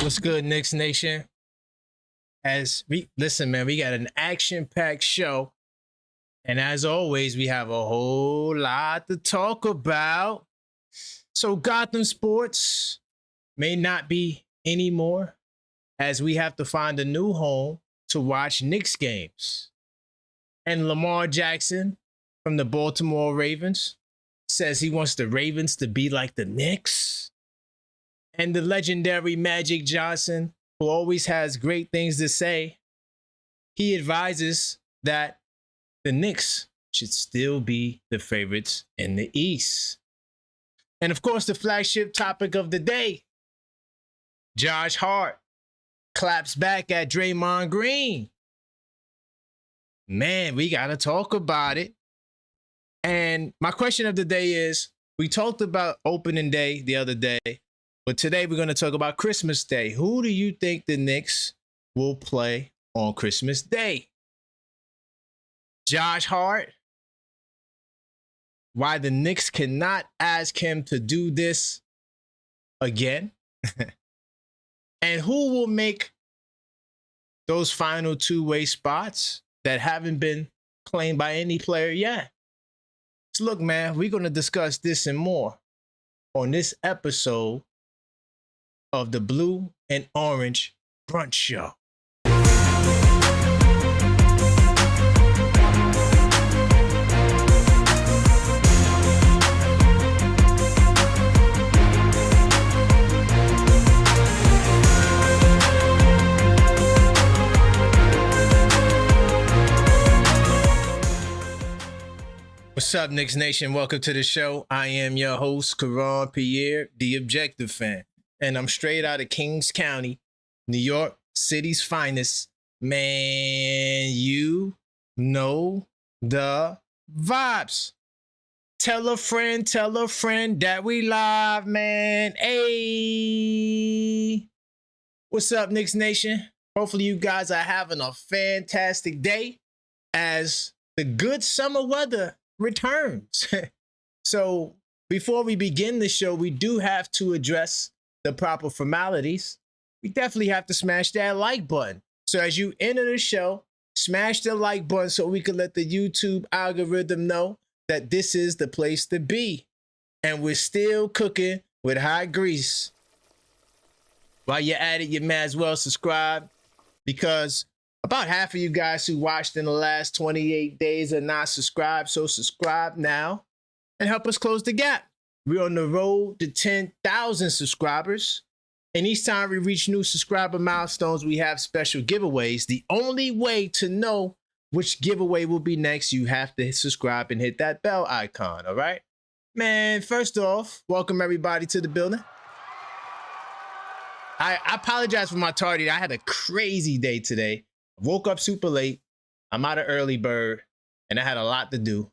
What's good, Knicks Nation? As we listen, man, we got an action-packed show. And as always, we have a whole lot to talk about. So Gotham sports may not be anymore, as we have to find a new home to watch Knicks games. And Lamar Jackson from the Baltimore Ravens says he wants the Ravens to be like the Knicks. And the legendary Magic Johnson, who always has great things to say, he advises that the Knicks should still be the favorites in the East. And of course, the flagship topic of the day, Josh Hart claps back at Draymond Green. Man, we got to talk about it. And my question of the day is, we talked about opening day the other day, but today we're going to talk about Christmas Day. Who do you think the Knicks will play on Christmas Day? Josh Hart? Why the Knicks cannot ask him to do this again? And who will make those final two-way spots that haven't been claimed by any player yet? So look, man, we're going to discuss this and more on this episode of the Blue and Orange Brunch Show. What's up, Knicks Nation? Welcome to the show. I am your host, Karan Pierre, the Objective Fan. And I'm straight out of Kings County, New York City's finest. Man, you know the vibes. Tell a friend that we live, man. Hey. What's up, Knicks Nation? Hopefully you guys are having a fantastic day as the good summer weather returns. So before we begin the show, we do have to address the proper formalities. We definitely have to smash that like button. So as you enter the show, smash the like button so we can let the YouTube algorithm know that this is the place to be. And we're still cooking with hot grease. While you're at it, you may as well subscribe, because about half of you guys who watched in the last 28 days are not subscribed. So subscribe now and help us close the gap. We're on the road to 10,000 subscribers. And each time we reach new subscriber milestones, we have special giveaways. The only way to know which giveaway will be next, you have to subscribe and hit that bell icon, all right? Man, first off, welcome everybody to the building. I apologize for my tardiness. I had a crazy day today. I woke up super late. I'm out of early bird, and I had a lot to do.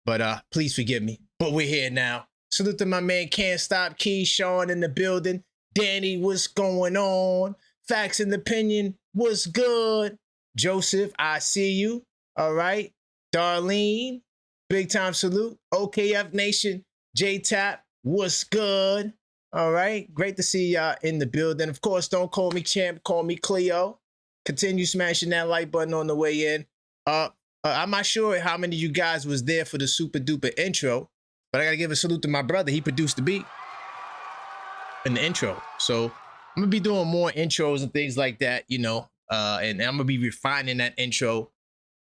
But please forgive me. But we're here now. Salute to my man Can't Stop Key, Sean in the building. Danny, what's going on? Facts and Opinion, what's good? Joseph, I see you. All right. Darlene, big time salute. OKF Nation, J-Tap, what's good? All right. Great to see y'all in the building. Of course, don't call me champ, call me Cleo. Continue smashing that like button on the way in. I'm not sure how many of you guys was there for the super duper intro, but I got to give a salute to my brother. He produced the beat in the intro. So I'm going to be doing more intros and things like that, you know, and I'm going to be refining that intro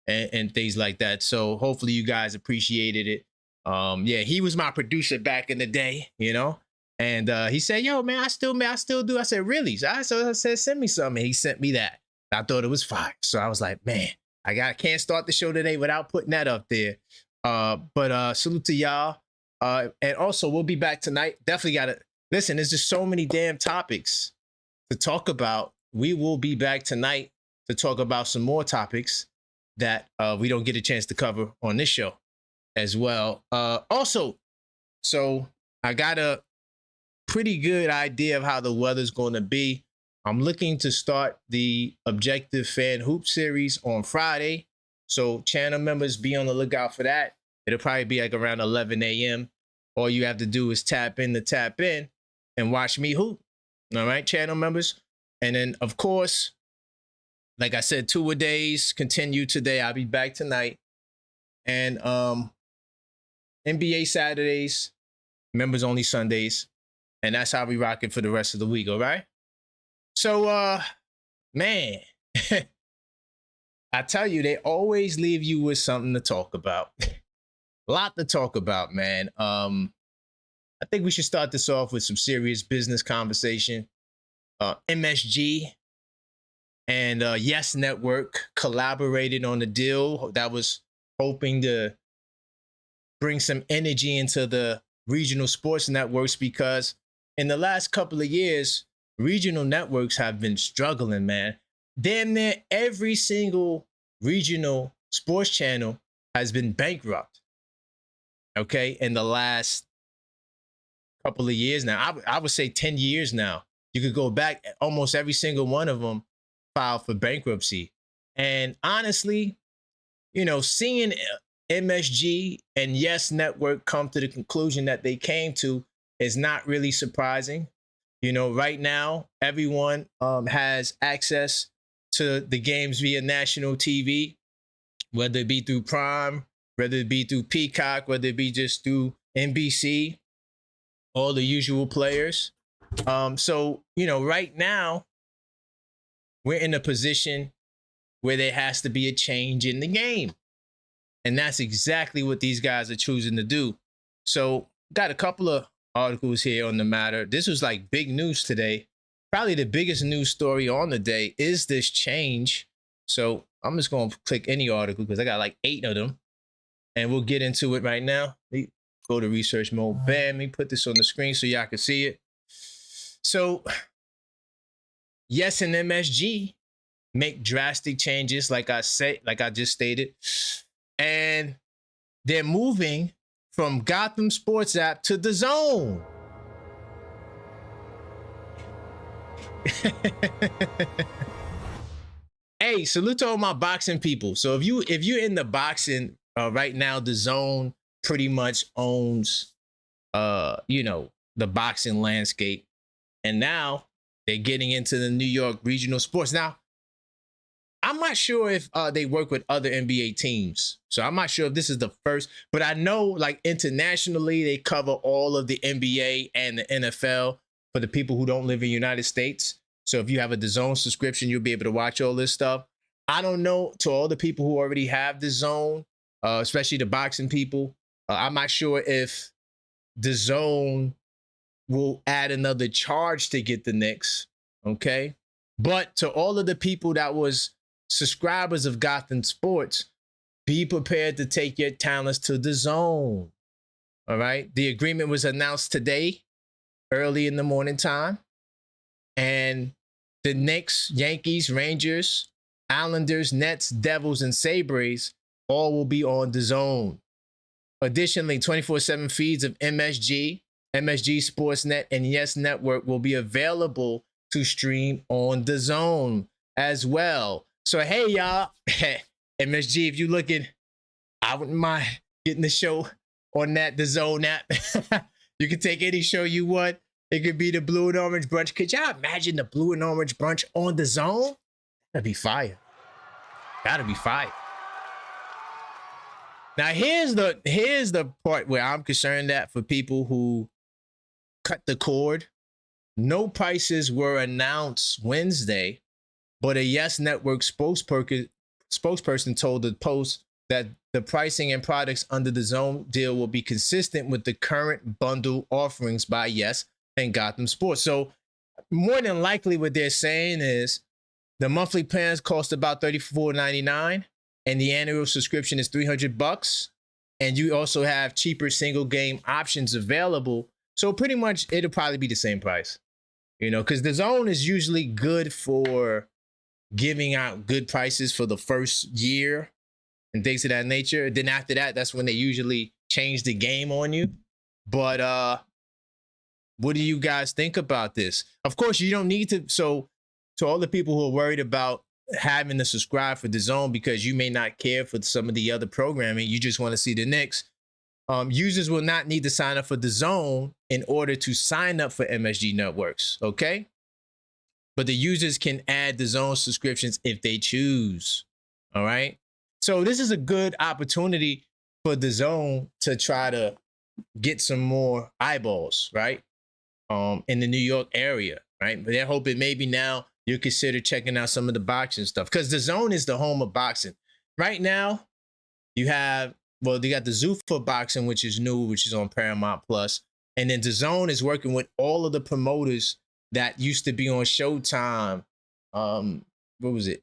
and things like that. So hopefully you guys appreciated it. Yeah, he was my producer back in the day, you know, and he said, yo, man, I still do. I said, really? So I said, send me something. He sent me that. I thought it was fire. So I was like, man, can't start the show today without putting that up there. But salute to y'all. And also, we'll be back tonight. Definitely got to listen. There's just so many damn topics to talk about. We will be back tonight to talk about some more topics that we don't get a chance to cover on this show as well. Also, so I got a pretty good idea of how the weather's going to be. I'm looking to start the Objective Fan Hoop Series on Friday. So channel members, be on the lookout for that. It'll probably be like around 11 a.m. All you have to do is tap in and watch me hoop. All right, channel members. And then, of course, like I said, two-a-days continue today. I'll be back tonight. And NBA Saturdays, members only Sundays. And that's how we rock it for the rest of the week, all right? So, man, I tell you, they always leave you with something to talk about. A lot to talk about, man. I think we should start this off with some serious business conversation. MSG and Yes Network collaborated on a deal that was hoping to bring some energy into the regional sports networks, because in the last couple of years, regional networks have been struggling, man. Damn near every single regional sports channel has been bankrupt. Okay, in the last couple of years now, I would say 10 years now. You could go back, almost every single one of them filed for bankruptcy. And honestly, you know, seeing MSG and Yes Network come to the conclusion that they came to is not really surprising. You know, right now, everyone has access to the games via national TV, whether it be through Prime, whether it be through Peacock, whether it be just through NBC, all the usual players. So, you know, right now, we're in a position where there has to be a change in the game. And that's exactly what these guys are choosing to do. So, got a couple of articles here on the matter. This was like big news today. Probably the biggest news story on the day is this change. So, I'm just going to click any article because I got like 8 of them. And we'll get into it right now. Let me go to research mode. Bam, let me put this on the screen so y'all can see it. So, Yes and MSG make drastic changes, like I just stated. And they're moving from Gotham Sports app to the Zone. Hey, salute to all my boxing people. So if you're in the boxing right now, the Zone pretty much owns you know, the boxing landscape. And now they're getting into the New York regional sports. Now, I'm not sure if they work with other NBA teams. So I'm not sure if this is the first, but I know like internationally, they cover all of the NBA and the NFL for the people who don't live in the United States. So if you have a DAZN subscription, you'll be able to watch all this stuff. I don't know, to all the people who already have DAZN, especially the boxing people, I'm not sure if DAZN will add another charge to get the Knicks, okay? But to all of the people that was subscribers of Gotham Sports, be prepared to take your talents to the Zone, all right? The agreement was announced today, early in the morning time, and the Knicks, Yankees, Rangers, Islanders, Nets, Devils, and Sabres all will be on the Zone. Additionally, 24/7 feeds of MSG, MSG Sportsnet, and Yes Network will be available to stream on the Zone as well. So, hey, y'all, MSG, if you're looking, I wouldn't mind getting the show on that, the Zone app. You can take any show you want. It could be the Blue and Orange Brunch. Could y'all imagine the Blue and Orange Brunch on the Zone? That'd be fire. That'd be fire. Now, here's the part where I'm concerned that for people who cut the cord. No prices were announced Wednesday, but a Yes Network spokesperson told the Post that the pricing and products under the Zone deal will be consistent with the current bundle offerings by Yes and Gotham Sports. So more than likely what they're saying is the monthly plans cost about $34.99 and the annual subscription is $300. And you also have cheaper single game options available. So pretty much it'll probably be the same price, you know, because the Zone is usually good for giving out good prices for the first year and things of that nature. Then after that, that's when they usually change the game on you. But what do you guys think about this? Of course, you don't need to. So to all the people who are worried about having to subscribe for the Zone because you may not care for some of the other programming, you just want to see the Knicks. Users will not need to sign up for the Zone in order to sign up for MSG Networks, okay? but the users can add the Zone subscriptions if they choose. All right. So this is a good opportunity for the Zone to try to get some more eyeballs, right? In the New York area, right? But they're hoping maybe now you consider checking out some of the boxing stuff, because the Zone is the home of boxing. Right now, you have, well, they got the Zuffa boxing, which is new, which is on Paramount Plus. And then the Zone is working with all of the promoters that used to be on Showtime. What was it?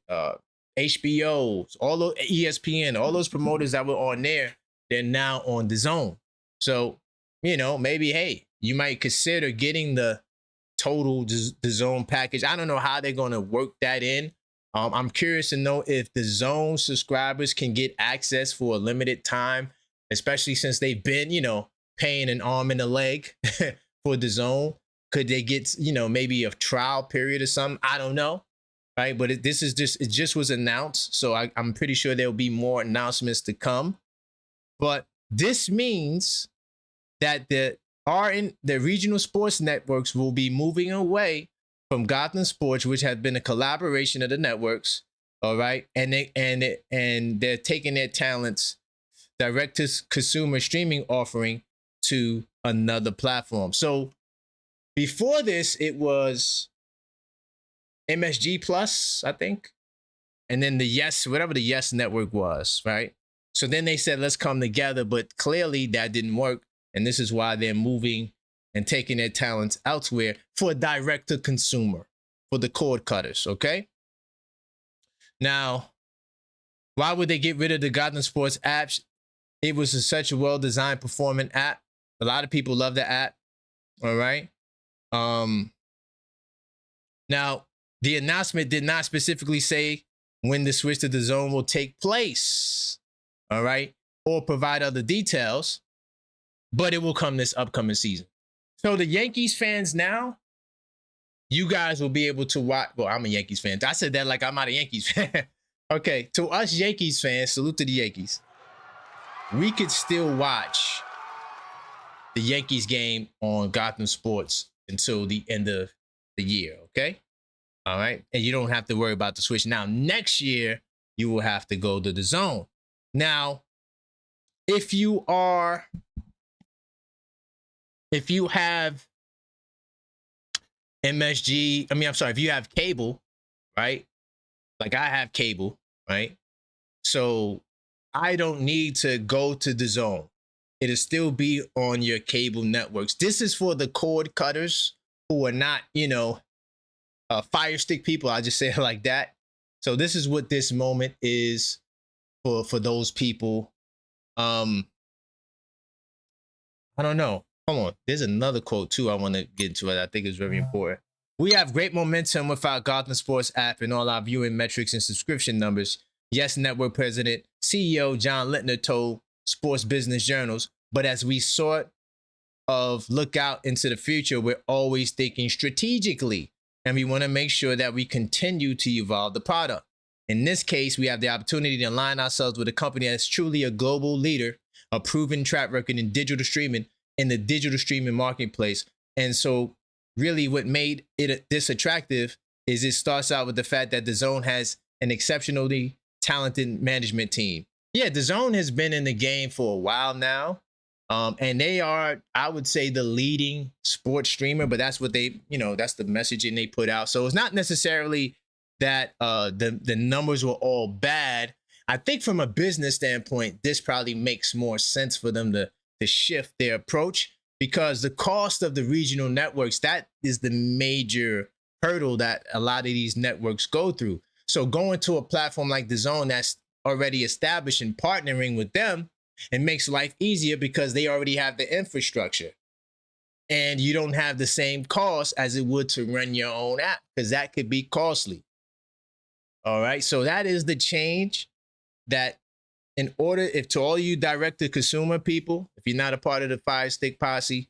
HBO, all of ESPN, all those promoters that were on there, they're now on the Zone. So, you know, maybe, hey, you might consider getting the total the Zone package. I don't know how they're going to work that in. I'm curious to know if the Zone subscribers can get access for a limited time, especially since they've been, you know, paying an arm and a leg for the Zone. Could they get, you know, maybe a trial period or something? I don't know. Right. But it just was announced. So I'm pretty sure there'll be more announcements to come. But this means that the regional sports networks will be moving away from Gotham Sports, which has been a collaboration of the networks. All right. And they're taking their talents direct to consumer streaming offering to another platform. So before this, it was MSG Plus, I think. And then the Yes, whatever the Yes network was, right? So then they said, let's come together. But clearly that didn't work. And this is why they're moving and taking their talents elsewhere for direct to consumer, for the cord cutters, okay? Now, why would they get rid of the Gotham Sports apps? It was such a well-designed, performing app. A lot of people love the app, all right? Now, the announcement did not specifically say when the switch to the Zone will take place, all right, or provide other details, but it will come this upcoming season. So the Yankees fans now, you guys will be able to watch. Well, I'm a Yankees fan. I said that like I'm not a Yankees fan. Okay, to us Yankees fans, salute to the Yankees. We could still watch the Yankees game on Gotham Sports until the end of the year, okay? All right, and you don't have to worry about the switch. Now, next year, you will have to go to the Zone. Now, if you have MSG, if you have cable, right? Like I have cable, right? So I don't need to go to the Zone. It'll still be on your cable networks. This is for the cord cutters who are not, you know, Fire Stick people. I just say it like that. So this is what this moment is for those people. I don't know. Hold on. There's another quote too I want to get into it. I think it's very important. We have great momentum with our Gotham Sports app and all our viewing metrics and subscription numbers. Yes, Network President, CEO John Lintner told Sports Business Journals. But as we sort of look out into the future, we're always thinking strategically, and we want to make sure that we continue to evolve the product. In this case, we have the opportunity to align ourselves with a company that's truly a global leader, a proven track record in digital streaming, in the digital streaming marketplace. And so really what made it this attractive is it starts out with the fact that the Zone has an exceptionally talented management team. Yeah, the Zone has been in the game for a while now. And they are, I would say, the leading sports streamer, but that's what they, you know, that's the messaging they put out. So it's not necessarily that the numbers were all bad. I think from a business standpoint, this probably makes more sense for them to shift their approach, because the cost of the regional networks, that is the major hurdle that a lot of these networks go through. So going to a platform like the Zone that's already established and partnering with them, it makes life easier because they already have the infrastructure. And you don't have the same cost as it would to run your own app, because that could be costly. All right, so that is the change. That in order, if to all you direct-to-consumer people, if you're not a part of the Fire Stick Posse,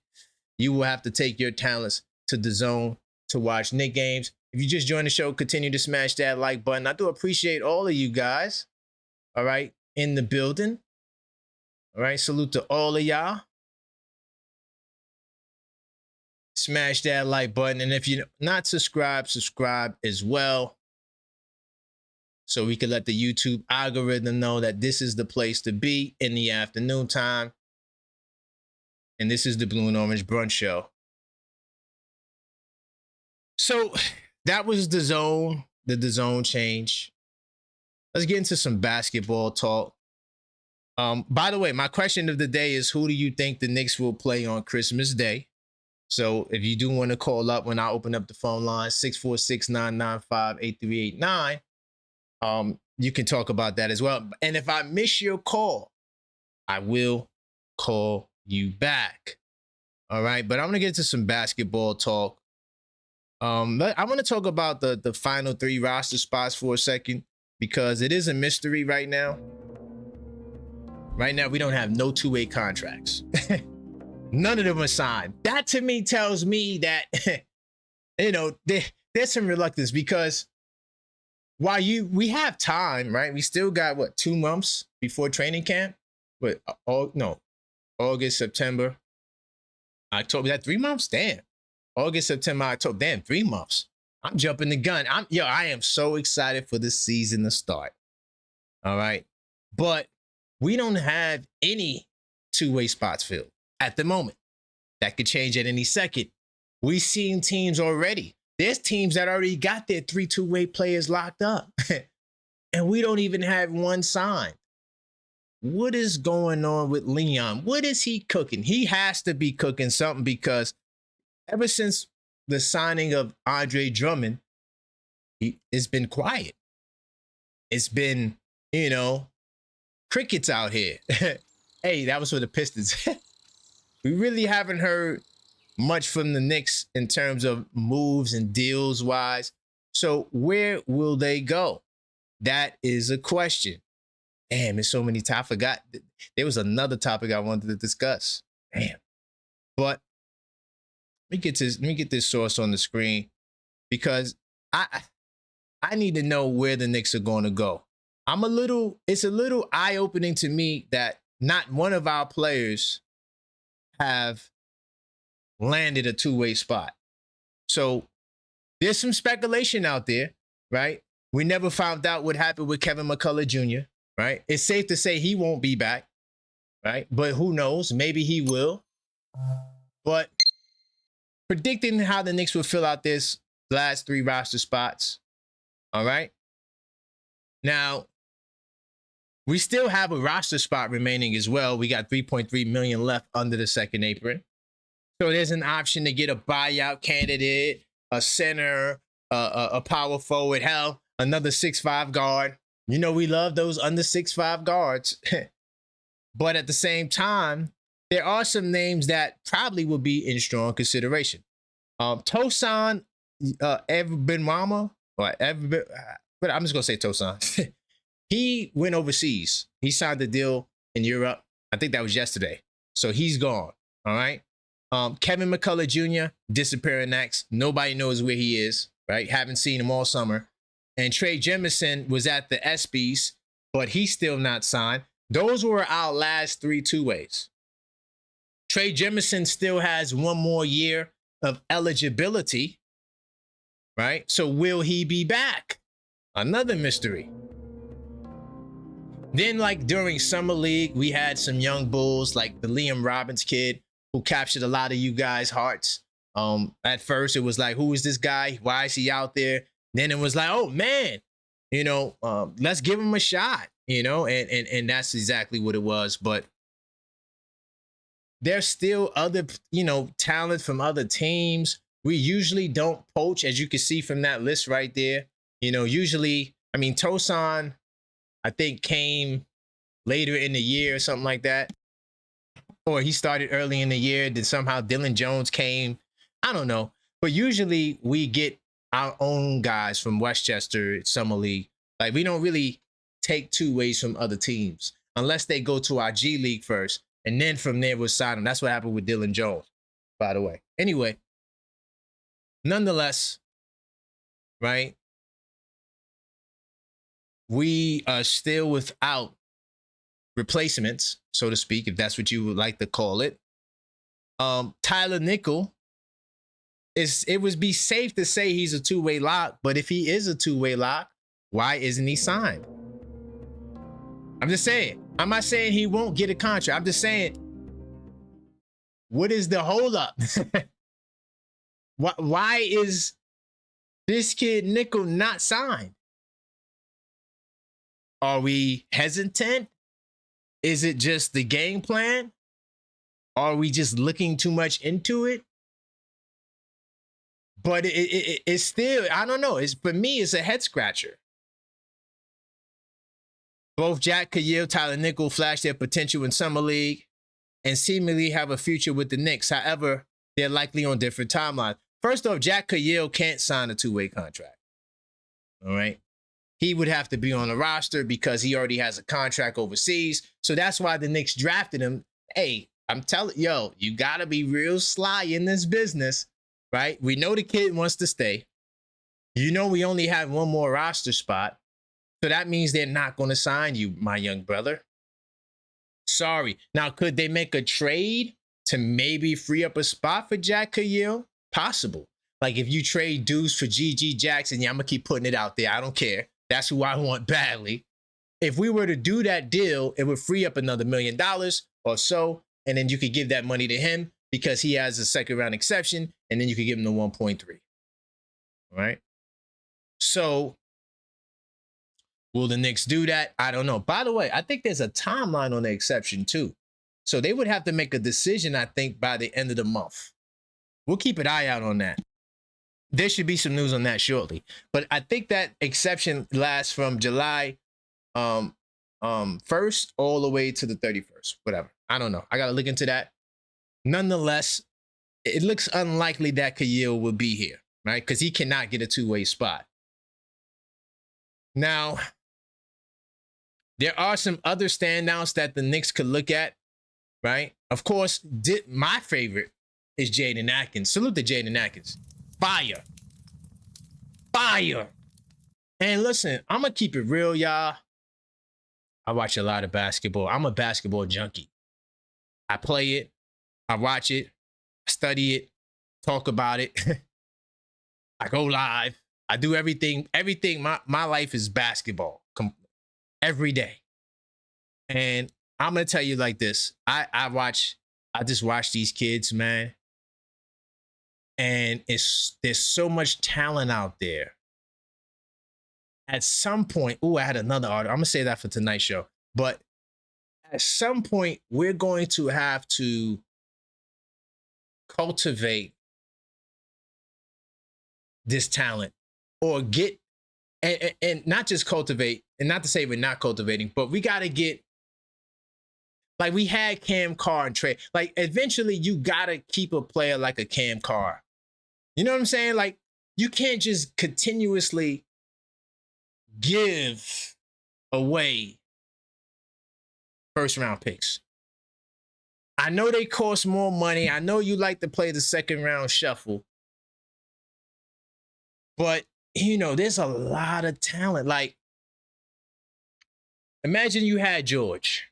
you will have to take your talents to the Zone to watch Knicks games. If you just joined the show, continue to smash that like button. I do appreciate all of you guys, all right, in the building. All right, salute to all of y'all. smash that like button. And if you're not subscribed, subscribe as well, so we can let the YouTube algorithm know that this is the place to be in the afternoon time. And this is the Blue and Orange Brunch Show. So that was the zone change. Let's get into some basketball talk. By the way, my question of the day is, who do you think the Knicks will play on Christmas Day? So if you do want to call up when I open up the phone line, 646-995-8389, you can talk about that as well. And if I miss your call, I will call you back. All right, but I'm gonna get to some basketball talk. I want to talk about the final 3 roster spots for a second, because it is a mystery right now. Right now, we don't have no 2-way contracts. None of them are signed. That to me tells me that, there's some reluctance, because while we have time, right? We still got, 2 months before training camp? But, August, September, October. That 3 months? Damn. August, September, October. Damn, 3 months. I'm jumping the gun. I am so excited for this season to start. All right. But we don't have any 2-way spots filled at the moment. That could change at any second. We've seen teams already. There's teams that already got their 3 2-way players locked up. And we don't even have one signed. What is going on with Leon? What is he cooking? He has to be cooking something, because ever since the signing of Andre Drummond, it's been quiet. It's been, crickets out here. Hey, that was for the Pistons. We really haven't heard much from the Knicks in terms of moves and deals wise. So where will they go? That is a question. Damn, there's so many topics. I forgot. There was another topic I wanted to discuss. Damn. But let me get this source on the screen, because I need to know where the Knicks are going to go. It's a little eye-opening to me that not one of our players have landed a 2-way spot. So there's some speculation out there, right? We never found out what happened with Kevin McCullough Jr., right? It's safe to say he won't be back, right? But who knows? Maybe he will. But predicting how the Knicks will fill out this last 3 roster spots, all right? Now, we still have a roster spot remaining as well. We got $3.3 million left under the second apron. So there's an option to get a buyout candidate, a center, a power forward, hell, another 6'5" guard. We love those under 6'5" guards. But at the same time, there are some names that probably will be in strong consideration. Tosan Ebenwama, but I'm just going to say Tosan. He went overseas. He signed a deal in Europe. I think that was yesterday. So he's gone. All right. Kevin McCullough Jr., disappearing acts. Nobody knows where he is, right? Haven't seen him all summer. And Trey Jemison was at the ESPYs, but he's still not signed. Those were our last 3 2-ways. Trey Jemison still has 1 more year of eligibility, right? So will he be back? Another mystery. Then, during Summer League, we had some young bulls, like the Liam Robbins kid, who captured a lot of you guys' hearts. At first, it was like, who is this guy? Why is he out there? Then it was like, oh, man, let's give him a shot, and that's exactly what it was. But there's still other, talent from other teams. We usually don't poach, as you can see from that list right there. Usually, Tosan, I think, came later in the year or something like that. Or he started early in the year, then somehow Dylan Jones came. I don't know. But usually we get our own guys from Westchester Summer League. We don't really take 2-ways from other teams unless they go to our G League first. And then from there, we'll sign them. That's what happened with Dylan Jones, by the way. Anyway, nonetheless, right? We are still without replacements, so to speak, if that's what you would like to call it. Tyler Nickel it would be safe to say he's a two-way lock, but if he is a two-way lock, why isn't he signed? I'm just saying. I'm not saying he won't get a contract. I'm just saying, what is the holdup? Why is this kid Nickel not signed? Are we hesitant? Is it just the game plan? Are we just looking too much into it? But it's still, I don't know. For me, it's a head scratcher. Both Jack Cahill, Tyler Nickel flashed their potential in Summer League and seemingly have a future with the Knicks. However, they're likely on different timelines. First off, Jack Cahill can't sign a two-way contract. All right. He would have to be on the roster because he already has a contract overseas. So that's why the Knicks drafted him. Hey, I'm telling you got to be real sly in this business, right? We know the kid wants to stay. You know we only have one more roster spot. So that means they're not going to sign you, my young brother. Sorry. Now, could they make a trade to maybe free up a spot for Jack Cahill? Possible. Like if you trade Deuce for G.G. Jackson, yeah, I'm going to keep putting it out there. I don't care. That's who I want badly. If we were to do that deal, it would free up another $1 million or so. And then you could give that money to him because he has a second round exception. And then you could give him the 1.3. All right. So will the Knicks do that? I don't know. By the way, I think there's a timeline on the exception too. So they would have to make a decision, I think, by the end of the month. We'll keep an eye out on that. There should be some news on that shortly. But I think that exception lasts from July 1st all the way to the 31st. Whatever. I don't know. I got to look into that. Nonetheless, it looks unlikely that Cahill will be here, right? Because he cannot get a two-way spot. Now, there are some other standouts that the Knicks could look at, right? Of course, my favorite is Jaden Atkins. Salute to Jaden Atkins. Fire. Fire. And listen, I'm going to keep it real, y'all. I watch a lot of basketball. I'm a basketball junkie. I play it. I watch it. Study it. Talk about it. I go live. I do everything. Everything. My life is basketball every day. And I'm going to tell you like this. I just watch these kids, man. And there's so much talent out there. At some point, I had another article. I'm going to say that for tonight's show. But at some point, we're going to have to cultivate this talent or get, and not just cultivate, and not to say we're not cultivating, but we got to get, like we had Cam Carr and Trey. Like eventually you got to keep a player like a Cam Carr. You know what I'm saying? Like you can't just continuously give away first round picks. I know they cost more money. I know you like to play the second round shuffle. But, you know, there's a lot of talent. Like, imagine you had George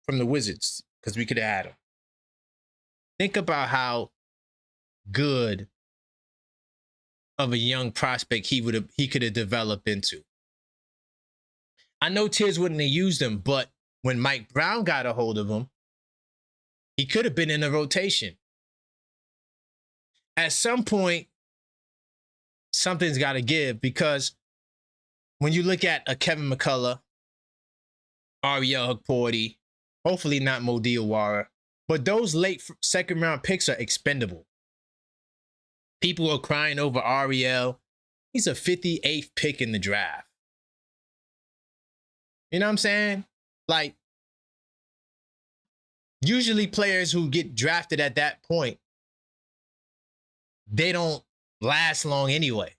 from the Wizards, because we could have had him. Think about how good of a young prospect he could have developed into. I know Tiz wouldn't have used him, but when Mike Brown got a hold of him, he could have been in the rotation. At some point, something's got to give, because when you look at a Kevin McCullough, Ariel Hukporti, hopefully not Mo Diawara, but those late second round picks are expendable. People are crying over Ariel. He's a 58th pick in the draft. You know what I'm saying? Like, usually players who get drafted at that point, they don't last long anyway.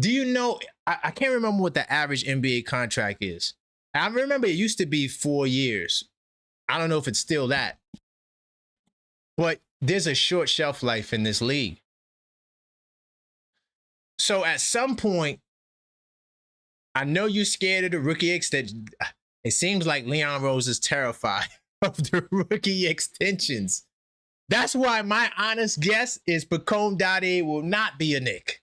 Do you know, I can't remember what the average NBA contract is. I remember it used to be 4 years. I don't know if it's still that. But there's a short shelf life in this league. So at some point, I know you're scared of the rookie extension. It seems like Leon Rose is terrified of the rookie extensions. That's why my honest guess is Pacome Dade will not be a Knick.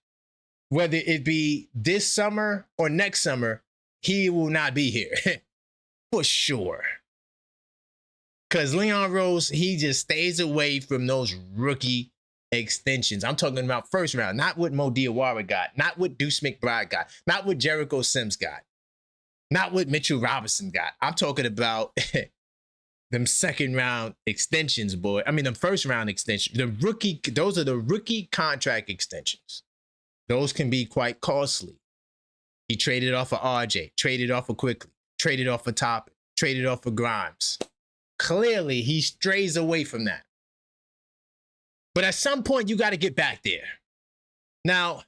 Whether it be this summer or next summer, he will not be here. For sure. Because Leon Rose, he just stays away from those rookie extensions. I'm talking about first round, not what Mo Diawara got, not what Deuce McBride got, not what Jericho Sims got, not what Mitchell Robinson got. I'm talking about them second round extensions, boy. I mean, them first round extensions. Those are the rookie contract extensions. Those can be quite costly. He traded off of RJ, traded off of Quickly, traded off of Toppin, traded off of Grimes. Clearly, he strays away from that. But at some point, you got to get back there. Now,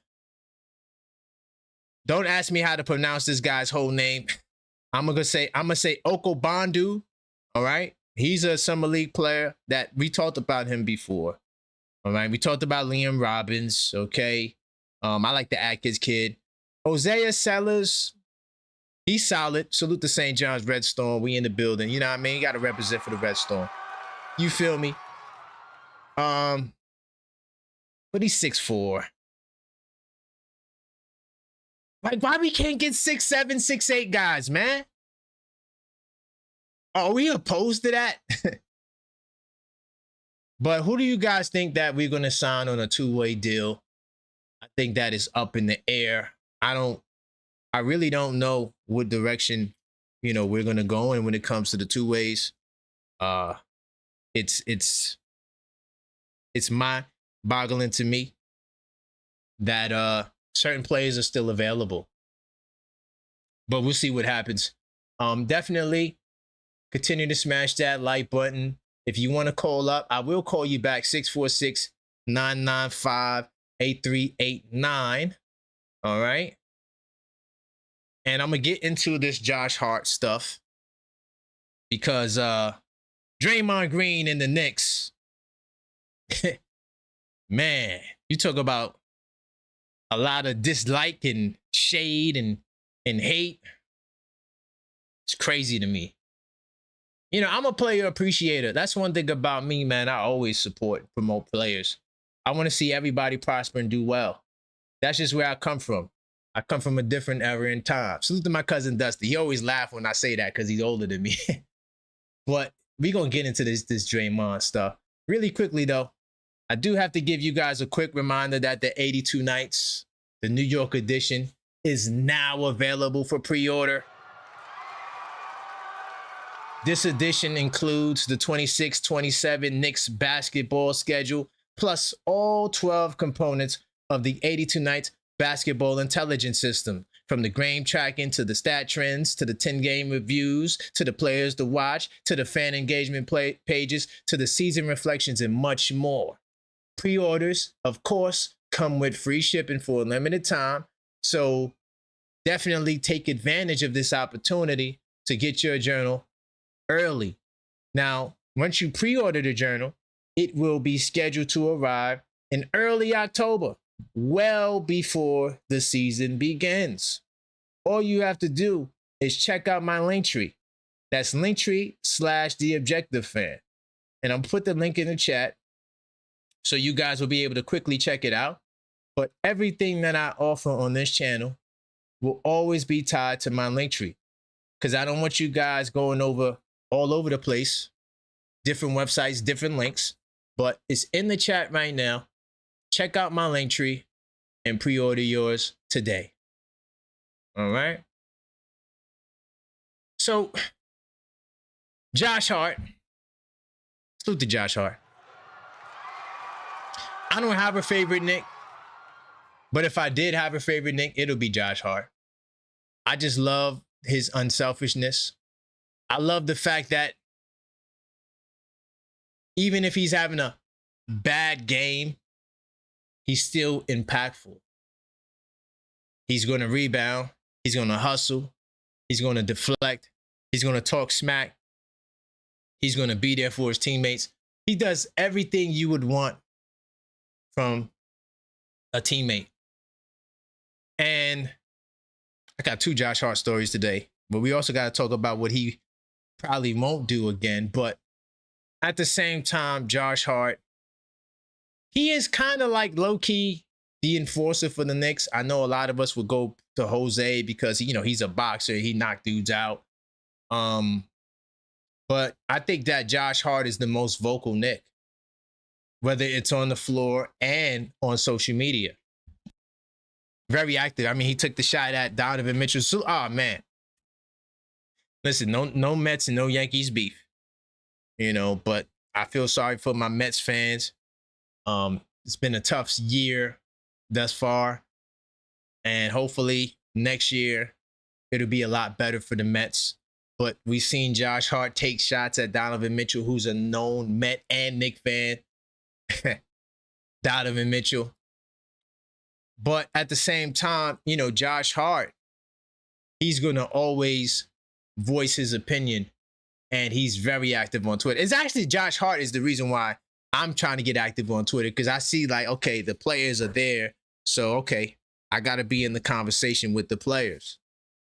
don't ask me how to pronounce this guy's whole name. I'm gonna say Okobondu. All right, he's a summer league player that we talked about him before. All right, we talked about Liam Robbins. Okay, I like the Atkins kid. Hosea Sellers, he's solid. Salute to St. John's Red Storm. We in the building. You know what I mean? You got to represent for the Red Storm. You feel me? But he's 6'4". Like, why we can't get 6'7", 6'8" guys, man? Are we opposed to that? But who do you guys think that we're going to sign on a two-way deal? I think that is up in the air. I really don't know what direction, we're going to go in when it comes to the two ways. It's mind-boggling to me that certain players are still available. But we'll see what happens. Definitely continue to smash that like button. If you want to call up, I will call you back, 646-995-8389. All right. And I'm going to get into this Josh Hart stuff because Draymond Green and the Knicks, man, you talk about a lot of dislike and shade and hate. It's crazy to me. I'm a player appreciator. That's one thing about me, man. I always promote players. I want to see everybody prosper and do well. That's just where I come from. I come from a different era in time. Salute to my cousin Dusty. He always laughs when I say that because he's older than me. But we're going to get into this Draymond stuff. Really quickly, though, I do have to give you guys a quick reminder that the 82 Nights, the New York edition, is now available for pre-order. This edition includes the 26-27 Knicks basketball schedule, plus all 12 components of the 82 Nights basketball intelligence system, from the game tracking to the stat trends, to the 10-game reviews, to the players to watch, to the fan engagement pages, to the season reflections, and much more. Pre-orders, of course, come with free shipping for a limited time, so definitely take advantage of this opportunity to get your journal early. Now, once you pre-order the journal, it will be scheduled to arrive in early October, well before the season begins. All you have to do is check out my Linktree. That's Linktree/TheObjectiveFan. And I'll put the link in the chat so you guys will be able to quickly check it out. But everything that I offer on this channel will always be tied to my Linktree, because I don't want you guys going all over the place, different websites, different links, but it's in the chat right now. Check out my Linktree and pre-order yours today. All right. So, Josh Hart. Salute to Josh Hart. I don't have a favorite Knick, but if I did have a favorite Knick, it'll be Josh Hart. I just love his unselfishness. I love the fact that even if he's having a bad game, he's still impactful. He's going to rebound. He's going to hustle. He's going to deflect. He's going to talk smack. He's going to be there for his teammates. He does everything you would want from a teammate. And I got two Josh Hart stories today, but we also got to talk about what he probably won't do again. But at the same time, Josh Hart he is kind of like low-key the enforcer for the Knicks. I know a lot of us would go to Jose because, you know, he's a boxer. He knocked dudes out. But I think that Josh Hart is the most vocal Knick, whether it's on the floor and on social media. Very active. I mean, he took the shot at Donovan Mitchell. So, oh, man. Listen, no Mets and no Yankees beef, you know, but I feel sorry for my Mets fans. It's been a tough year thus far, and hopefully next year it'll be a lot better for the Mets. But we've seen Josh Hart take shots at Donovan Mitchell, who's a known Met and Knicks fan. Donovan Mitchell. But at the same time, you know, Josh Hart, he's going to always voice his opinion, and he's very active on Twitter. It's actually Josh Hart is the reason why I'm trying to get active on Twitter, because I see like, okay, the players are there. So, okay, I got to be in the conversation with the players,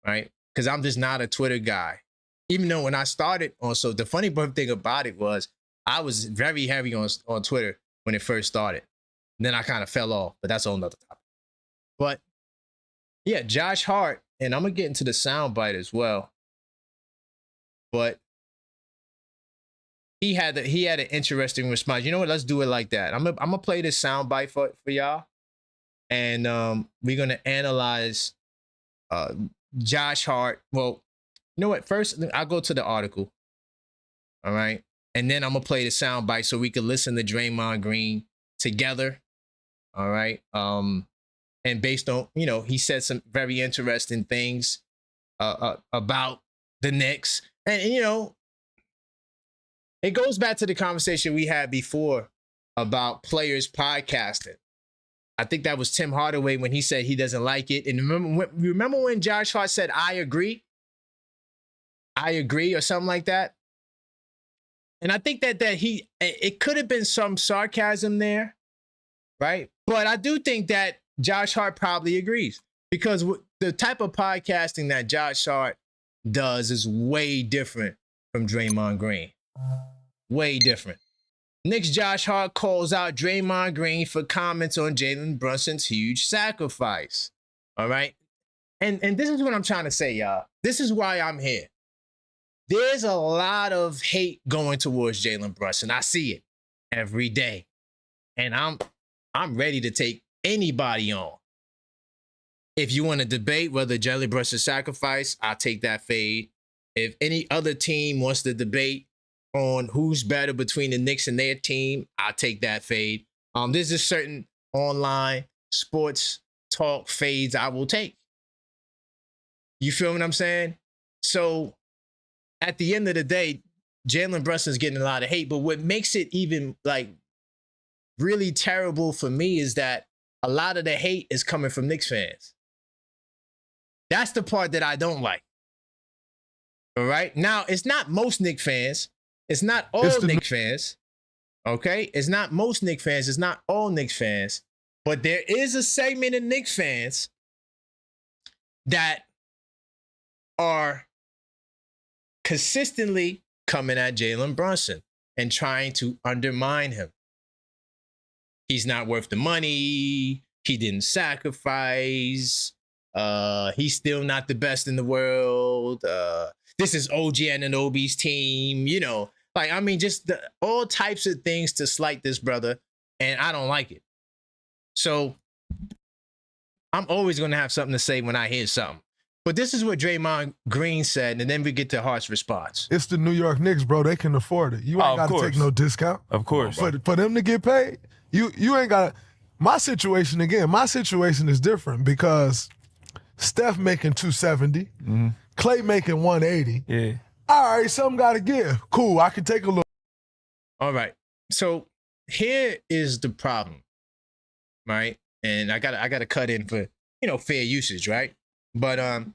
right? Because I'm just not a Twitter guy. Even though when I started on, so the funny thing about it was I was very heavy on Twitter when it first started. And then I kind of fell off, but that's a whole nother topic. But yeah, Josh Hart, and I'm going to get into the soundbite as well. But he had an interesting response. You know what? Let's do it like that. I'm gonna play this soundbite for y'all. And we're going to analyze Josh Hart. Well, you know what? First, I'll go to the article. All right. And then I'm going to play the soundbite so we can listen to Draymond Green together. All right. And based on, you know, he said some very interesting things about the Knicks. And, you know, it goes back to the conversation we had before about players podcasting. I think that was Tim Hardaway when he said he doesn't like it. And remember when Josh Hart said, I agree, or something like that? And I think that it could have been some sarcasm there, right? But I do think that Josh Hart probably agrees, because the type of podcasting that Josh Hart does is way different from Draymond Green. Way different. Knicks Josh Hart calls out Draymond Green for comments on Jalen Brunson's huge sacrifice. All right. And this is what I'm trying to say, y'all. This is why I'm here. There's a lot of hate going towards Jalen Brunson. I see it every day. And I'm ready to take anybody on. If you want to debate whether Jalen Brunson's sacrifice, I'll take that fade. If any other team wants to debate on who's better between the Knicks and their team, I'll take that fade. There's just certain online sports talk fades I will take. You feel what I'm saying? So at the end of the day, Jalen Brunson's getting a lot of hate, but what makes it even like really terrible for me is that a lot of the hate is coming from Knicks fans. That's the part that I don't like. All right. Now, it's not most Knicks fans. It's not all Knicks fans. Okay. It's not most Knicks fans. It's not all Knicks fans. But there is a segment of Knicks fans that are consistently coming at Jalen Brunson and trying to undermine him. He's not worth the money. He didn't sacrifice. He's still not the best in the world. This is OG Anunoby's team, you know. Like, I mean, just all types of things to slight this brother, and I don't like it. So I'm always going to have something to say when I hear something. But this is what Draymond Green said, and then we get to Hart's response. It's the New York Knicks, bro. They can afford it. You ain't got to take no discount. Of course. For them to get paid, you ain't got to. My situation is different because Steph making 270, Clay making 180. Yeah. All right, something got to give. Cool, I can take a look. All right. So here is the problem, right? And I got to cut in for, you know, fair usage, right? But I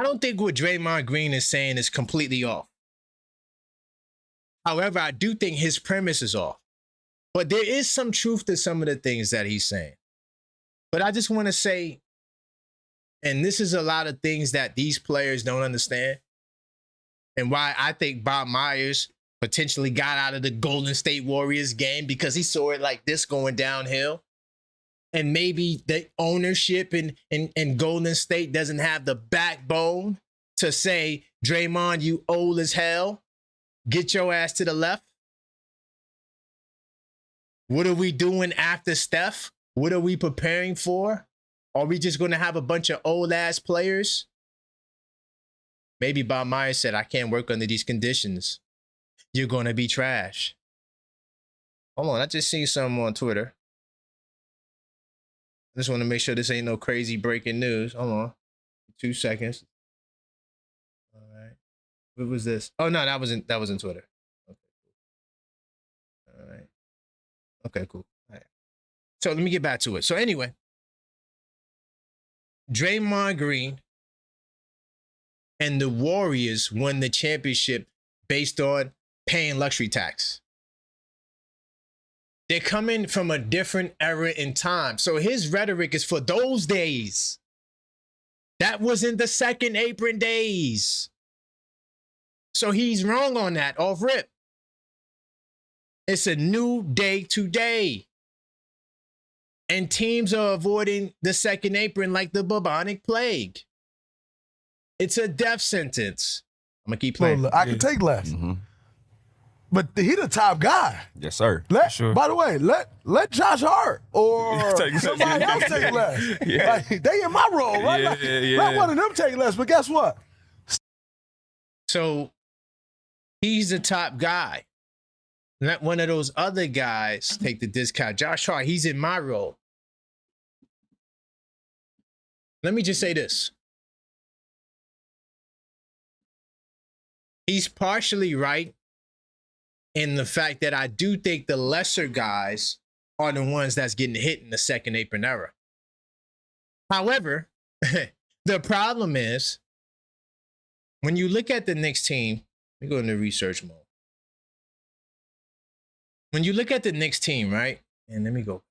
don't think what Draymond Green is saying is completely off. However, I do think his premise is off. But there is some truth to some of the things that he's saying. But I just want to say, and this is a lot of things that these players don't understand, and why I think Bob Myers potentially got out of the Golden State Warriors game because he saw it like this going downhill. And maybe the ownership in Golden State doesn't have the backbone to say, Draymond, you old as hell. Get your ass to the left. What are we doing after Steph? What are we preparing for? Are we just going to have a bunch of old ass players? Maybe Bob Myers said, I can't work under these conditions. You're going to be trash. Hold on, I just seen something on Twitter. I just want to make sure this ain't no crazy breaking news. Hold on. 2 seconds. All right. What was this? Oh no, that was in Twitter. Okay, cool. All right. Okay, cool. All right. So let me get back to it. So anyway, Draymond Green and the Warriors won the championship based on paying luxury tax. They're coming from a different era in time. So his rhetoric is for those days. That was in the second apron days. So he's wrong on that off rip. It's a new day today. And teams are avoiding the second apron like the bubonic plague. It's a death sentence. I'm going to keep playing. I can take less. Mm-hmm. But he the top guy. Yes, sir. Sure. By the way, let Josh Hart or somebody else take less. Yeah. Like, they in my role, right? Let one of them take less. But guess what? So he's the top guy. Let one of those other guys take the discount. Josh Hart, he's in my role. Let me just say this. He's partially right in the fact that I do think the lesser guys are the ones that's getting hit in the second apron era. However, the problem is when you look at the Knicks team, let me go into research mode. When you look at the Knicks team, right? And let me go.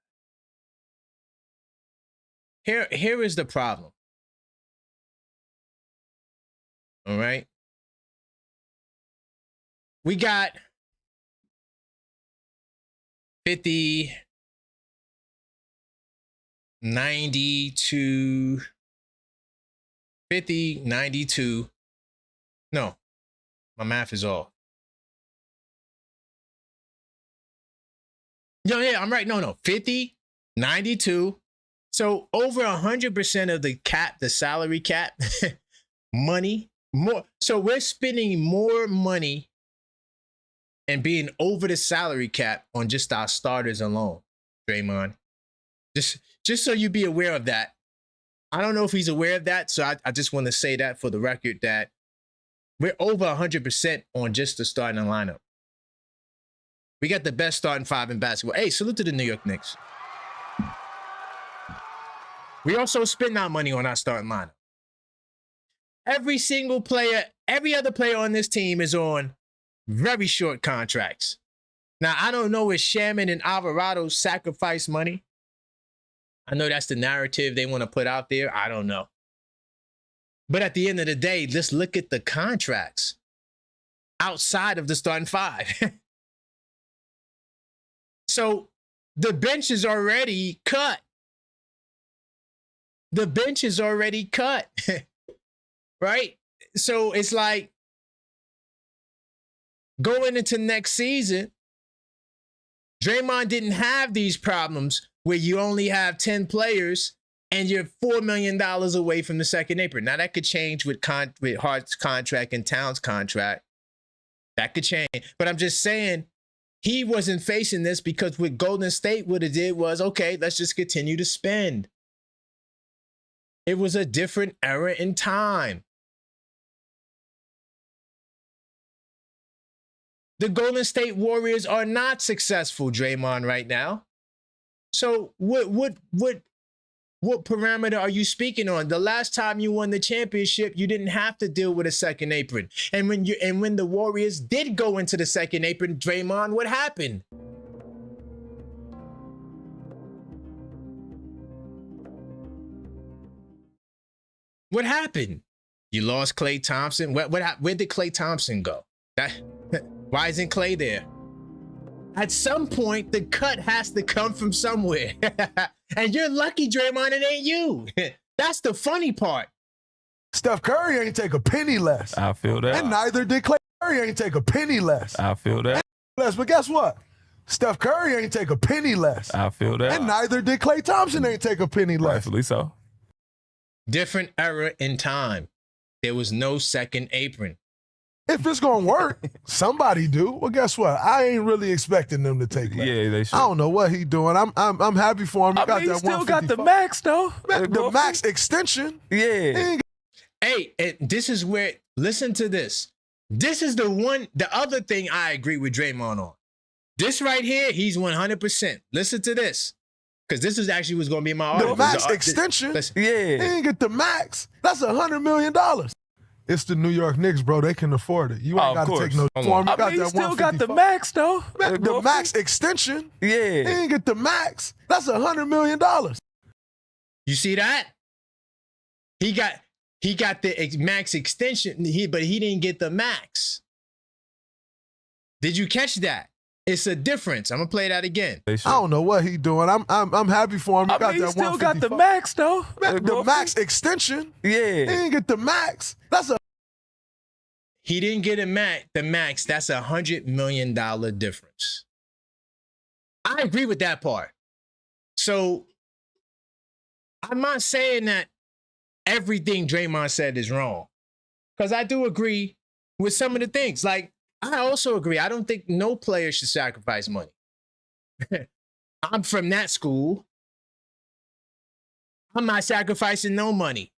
Here is the problem. All right. We got 50, 92, 50, 92. No, my math is off. Yeah, I'm right. No, 50, 92. So over 100% of the cap, the salary cap, money, more. So we're spending more money and being over the salary cap on just our starters alone, Draymond. Just so you be aware of that. I don't know if he's aware of that, so I just want to say that for the record that we're over 100% on just the starting lineup. We got the best starting five in basketball. Hey, salute to the New York Knicks. We also spend our money on our starting lineup. Every single player, every other player on this team is on very short contracts. Now, I don't know if Shaman and Alvarado sacrifice money. I know that's the narrative they want to put out there. I don't know. But at the end of the day, let's look at the contracts outside of the starting five. So the bench is already cut. The bench is already cut. Right? So it's like going into next season, Draymond didn't have these problems where you only have 10 players and you're $4 million away from the second apron. Now, that could change with Hart's contract and Towns' contract. That could change. But I'm just saying, he wasn't facing this because with Golden State, what it did was, okay, let's just continue to spend. It was a different era in time. The Golden State Warriors are not successful, Draymond, right now. So what parameter are you speaking on? The last time you won the championship, you didn't have to deal with a second apron. And when the Warriors did go into the second apron, Draymond, what happened? What happened? You lost Klay Thompson. Where did Klay Thompson go? Why isn't Clay there? At some point, the cut has to come from somewhere. And you're lucky, Draymond, it ain't you. That's the funny part. Steph Curry ain't take a penny less. I feel that. And neither did Clay. Curry ain't take a penny less. I feel that. But guess what? Steph Curry ain't take a penny less. I feel that. And neither did Klay Thompson ain't take a penny less. Rightfully so. Different era in time. There was no second apron. If it's gonna work, somebody do. Well, guess what? I ain't really expecting them to take less. Yeah, they should. I don't know what he doing. I'm happy for him. He got he that still got the 155. max though. The max extension. Yeah. Hey, and this is where, listen to this. This is the other thing I agree with Draymond on. This right here, he's 100%. Listen to this. Because this is actually what's going to be my article. The max extension? Listen. He ain't get the max. That's $100 million. It's the New York Knicks, bro. They can afford it. You ain't got to take no form. You got he that still 155. got the max though. The max extension? Yeah. He ain't get the max. That's $100 million. You see that? He got the max extension, but he didn't get the max. Did you catch that? It's a difference. I'm gonna play that again. I don't know what he doing. I'm happy for him. He got he that still 155. got the max though. The max extension? Yeah. He didn't get the max. He didn't get the max. That's $100 million difference. I agree with that part. So I'm not saying that everything Draymond said is wrong, because I do agree with some of the things. Like, I also agree. I don't think no player should sacrifice money. I'm from that school. I'm not sacrificing no money.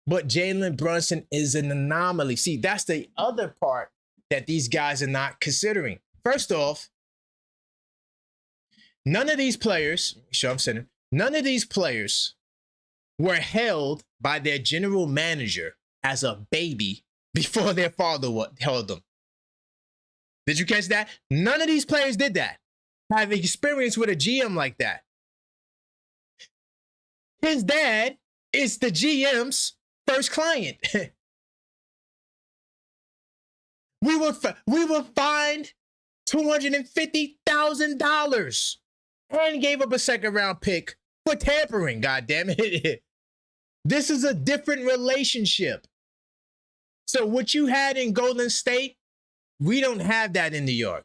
But Jalen Brunson is an anomaly. See, that's the other part that these guys are not considering. First off, none of these players, none of these players were held by their general manager as a baby before their father held them. Did you catch that? None of these players did that. Have experience with a GM like that. His dad is the GM's first client. we were fined $250,000 and gave up a second-round pick for tampering. God damn it! This is a different relationship. So what you had in Golden State, we don't have that in New York.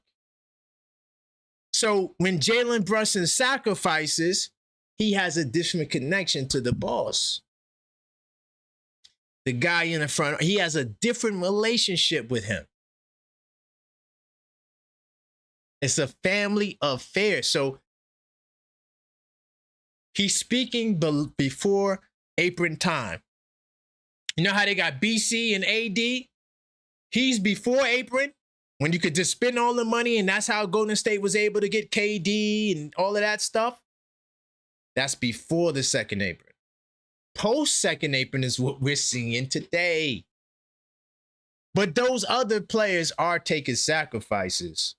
So when Jalen Brunson sacrifices, he has a different connection to the boss. The guy in the front, he has a different relationship with him. It's a family affair. So he's speaking before apron time. You know how they got BC and AD? He's before apron, when you could just spend all the money, and that's how Golden State was able to get KD and all of that stuff. That's before the second apron. Post second apron is what we're seeing today. But those other players are taking sacrifices.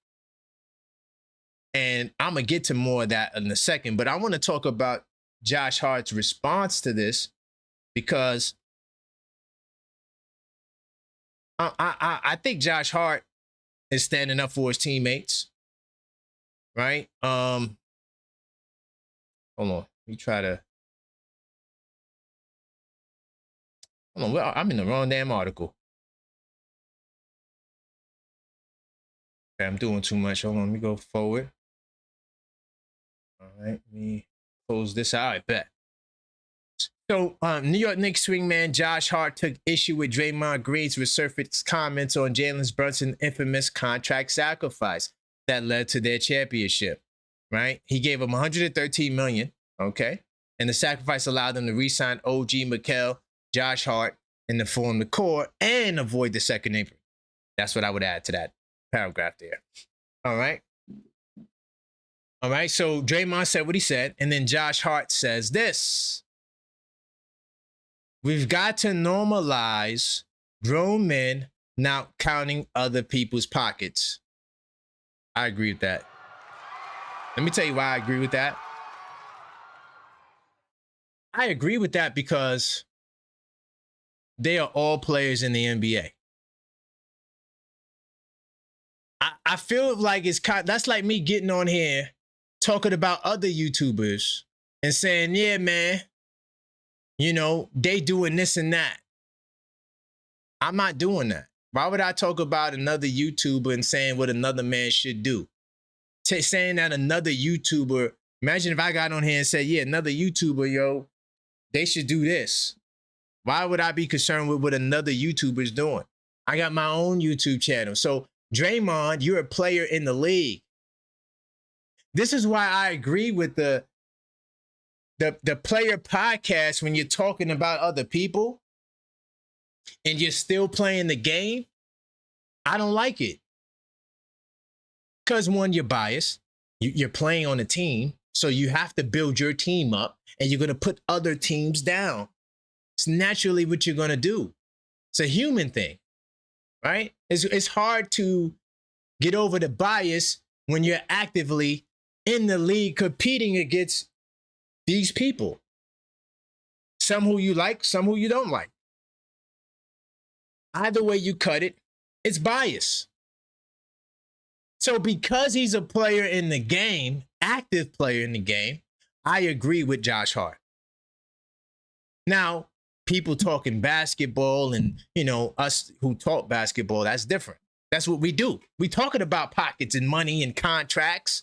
And I'm going to get to more of that in a second, but I want to talk about Josh Hart's response to this, because I think Josh Hart is standing up for his teammates, right? Hold on. Let me try to. Hold on. I'm in the wrong damn article. Okay, I'm doing too much. Hold on. Let me go forward. All right. Let me close this out. I bet. So, New York Knicks swingman Josh Hart took issue with Draymond Green's resurfaced comments on Jalen Brunson's infamous contract sacrifice that led to their championship, right? He gave him $113 million, okay? And the sacrifice allowed them to re-sign OG Mikel, Josh Hart, and to form the core and avoid the second apron. That's what I would add to that paragraph there. All right? All right, so Draymond said what he said, and then Josh Hart says this. We've got to normalize grown men not counting other people's pockets. I agree with that. Let me tell you why I agree with that. I agree with that because they are all players in the NBA. I feel like that's like me getting on here talking about other YouTubers and saying, yeah, man, you know, they doing this and that. I'm not doing that. Why would I talk about another YouTuber and saying what another man should do? Saying that another YouTuber, imagine if I got on here and said, yeah, another YouTuber, yo, they should do this. Why would I be concerned with what another YouTuber is doing? I got my own YouTube channel. So Draymond, you're a player in the league. This is why I agree with the player podcast when you're talking about other people and you're still playing the game. I don't like it. Because one, you're biased. You're playing on a team. So you have to build your team up and you're going to put other teams down. It's naturally what you're going to do. It's a human thing, right? It's hard to get over the bias when you're actively in the league competing against these people. Some who you like, some who you don't like. Either way you cut it, it's bias. So because he's a player in the game, active player in the game, I agree with Josh Hart. Now, people talking basketball and, you know, us who talk basketball, that's different. That's what we do. We talking about pockets and money and contracts.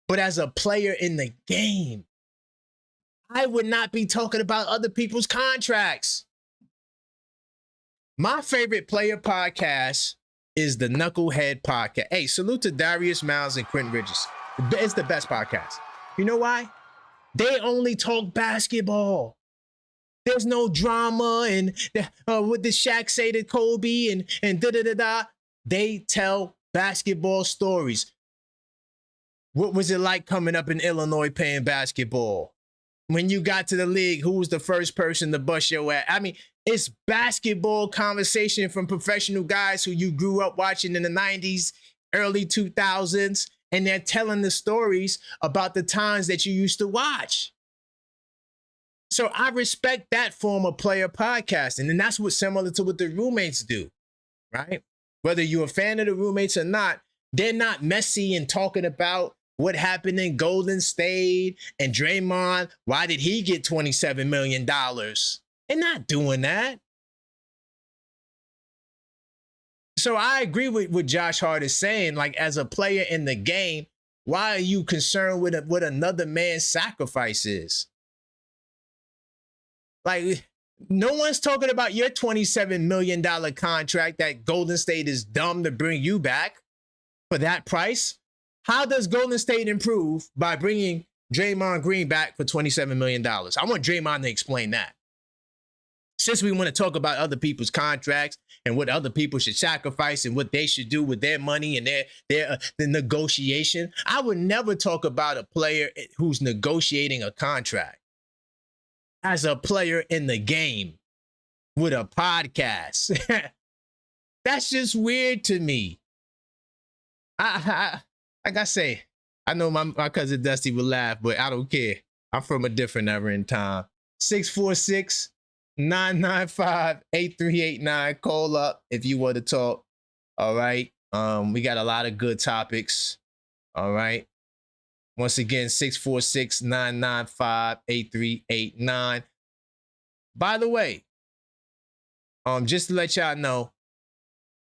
But as a player in the game, I would not be talking about other people's contracts. My favorite player podcast is the Knucklehead Podcast. Hey, salute to Darius Miles and Quentin Ridges. It's the best podcast. You know why? They only talk basketball. There's no drama and what did Shaq say to Kobe and da-da-da-da. They tell basketball stories. What was it like coming up in Illinois playing basketball? When you got to the league, who was the first person to bust your ass? I mean, it's basketball conversation from professional guys who you grew up watching in the 90s, early 2000s, and they're telling the stories about the times that you used to watch. So I respect that form of player podcasting, and that's what's similar to what the roommates do, right? Whether you're a fan of the roommates or not, they're not messy and talking about what happened in Golden State and Draymond. Why did he get $27 million? They're not doing that. So I agree with what Josh Hart is saying. Like, as a player in the game, why are you concerned with what another man's sacrifice is? Like, no one's talking about your $27 million contract that Golden State is dumb to bring you back for that price. How does Golden State improve by bringing Draymond Green back for $27 million? I want Draymond to explain that. Since we want to talk about other people's contracts and what other people should sacrifice and what they should do with their money and the negotiation, I would never talk about a player who's negotiating a contract as a player in the game with a podcast. That's just weird to me. Like I say, I know my cousin Dusty will laugh, but I don't care. I'm from a different era in time. 646-995-8389. Call up if you want to talk. All right. We got a lot of good topics. All right. Once again, 646-995-8389. By the way, just to let y'all know,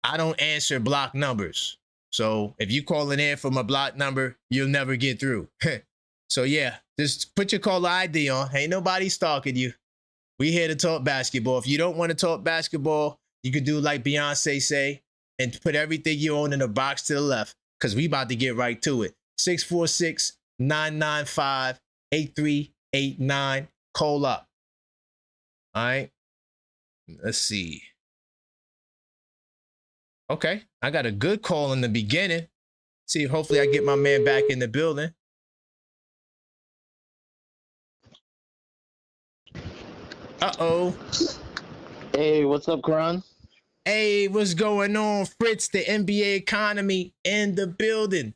I don't answer block numbers. So if you call in here from a block number, you'll never get through. So yeah, just put your caller ID on. Ain't nobody stalking you. We here to talk basketball. If you don't want to talk basketball, you could do like Beyonce say and put everything you own in a box to the left, because we about to get right to it. 646-995-8389. Call up. All right. Let's see. Okay, I got a good call in the beginning. See, hopefully I get my man back in the building. Uh-oh. Hey, what's up, Karan? Hey, what's going on, Fritz? The NBA economy in the building.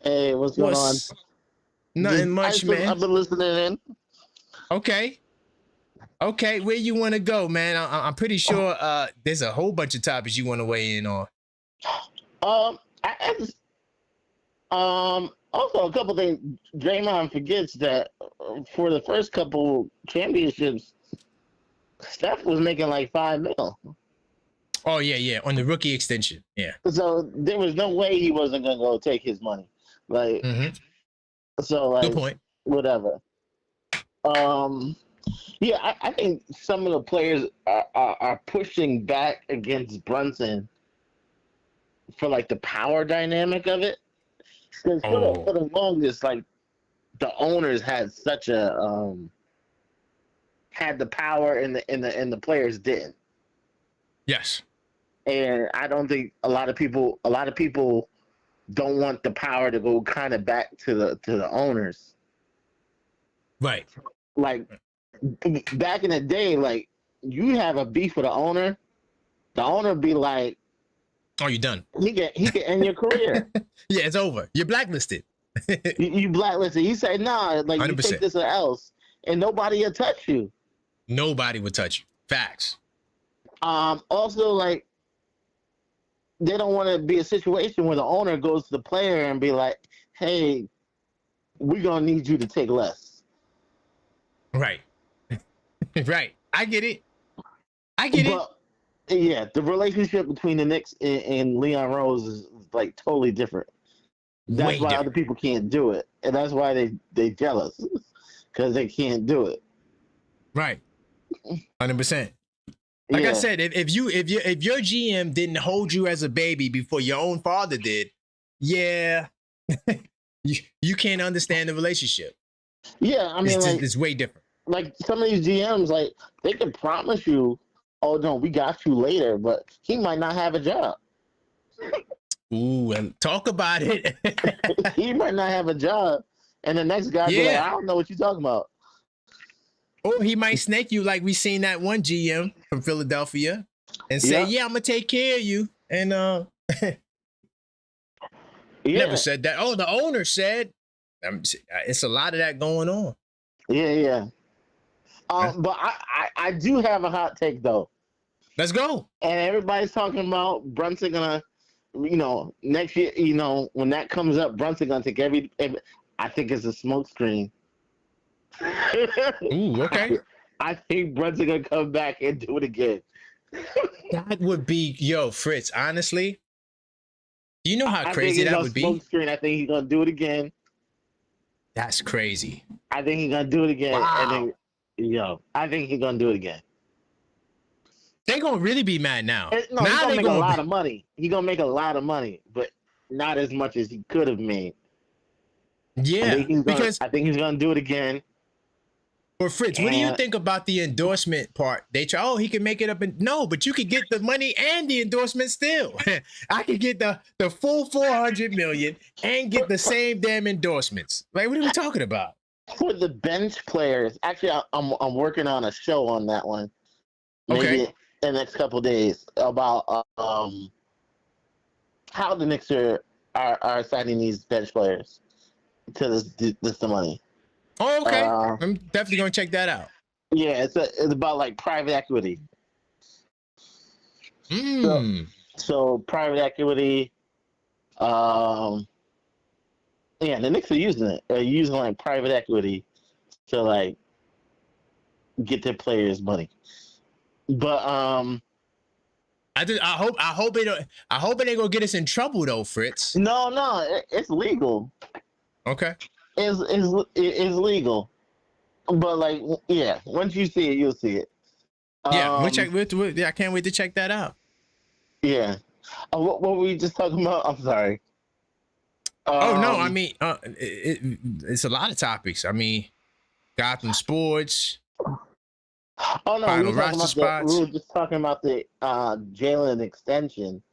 Hey, what's going on? Nothing much, man. I've been listening in. Okay. Okay, where you want to go, man? I'm pretty sure there's a whole bunch of topics you want to weigh in on. I just, also a couple things. Draymond forgets that for the first couple championships, Steph was making like $5 million. Oh yeah, on the rookie extension. Yeah. So there was no way he wasn't gonna go take his money. Like, so like, Good point. whatever. Yeah, I think some of the players are pushing back against Brunson for like the power dynamic of it. Because for the longest, like the owners had such a had the power and the players didn't. Yes. And I don't think a lot of people don't want the power to go kind of back to the owners. Right. Like back in the day, like you have a beef with the owner be like, "Oh, you done? He can end your career. Yeah, it's over. You're blacklisted. you blacklisted." He said, "Nah, like 100%. You take this or else, and nobody will touch you. Nobody would touch you. Facts." Also, like they don't want to be a situation where the owner goes to the player and be like, "Hey, we're gonna need you to take less." Right. Right. I get it. Yeah, the relationship between the Knicks and Leon Rose is like totally different. That's why other people can't do it, and that's why they jealous because they can't do it. Right. 100%. Like I said, if your GM didn't hold you as a baby before your own father did, yeah, you can't understand the relationship. Yeah, I mean, it's way different. Like some of these GMs, like they can promise you, "Oh no, we got you later," but he might not have a job. Ooh, and talk about it. He might not have a job, and the next guy be like, "I don't know what you're talking about." Or he might snake you like we seen that one GM from Philadelphia and say, "Yeah, I'm gonna take care of you," and never said that. Oh, the owner said. It's a lot of that going on. Yeah. But I do have a hot take though. Let's go. And everybody's talking about Brunson gonna, next year, when that comes up, Brunson gonna take every I think it's a smoke screen. Ooh, okay. I think Brunson gonna come back and do it again. That would be, Fritz, honestly. Do you know how crazy that would be? Smoke screen. I think he's gonna do it again. That's crazy. I think he's gonna do it again. Wow. And then, I think he's gonna do it again. They're gonna really be mad now. He's gonna make a lot of money. He's gonna make a lot of money, but not as much as he could have made. Yeah, I think he's gonna do it again. But Fritz, what do you think about the endorsement part? They try, he can make it up no, but you could get the money and the endorsement still. I could get the full $400 million and get the same damn endorsements. Like, what are we talking about? For the bench players, actually, I'm working on a show on that one. Maybe in the next couple of days about how the Knicks are signing these bench players to this money. Oh, okay. I'm definitely gonna check that out. Yeah, it's about like private equity. So private equity. The Knicks are using it. They're using like private equity to like get their players money. But I hope it ain't gonna get us in trouble though, Fritz. No, it's legal. Okay. It's legal, but like, once you see it, you'll see it. Yeah, I can't wait to check that out. Yeah. What were we just talking about? I'm sorry. No, I mean, it's a lot of topics. I mean, Gotham sports. Oh no, we were just talking about the Jalen extension.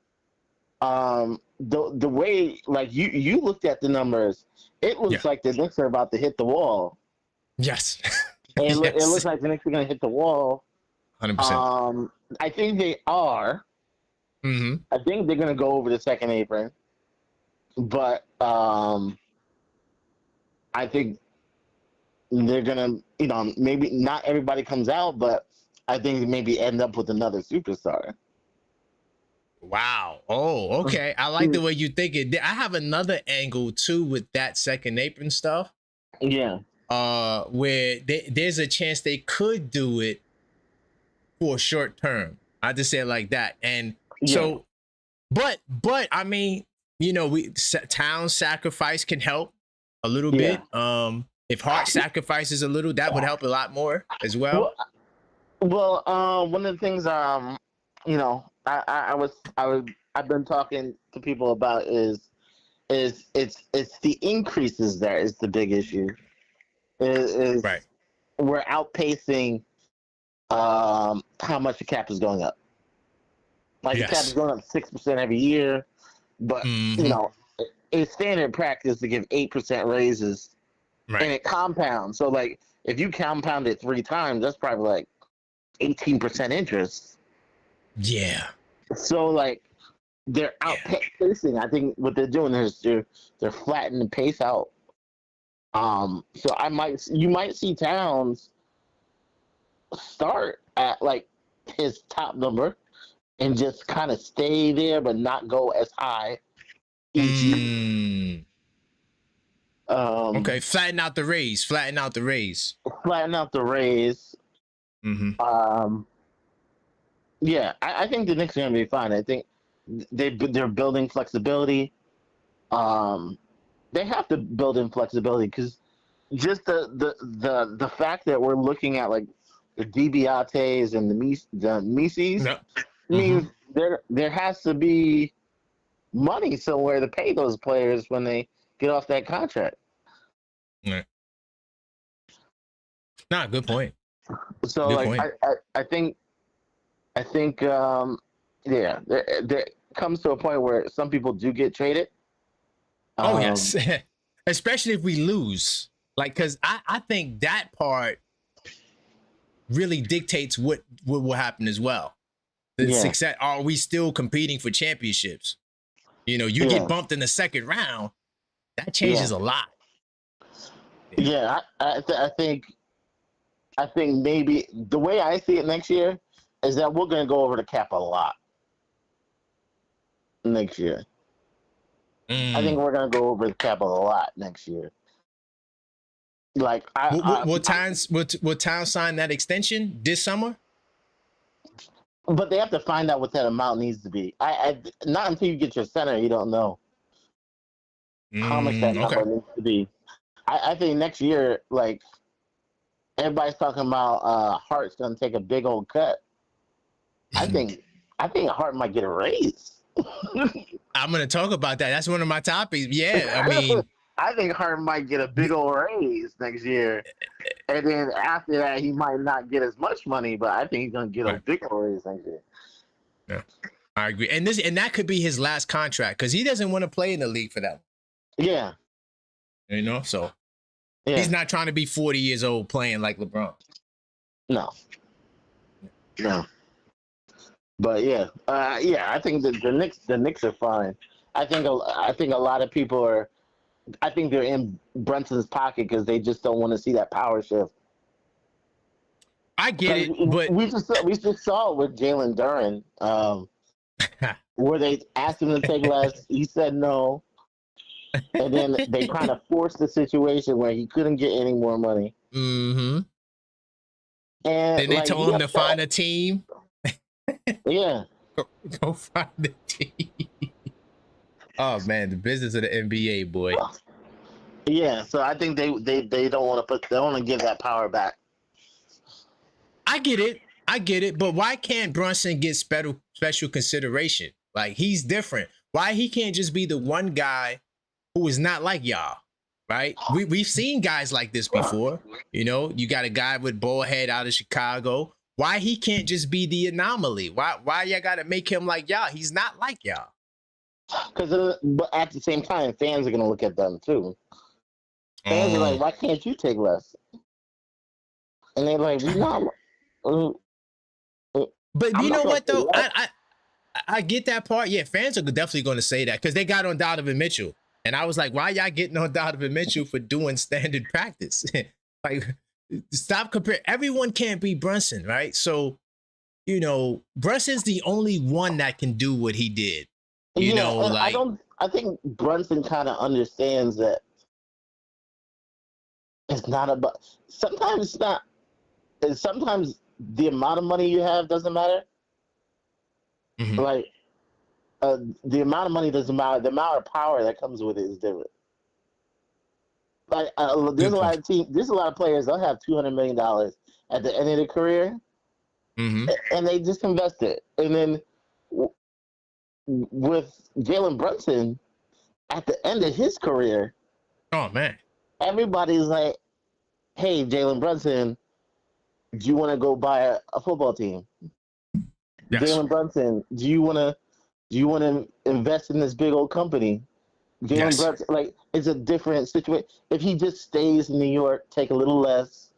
The way, like, you looked at the numbers, it looks like the Knicks are about to hit the wall. Yes. It looks like the Knicks are going to hit the wall. 100%. I think they are. Mm-hmm. I think they're going to go over the second apron. But I think they're going to, maybe not everybody comes out, but I think maybe end up with another superstar. Wow. Oh, okay. I like the way you think it. I have another angle too with that second apron stuff. Yeah. Where there's a chance they could do it for short term. I just say it like that. And so, but I mean, you know, town sacrifice can help a little bit. If Hart sacrifices a little, that would help a lot more as well. Well, one of the things, you know, I've been talking to people about is it's the increases there is the big issue. Is Right. We're outpacing how much the cap is going up. Like the cap is going up 6% every year, but you know, it's standard practice to give 8% raises, and it compounds. So like if you compound it 3 times, that's probably like 18% interest. Yeah. So like they're outpacing. I think what they're doing is they're flattening the pace out. So you might see Towns start at like his top number and just kind of stay there, but not go as high each year. Okay, flatten out the raise. Flatten out the raise. Yeah, I think the Knicks are gonna be fine. I think they're building flexibility. They have to build in flexibility because just the fact that we're looking at like the DiBiates and the Mises means there has to be money somewhere to pay those players when they get off that contract. Yeah. Nah, good point. So good point. I think there comes to a point where some people do get traded. Oh yes, especially if we lose. Like, because I think that part really dictates what will happen as well. The success. Are we still competing for championships? You know, you get bumped in the second round, that changes a lot. Yeah, I think maybe the way I see it next year is that we're going to go over the cap a lot next year. I think we're going to go over the cap a lot next year. Like, will Towns sign that extension this summer? But they have to find out what that amount needs to be. Not until you get your center, you don't know how much that number needs to be. I think next year, like, everybody's talking about Hart's going to take a big old cut. I think Hart might get a raise. I'm going to talk about that. That's one of my topics. Yeah, I mean, I think Hart might get a big old raise next year, and then after that, he might not get as much money. But I think he's going to get a big old raise next year. Yeah, I agree. And that could be his last contract because he doesn't want to play in the league for that. Yeah, you know, so he's not trying to be 40 years old playing like LeBron. No. But I think the Knicks are fine. I think a lot of people are. I think they're in Brunson's pocket because they just don't want to see that power shift. I get it, but we just saw it with Jalen Duren, where they asked him to take less. He said no, and then they kind of forced the situation where he couldn't get any more money. And then they told him to find a team. Yeah. Go find the team. Oh man, the business of the NBA, boy. Yeah, so I think they don't want to give that power back. I get it, but why can't Brunson get special consideration? Like, he's different. Why he can't just be the one guy who is not like y'all, right? We've seen guys like this before. You know, you got a guy with bald head out of Chicago. Why he can't just be the anomaly? Why y'all got to make him like y'all? He's not like y'all. But at the same time, fans are going to look at them too. Fans are like, why can't you take less? And they're like, no. But you know what though? I get that part. Yeah, fans are definitely going to say that because they got on Donovan Mitchell, and I was like, why y'all getting on Donovan Mitchell for doing standard practice? Like, stop comparing. Everyone can't be Brunson, right? So Brunson's the only one that can do what he did. And I think Brunson kind of understands that it's not about. Sometimes it's not. And sometimes the amount of money you have doesn't matter. Mhm. Like the amount of money doesn't matter. The amount of power that comes with it is different. Like there's a lot of players that have $200 million at the end of their career, and they just invest it. And then with Jalen Brunson, at the end of his career, oh man, everybody's like, "Hey, Jalen Brunson, do you want to go buy a football team? Yes. Jalen Brunson, do you want to invest in this big old company?" Jalen Brunson, like, it's a different situation. If he just stays in New York, take a little less,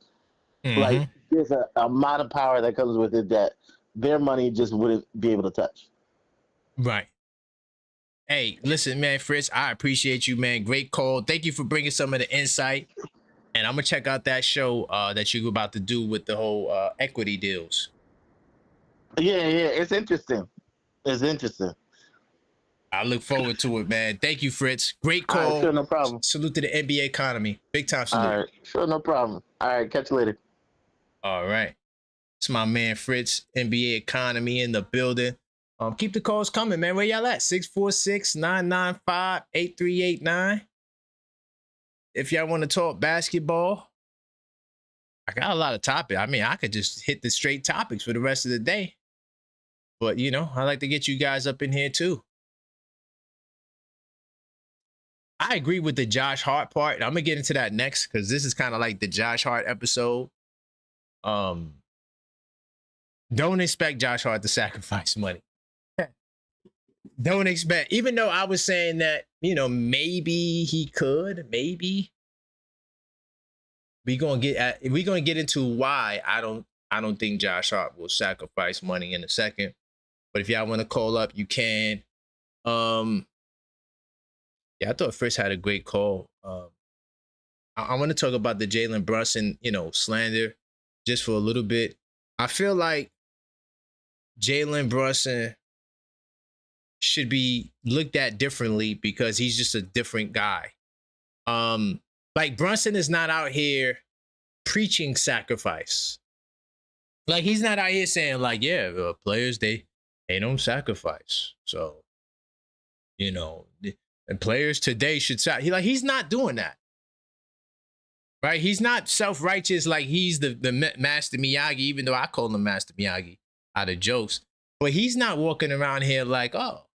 like, there's a amount of power that comes with it that their money just wouldn't be able to touch. Right. Hey, listen, man, Fritz, I appreciate you, man. Great call. Thank you for bringing some of the insight. And I'm going to check out that show that you're about to do with the whole equity deals. Yeah, it's interesting. It's interesting. I look forward to it, man. Thank you, Fritz. Great call. All right, sure, no problem. Salute to the NBA economy. Big time salute. All right, sure, no problem. All right, catch you later. All right. It's my man, Fritz, NBA economy in the building. Keep the calls coming, man. Where y'all at? 646-995-8389. If y'all want to talk basketball, I got a lot of topics. I mean, I could just hit the straight topics for the rest of the day. But, I like to get you guys up in here too. I agree with the Josh Hart part. I'm going to get into that next because this is kind of like the Josh Hart episode. Don't expect Josh Hart to sacrifice money. Don't expect, even though I was saying that, maybe he could, maybe. We're gonna get into why I don't think Josh Hart will sacrifice money in a second. But if y'all want to call up, you can. Yeah, I thought Fritz had a great call. I want to talk about the Jalen Brunson, slander just for a little bit. I feel like Jalen Brunson should be looked at differently because he's just a different guy. Like Brunson is not out here preaching sacrifice. Like he's not out here saying like, yeah, players, they don't sacrifice. So, and players today should sacrifice. He's not doing that. Right? He's not self-righteous like he's the Master Miyagi, even though I call him Master Miyagi out of jokes. But he's not walking around here like, oh,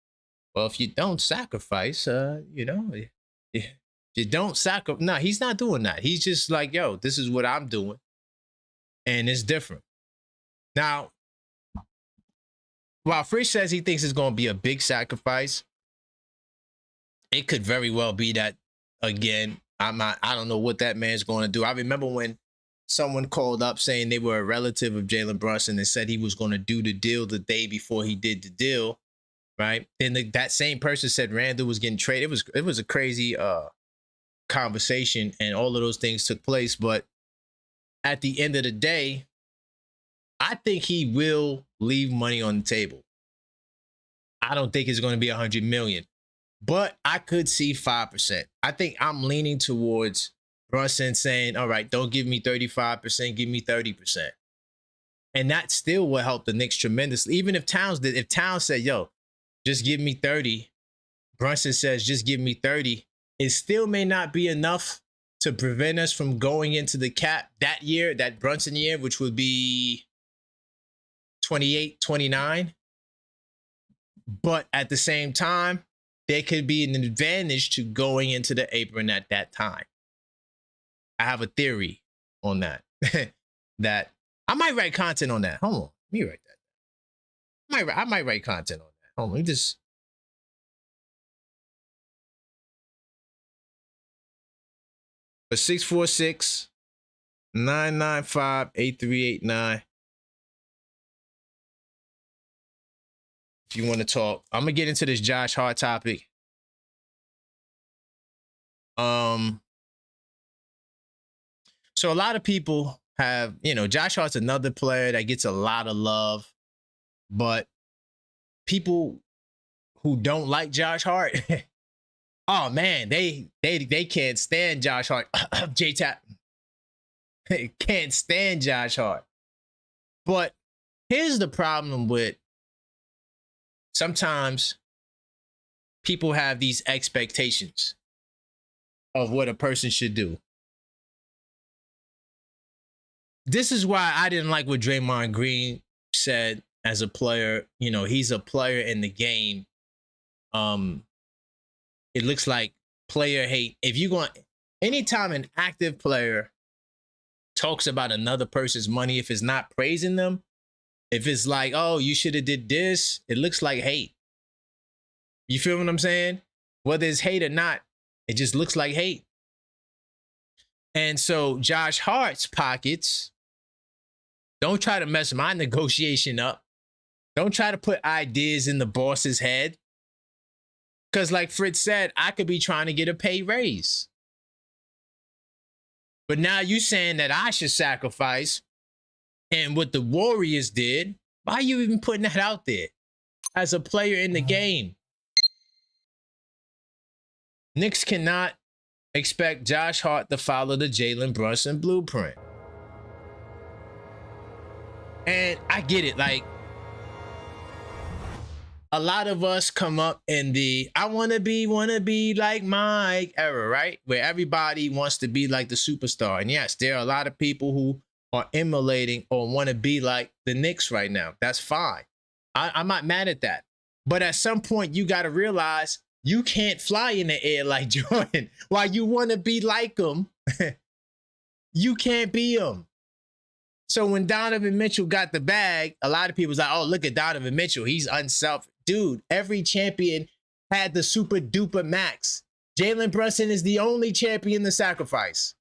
well, if you don't sacrifice, you don't sacrifice. No, he's not doing that. He's just like, yo, this is what I'm doing. And it's different. Now, while Frisch says he thinks it's going to be a big sacrifice, it could very well be that again. I don't know what that man's going to do. I remember when someone called up saying they were a relative of Jalen Brunson and said he was going to do the deal the day before he did the deal, right? Then that same person said Randall was getting traded. It was a crazy conversation, and all of those things took place. But at the end of the day, I think he will leave money on the table. I don't think it's going to be $100 million. But I could see 5%. I think I'm leaning towards Brunson saying, all right, don't give me 35%, give me 30%. And that still will help the Knicks tremendously. Even if Towns said, yo, just give me 30, Brunson says, just give me 30, it still may not be enough to prevent us from going into the cap that year, that Brunson year, which would be 28, 29. But at the same time, there could be an advantage to going into the apron at that time. I have a theory on that. That I might write content on that. Hold on. Let me write that. I might write content on that. Hold on. Let me just. For 646-995-8389. If you want to talk, I'm gonna get into this Josh Hart topic. So a lot of people have, Josh Hart's another player that gets a lot of love. But people who don't like Josh Hart, oh man, they can't stand Josh Hart. J-Tap can't stand Josh Hart. But here's the problem with sometimes people have these expectations of what a person should do. This is why I didn't like what Draymond Green said as a player. You know, he's a player in the game. It looks like player hate. If you want, anytime an active player talks about another person's money, if it's not praising them, if it's like, oh, you should have did this, it looks like hate. You feel what I'm saying? Whether it's hate or not, it just looks like hate. And so Josh Hart's pockets, don't try to mess my negotiation up. Don't try to put ideas in the boss's head. Because like Fritz said, I could be trying to get a pay raise. But now you saying that I should sacrifice. And what the Warriors did, why are you even putting that out there as a player in the game? Knicks cannot expect Josh Hart to follow the Jalen Brunson blueprint. And I get it. Like, a lot of us come up in the I want to be like Mike era, right? Where everybody wants to be like the superstar. And yes, there are a lot of people who are emulating or want to be like the Knicks right now. That's fine. I'm not mad at that. But at some point, you got to realize you can't fly in the air like Jordan. While you want to be like him, you can't be him. So when Donovan Mitchell got the bag, a lot of people was like, oh, look at Donovan Mitchell. He's unselfish. Dude, every champion had the super duper max. Jalen Brunson is the only champion to sacrifice.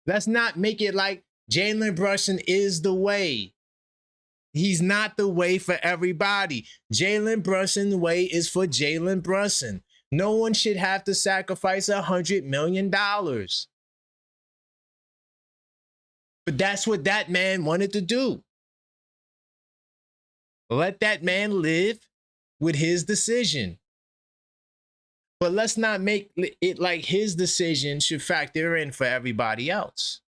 Let's not make it like Jalen Brunson is the way. He's not the way for everybody. Jalen Brunson's way is for Jalen Brunson. No one should have to sacrifice $100 million. But that's what that man wanted to do. Let that man live with his decision. But let's not make it like his decision should factor in for everybody else.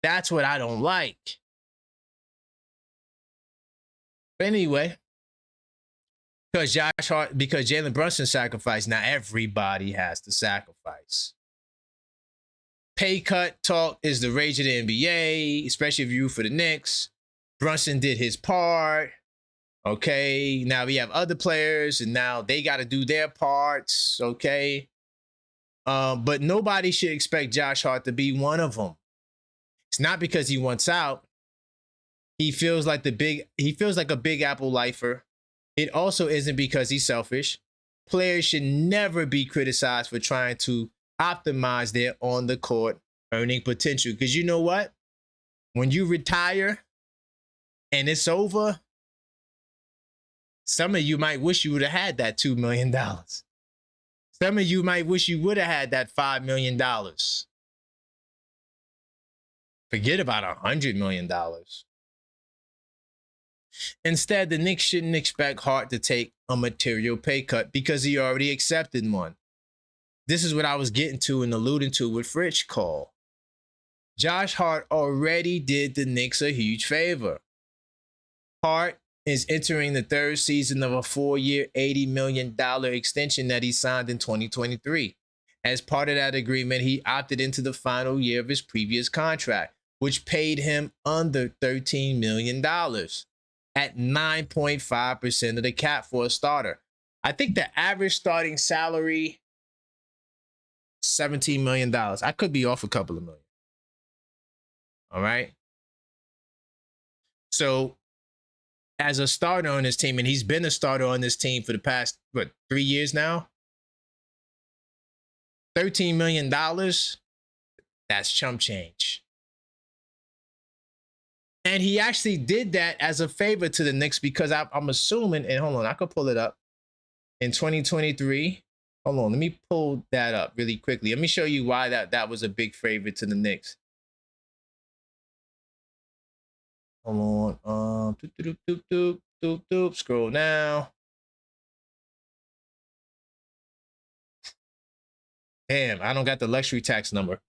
That's what I don't like. But anyway, because Jalen Brunson sacrificed, now everybody has to sacrifice. Pay cut talk is the rage of the NBA, especially if you root for the Knicks. Brunson did his part. Okay, now we have other players, and now they got to do their parts. Okay, but nobody should expect Josh Hart to be one of them. It's not because he wants out. He feels like a Big Apple lifer. It also isn't because he's selfish. Players should never be criticized for trying to optimize their on-the-court earning potential. Because you know what? When you retire and it's over, some of you might wish you would have had that $2 million. Some of you might wish you would have had that $5 million. Forget about $100 million. Instead, the Knicks shouldn't expect Hart to take a material pay cut because he already accepted one. This is what I was getting to and alluding to with Fritz call. Josh Hart already did the Knicks a huge favor. Hart is entering the third season of a 4-year, $80 million extension that he signed in 2023. As part of that agreement, he opted into the final year of his previous contract, which paid him under $13 million at 9.5% of the cap for a starter. I think the average starting salary, $17 million. I could be off a couple of million. All right. So as a starter on this team, and he's been a starter on this team for the past, 3 years now? $13 million, that's chump change. And he actually did that as a favor to the Knicks because I'm assuming, and hold on, I could pull it up. In 2023, hold on, let me pull that up really quickly. Let me show you why that was a big favor to the Knicks. Hold on. Scroll now. Damn, I don't got the luxury tax number.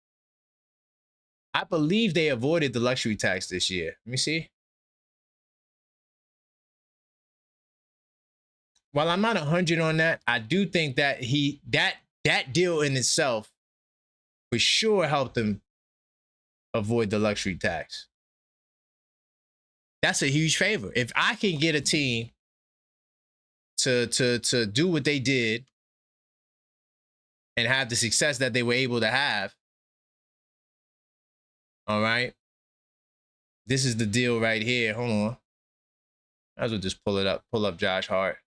I believe they avoided the luxury tax this year. Let me see. While I'm not 100 on that, I do think that that deal in itself for sure helped them avoid the luxury tax. That's a huge favor. If I can get a team to do what they did and have the success that they were able to have, all right, this is the deal right here. Hold on. I will just pull up Josh Hart.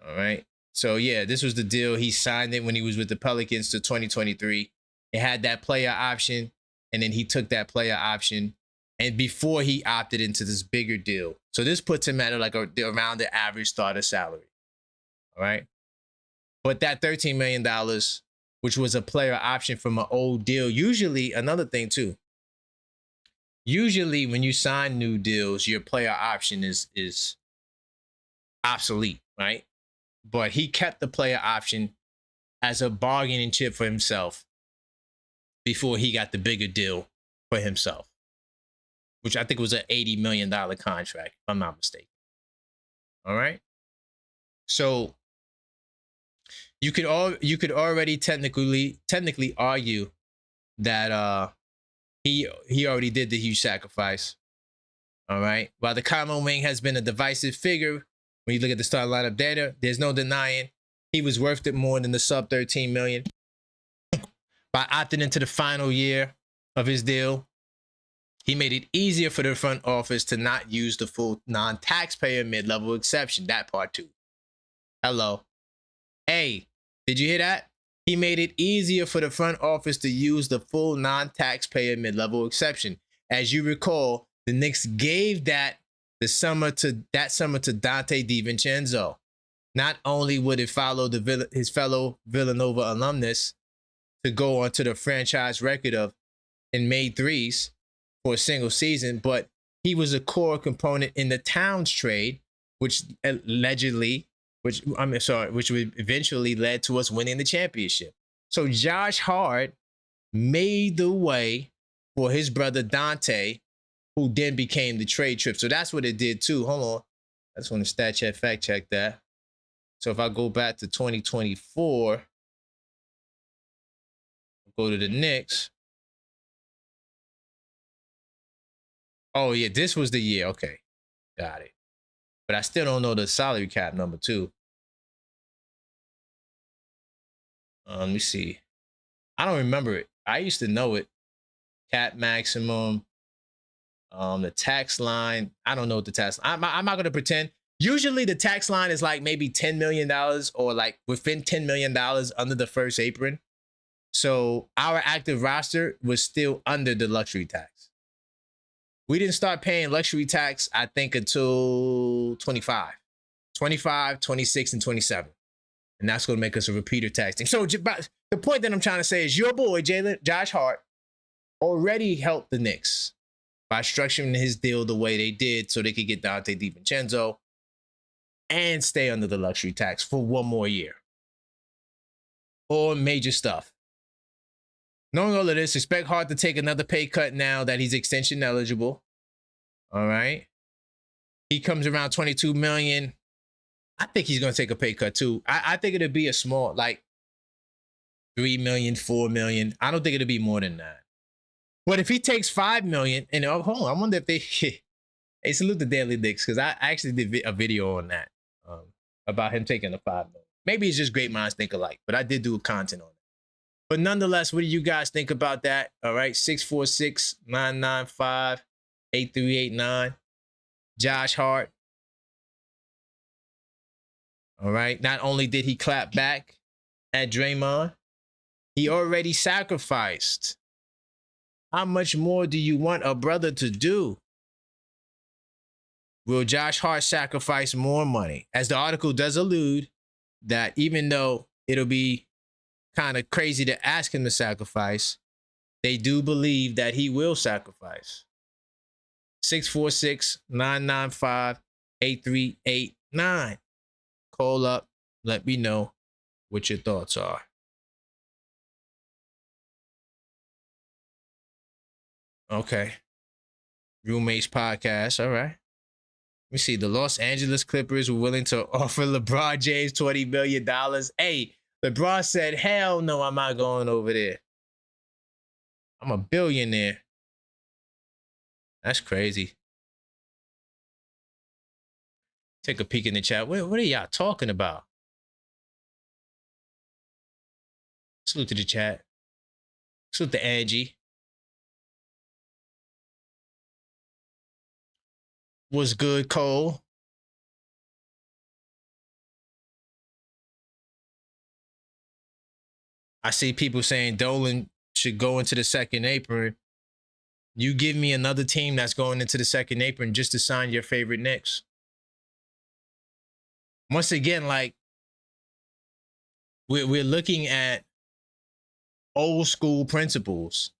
All right. So, yeah, this was the deal. He signed it when he was with the Pelicans to 2023. It had that player option, and then he took that player option, and before he opted into this bigger deal. So this puts him at like around the average starter salary. All right. But that $13 million, which was a player option from an old deal, usually another thing too. Usually when you sign new deals, your player option is obsolete, right? But he kept the player option as a bargaining chip for himself before he got the bigger deal for himself, which I think was an $80 million contract, if I'm not mistaken. All right. So you could already technically argue that he already did the huge sacrifice. All right. While the common wing has been a divisive figure, when you look at the starting lineup data, there's no denying he was worth it more than the sub 13 million. By opting into the final year of his deal, he made it easier for the front office to not use the full non-taxpayer mid-level exception. That part too. Hello. Hey, did you hear that? He made it easier for the front office to use the full non-taxpayer mid-level exception. As you recall, the Knicks gave that summer to Dante DiVincenzo. Not only would it follow his fellow Villanova alumnus to go onto the franchise record of in made threes for a single season, but he was a core component in the Towns trade, which eventually led to us winning the championship. So Josh Hart made the way for his brother Dante, who then became the trade trip. So that's what it did too. Hold on. I just want to fact check that. So if I go back to 2024, go to the Knicks. Oh, yeah, this was the year. Okay, got it. But I still don't know the salary cap number too. Let me see. I don't remember it. I used to know it. Cap maximum. The tax line. I don't know what the tax. I'm not going to pretend. Usually the tax line is like maybe $10 million or like within $10 million under the first apron. So our active roster was still under the luxury tax. We didn't start paying luxury tax, I think, until 25, 26, and 27. And that's going to make us a repeater tax team. So the point that I'm trying to say is your boy, Josh Hart, already helped the Knicks by structuring his deal the way they did so they could get Dante DiVincenzo and stay under the luxury tax for one more year. All major stuff. Knowing all of this, expect Hart to take another pay cut now that he's extension eligible. All right. He comes around 22 million. I think he's going to take a pay cut too. I think it'll be a small, like 3 million, 4 million. I don't think it'll be more than that. But if he takes 5 million, and hold on, I wonder if they, hey, salute the Daily Knicks, because I actually did a video on that about him taking the 5 million. Maybe it's just great minds think alike, but I did do content on it. But nonetheless, what do you guys think about that? All right, 646-995-8389. Josh Hart. All right, not only did he clap back at Draymond, he already sacrificed. How much more do you want a brother to do? Will Josh Hart sacrifice more money? As the article does allude, that even though it'll be kind of crazy to ask him to sacrifice, they do believe that he will sacrifice. 646-995-8389. Call up. Let me know what your thoughts are. Okay. Roommates podcast. All right. Let me see. The Los Angeles Clippers were willing to offer LeBron James $20 million. Hey, LeBron said, hell no, I'm not going over there. I'm a billionaire. That's crazy. Take a peek in the chat. What are y'all talking about? Salute to the chat. Salute to Angie. What's good, Cole? I see people saying Dolan should go into the second apron. You give me another team that's going into the second apron just to sign your favorite Knicks. Once again, like, we're looking at old school principles.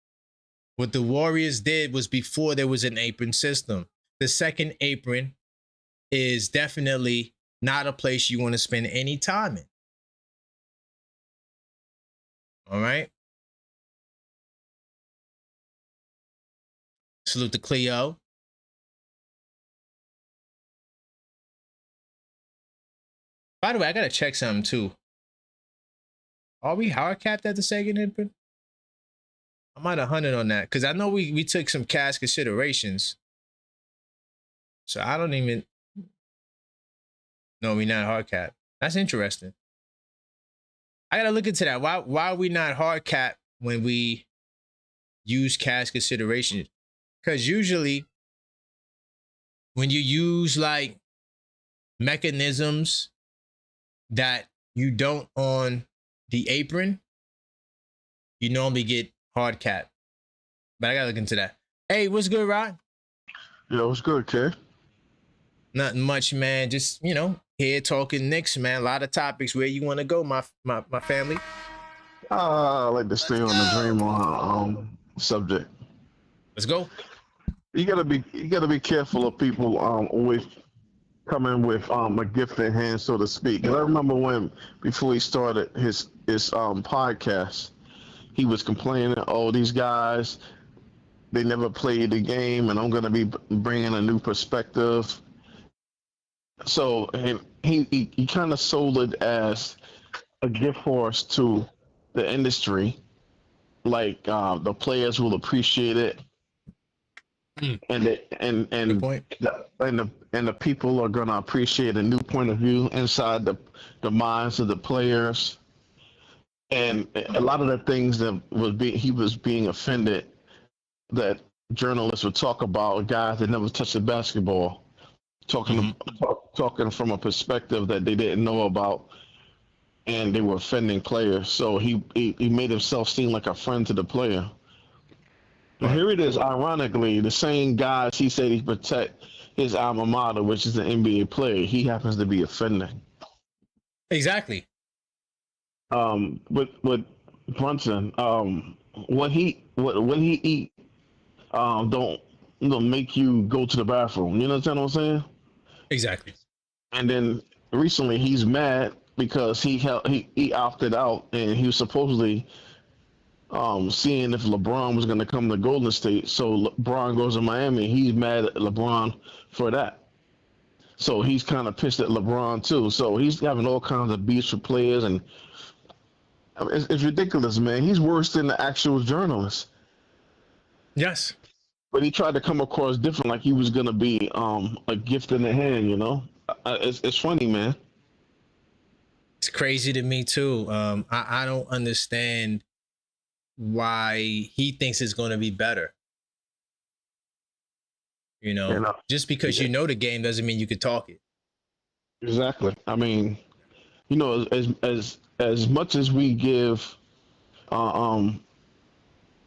What the Warriors did was before there was an apron system. The second apron is definitely not a place you want to spend any time in. All right. Salute to Cleo. By the way, I gotta check something too. Are we hard capped at the second apron? I might have hunted on that because I know we took some cash considerations. So I don't even know we're not hard capped. That's interesting. I gotta look into that. Why are we not hard capped when we use cash considerations? Because usually when you use like mechanisms that you don't on the apron, you normally get hard cap. But I gotta look into that. Hey, what's good, Rod? Yo, what's good, kid? Nothing much, man. Just, here talking Knicks, man. A lot of topics. Where you want to go, my family? I like to stay on the Draymond subject. Let's go. You gotta be careful of people always coming with a gift in hand, so to speak. And I remember before he started his podcast, he was complaining, "Oh, these guys, they never played the game, and I'm gonna be bringing a new perspective." So he kind of sold it as a gift horse to the industry, like the players will appreciate it, and Good point. the people are gonna appreciate a new point of view inside the minds of the players, and a lot of the things that he was being offended that journalists would talk about guys that never touched the basketball. Talking from a perspective that they didn't know about, and they were offending players. So he made himself seem like a friend to the player. But here it is, ironically, the same guys he said he protect his alma mater, which is an NBA player, he happens to be offending. Exactly. With Brunson, what he eat, don't make you go to the bathroom. You understand what I'm saying? Exactly. And then recently he's mad because he opted out, and he was supposedly seeing if LeBron was going to come to Golden State. So LeBron goes to Miami. He's mad at LeBron for that. So he's kind of pissed at LeBron too. So he's having all kinds of beefs with players, and it's ridiculous, man. He's worse than the actual journalist. Yes. But he tried to come across different, like he was gonna be a gift in the hand, It's funny, man. It's crazy to me too. I don't understand why he thinks it's going to be better. Just because you know the game doesn't mean you could talk it. Exactly. I mean, as much as we give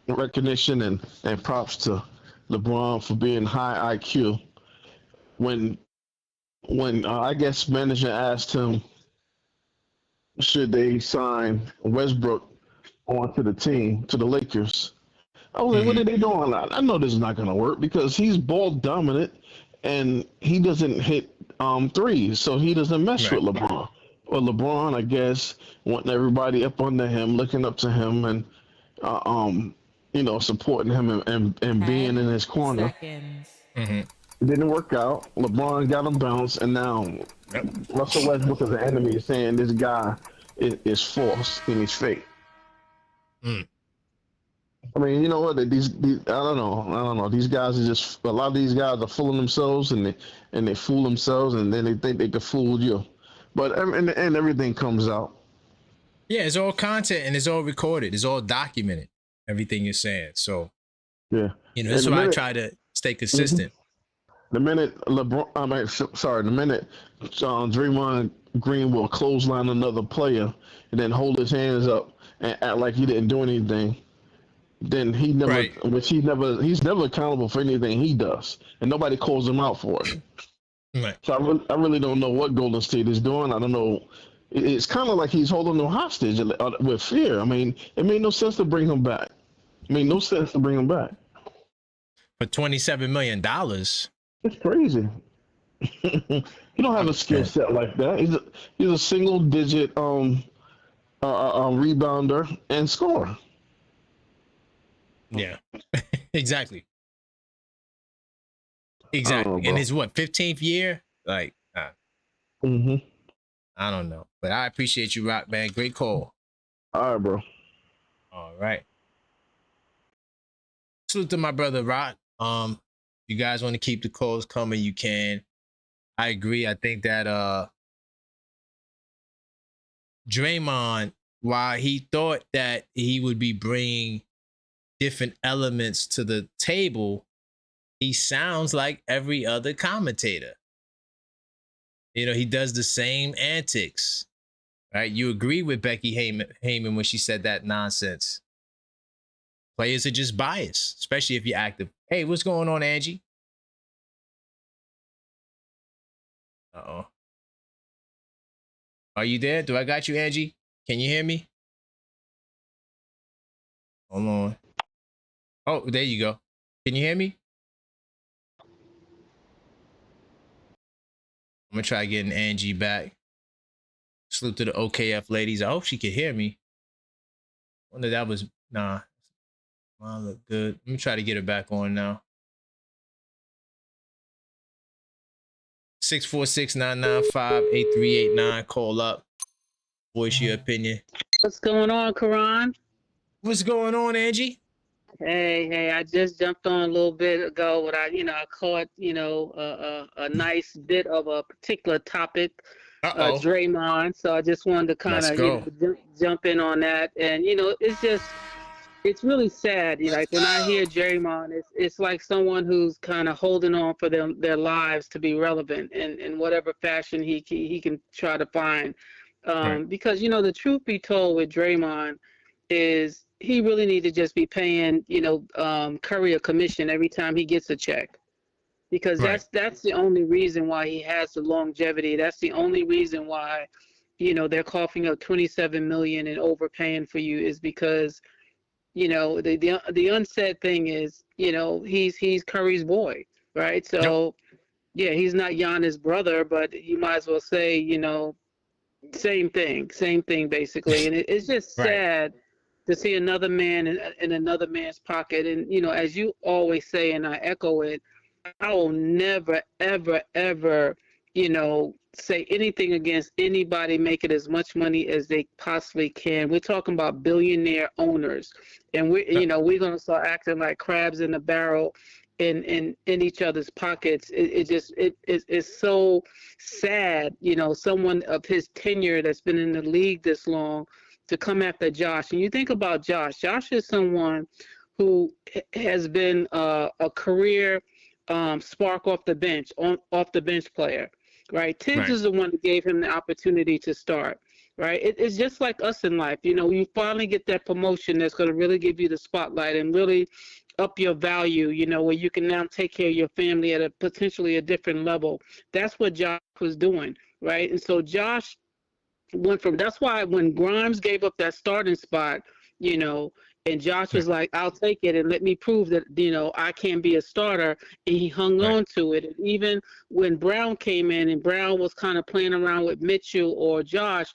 recognition and props to LeBron for being high IQ, when I guess manager asked him should they sign Westbrook onto the team, to the Lakers, I was like, what are they doing? I know this is not going to work because he's ball dominant and he doesn't hit threes, so he doesn't mesh Right. with LeBron. Or LeBron, I guess, wanting everybody up under him, looking up to him, and supporting him and being in his corner. Seconds. Mm-hmm. It didn't work out. LeBron got him bounced, and now Russell Westbrook is the enemy, saying this guy is false and he's fake. Mm. I mean, you know what? These I don't know. These guys are just a lot of these guys are fooling themselves, and they fool themselves, and then they think they can fool you. But in the end, everything comes out. Yeah, it's all content and it's all recorded. It's all documented. Everything you're saying. So Yeah, that's why I try to stay consistent. The minute the minute Draymond Green will clothesline another player and then hold his hands up and act like he didn't do anything, then he's never accountable for anything he does, and nobody calls him out for it. Right. So I really don't know what Golden State is doing. I don't know. It's kind of like he's holding them hostage with fear. I mean, it made no sense to bring him back. For $27 million. It's crazy. He don't have a skill set like that. He's a single digit rebounder and scorer. Yeah. Exactly. Exactly. In his 15th year? Like, Mm-hmm. I don't know. But I appreciate you, Rock, man. Great call. All right, bro. All right. Salute to my brother, Rock. You guys want to keep the calls coming, you can. I agree. I think that Draymond, while he thought that he would be bringing different elements to the table, he sounds like every other commentator. He does the same antics, right? You agree with Becky Heyman when she said that nonsense. Players are just biased, especially if you're active. Hey, what's going on, Angie? Uh-oh. Are you there? Do I got you, Angie? Can you hear me? Hold on. Oh, there you go. Can you hear me? I'm going to try getting Angie back. Salute to the OKF ladies. I hope she could hear me. Wonder that was... Nah. Mine look good. Let me try to get her back on now. 646-995-8389. Call up. Voice your opinion. What's going on, Karan? What's going on, Angie? Hey, I just jumped on a little bit ago, but I caught, a nice bit of a particular topic, Draymond. So I just wanted to kind of jump in on that. And, it's really sad. Like when I hear Draymond, it's like someone who's kind of holding on for their lives to be relevant in whatever fashion he can try to find. Right. Because, the truth be told with Draymond is he really need to just be paying, Curry a commission every time he gets a check. Because that's the only reason why he has the longevity. That's the only reason why, they're coughing up $27 million and overpaying for you is because the unsaid thing is, he's Curry's boy, right? So, yeah, he's not Giannis' brother, but you might as well say, same thing basically. And it's just sad to see another man in another man's pocket. And, as you always say, and I echo it, I will never, ever, ever, say anything against anybody making as much money as they possibly can. We're talking about billionaire owners, and we're going to start acting like crabs in the barrel in each other's pockets. It's so sad, someone of his tenure that's been in the league this long to come after Josh. And you think about Josh. Josh is someone who has been a career spark off the bench player. Right. Tibbs is the one that gave him the opportunity to start. Right. It's just like us in life. You finally get that promotion that's going to really give you the spotlight and really up your value, where you can now take care of your family at a potentially a different level. That's what Josh was doing. Right. And so Josh went from, that's why when Grimes gave up that starting spot, And Josh was like, I'll take it and let me prove that, I can be a starter. And he hung on to it. And even when Brown came in and Brown was kind of playing around with Mitchell or Josh,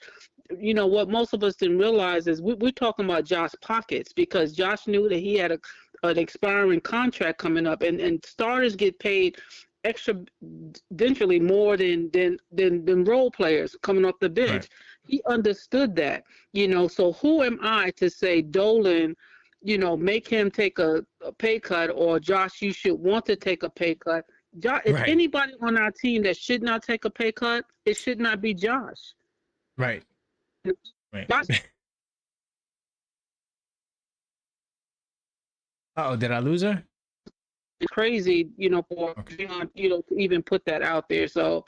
what most of us didn't realize is we're talking about Josh pockets, because Josh knew that he had an expiring contract coming up, and starters get paid exponentially more than role players coming off the bench. Right. He understood that, so who am I to say Dolan, make him take a pay cut, or Josh, you should want to take a pay cut. Josh, if anybody on our team that should not take a pay cut, it should not be Josh. Right. Right. Josh, oh, did I lose her? crazy, for to even put that out there. So,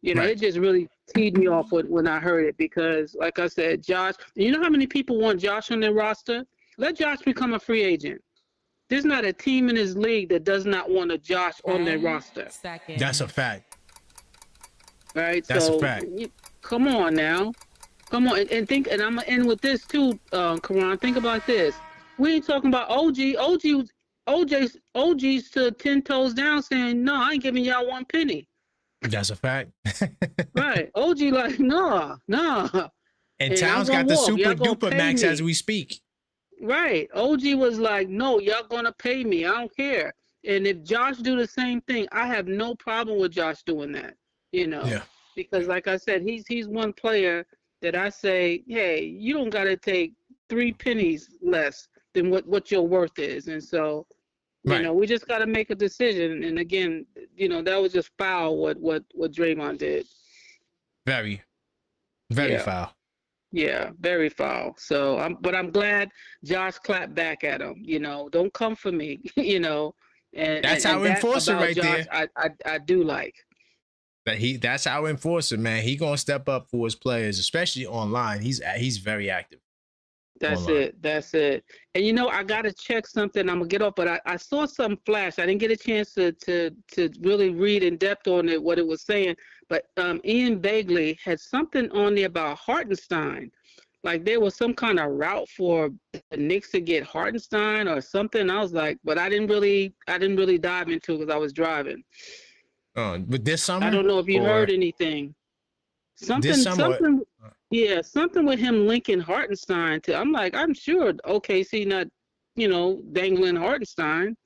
it just really teed me off when I heard it, because, like I said, Josh. You know how many people want Josh on their roster? Let Josh become a free agent. There's not a team in his league that does not want a Josh on their roster. That's a fact. Right. That's a fact. Come on now. Come on, and think, and I'm gonna end with this too, Karan. Think about this. We ain't talking about OG. OG stood 10 toes down saying, no, I ain't giving y'all one penny. That's a fact. Right. OG like, nah. And Towns got the super duper max as we speak. Right. OG was like, no, y'all gonna pay me. I don't care. And if Josh do the same thing, I have no problem with Josh doing that. Yeah. Because like I said, he's one player that I say, hey, you don't gotta take 3 pennies less than what your worth is. And so, we just got to make a decision. And again, that was just foul what Draymond did. Very foul. Yeah, very foul. So I'm glad Josh clapped back at him. Don't come for me. And that's our enforcer right Josh, there. I do like. That's our enforcer, man. He gonna step up for his players, especially online. He's very active. That's it. And I gotta check something. I'm gonna get off, but I saw some flash. I didn't get a chance to really read in depth on it, what it was saying. But Ian Begley had something on there about Hartenstein. Like there was some kind of route for the Knicks to get Hartenstein or something. I was like, but I didn't really dive into it because I was driving. But this summer, I don't know if you heard anything. Something with him linking Hartenstein to. I'm like, I'm sure OKC not, dangling Hartenstein.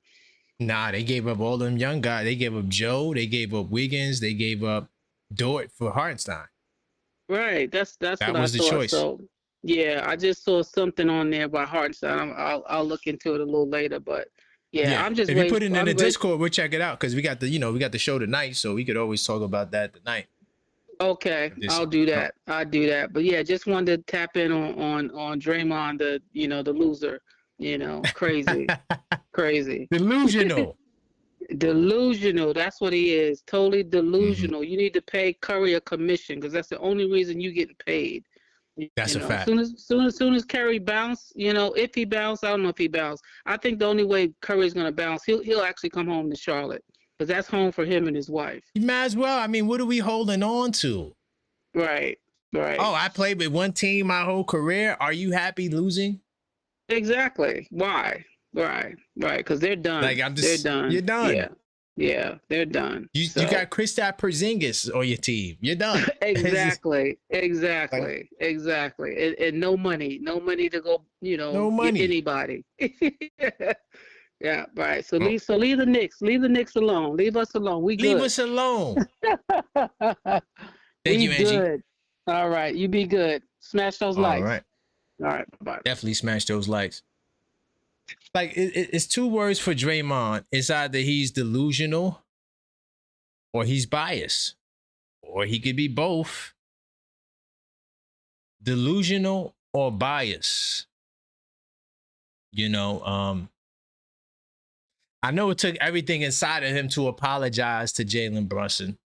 Nah, they gave up all them young guys. They gave up Joe. They gave up Wiggins. They gave up Dort for Hartenstein. Right. That what was I the thought. choice. So yeah, I just saw something on there about Hartenstein. I'll look into it a little later, but. Yeah, I'm just. If you put it in the Discord, we'll check it out because we got the show tonight, so we could always talk about that tonight. Okay, I'll do that. I'll do that. But yeah, just wanted to tap in on Draymond, the loser. Crazy, crazy. Delusional. Delusional. That's what he is. Totally delusional. You need to pay Curry a commission because that's the only reason you getting paid. That's a fact. Soon as Curry bounce, if he bounce, I don't know if he bounce. I think the only way Curry's gonna bounce, he'll actually come home to Charlotte because that's home for him and his wife. You might as well. I mean, what are we holding on to? Right. Oh, I played with one team my whole career. Are you happy losing? Exactly. Why? Right. Because they're done. They're done. You're done. Yeah, they're done. You got Kristaps Porzingis on your team. You're done. Exactly. And no money to go. No money. Get anybody. Yeah, right. So leave the Knicks. Leave the Knicks alone. Leave us alone. We good. Leave us alone. Thank you, Angie. Good. All right, you be good. Smash those likes. All right. Bye. Definitely smash those likes. Like it's 2 words for Draymond. It's either he's delusional or he's biased, or he could be both. Delusional or bias. I know it took everything inside of him to apologize to Jalen Brunson.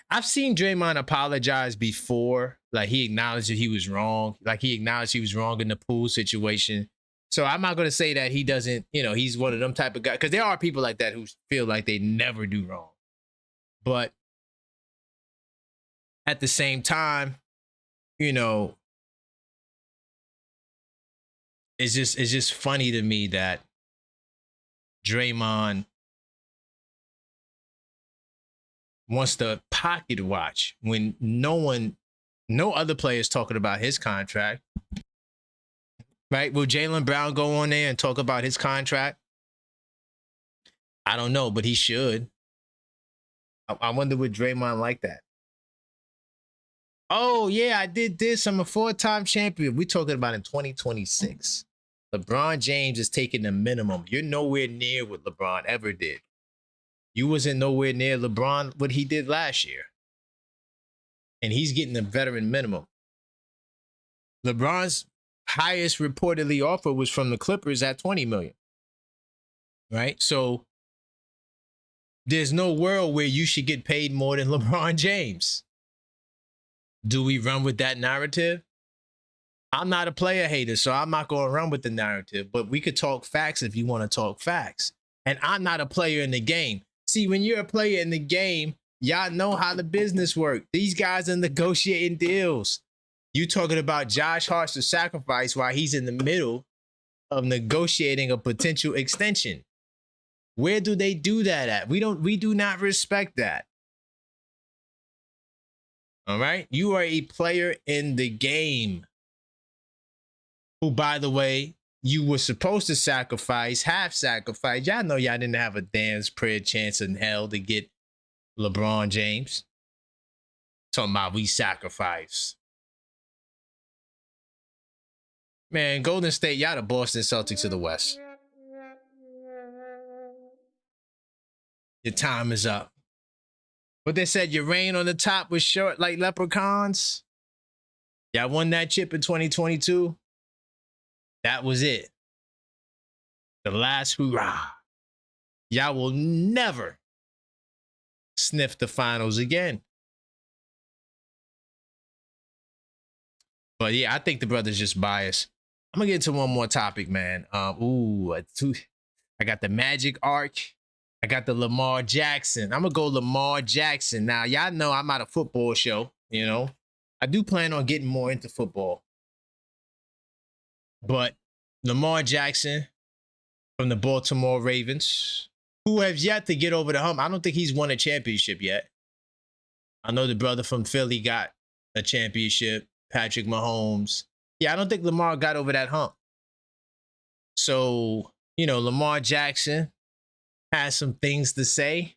I've seen Draymond apologize before. Like he acknowledged that he was wrong. Like he acknowledged he was wrong in the pool situation. So I'm not going to say that he doesn't, he's one of them type of guys. Because there are people like that who feel like they never do wrong. But at the same time, it's just funny to me that Draymond wants to pocket watch when no other player is talking about his contract. Right? Will Jaylen Brown go on there and talk about his contract? I don't know, but he should. I wonder would Draymond like that. Oh, yeah, I did this. I'm a 4-time champion. We're talking about in 2026. LeBron James is taking the minimum. You're nowhere near what LeBron ever did. You wasn't nowhere near LeBron what he did last year. And he's getting a veteran minimum. LeBron's highest reportedly offer was from the Clippers at $20 million. Right? So there's no world where you should get paid more than LeBron James. Do we run with that narrative? I'm not a player hater, so I'm not going to run with the narrative. But we could talk facts if you want to talk facts. And I'm not a player in the game. See, when you're a player in the game, y'all know how the business works. These guys are negotiating deals. You talking about Josh Hart's sacrifice while he's in the middle of negotiating a potential extension. Where do they do that at? We do not respect that. All right? You are a player in the game who, by the way, you were supposed to have sacrificed. Y'all know y'all didn't have a damn prayer chance in hell to get LeBron James. Talking about we sacrificed. Man, Golden State, y'all the Boston Celtics of the West. Your time is up. But they said your reign on the top was short like leprechauns. Y'all won that chip in 2022. That was it. The last hurrah. Y'all will never sniff the finals again. But yeah, I think the brother's just biased. I'm gonna get to one more topic, man. I got the Magic arc. I got the Lamar Jackson. I'm gonna go Lamar Jackson. Now, y'all know I'm at a football show, you know. I do plan on getting more into football. But Lamar Jackson from the Baltimore Ravens, who have yet to get over the hump. I don't think he's won a championship yet. I know the brother from Philly got a championship, Patrick Mahomes. Yeah, I don't think Lamar got over that hump. So, you know, Lamar Jackson has some things to say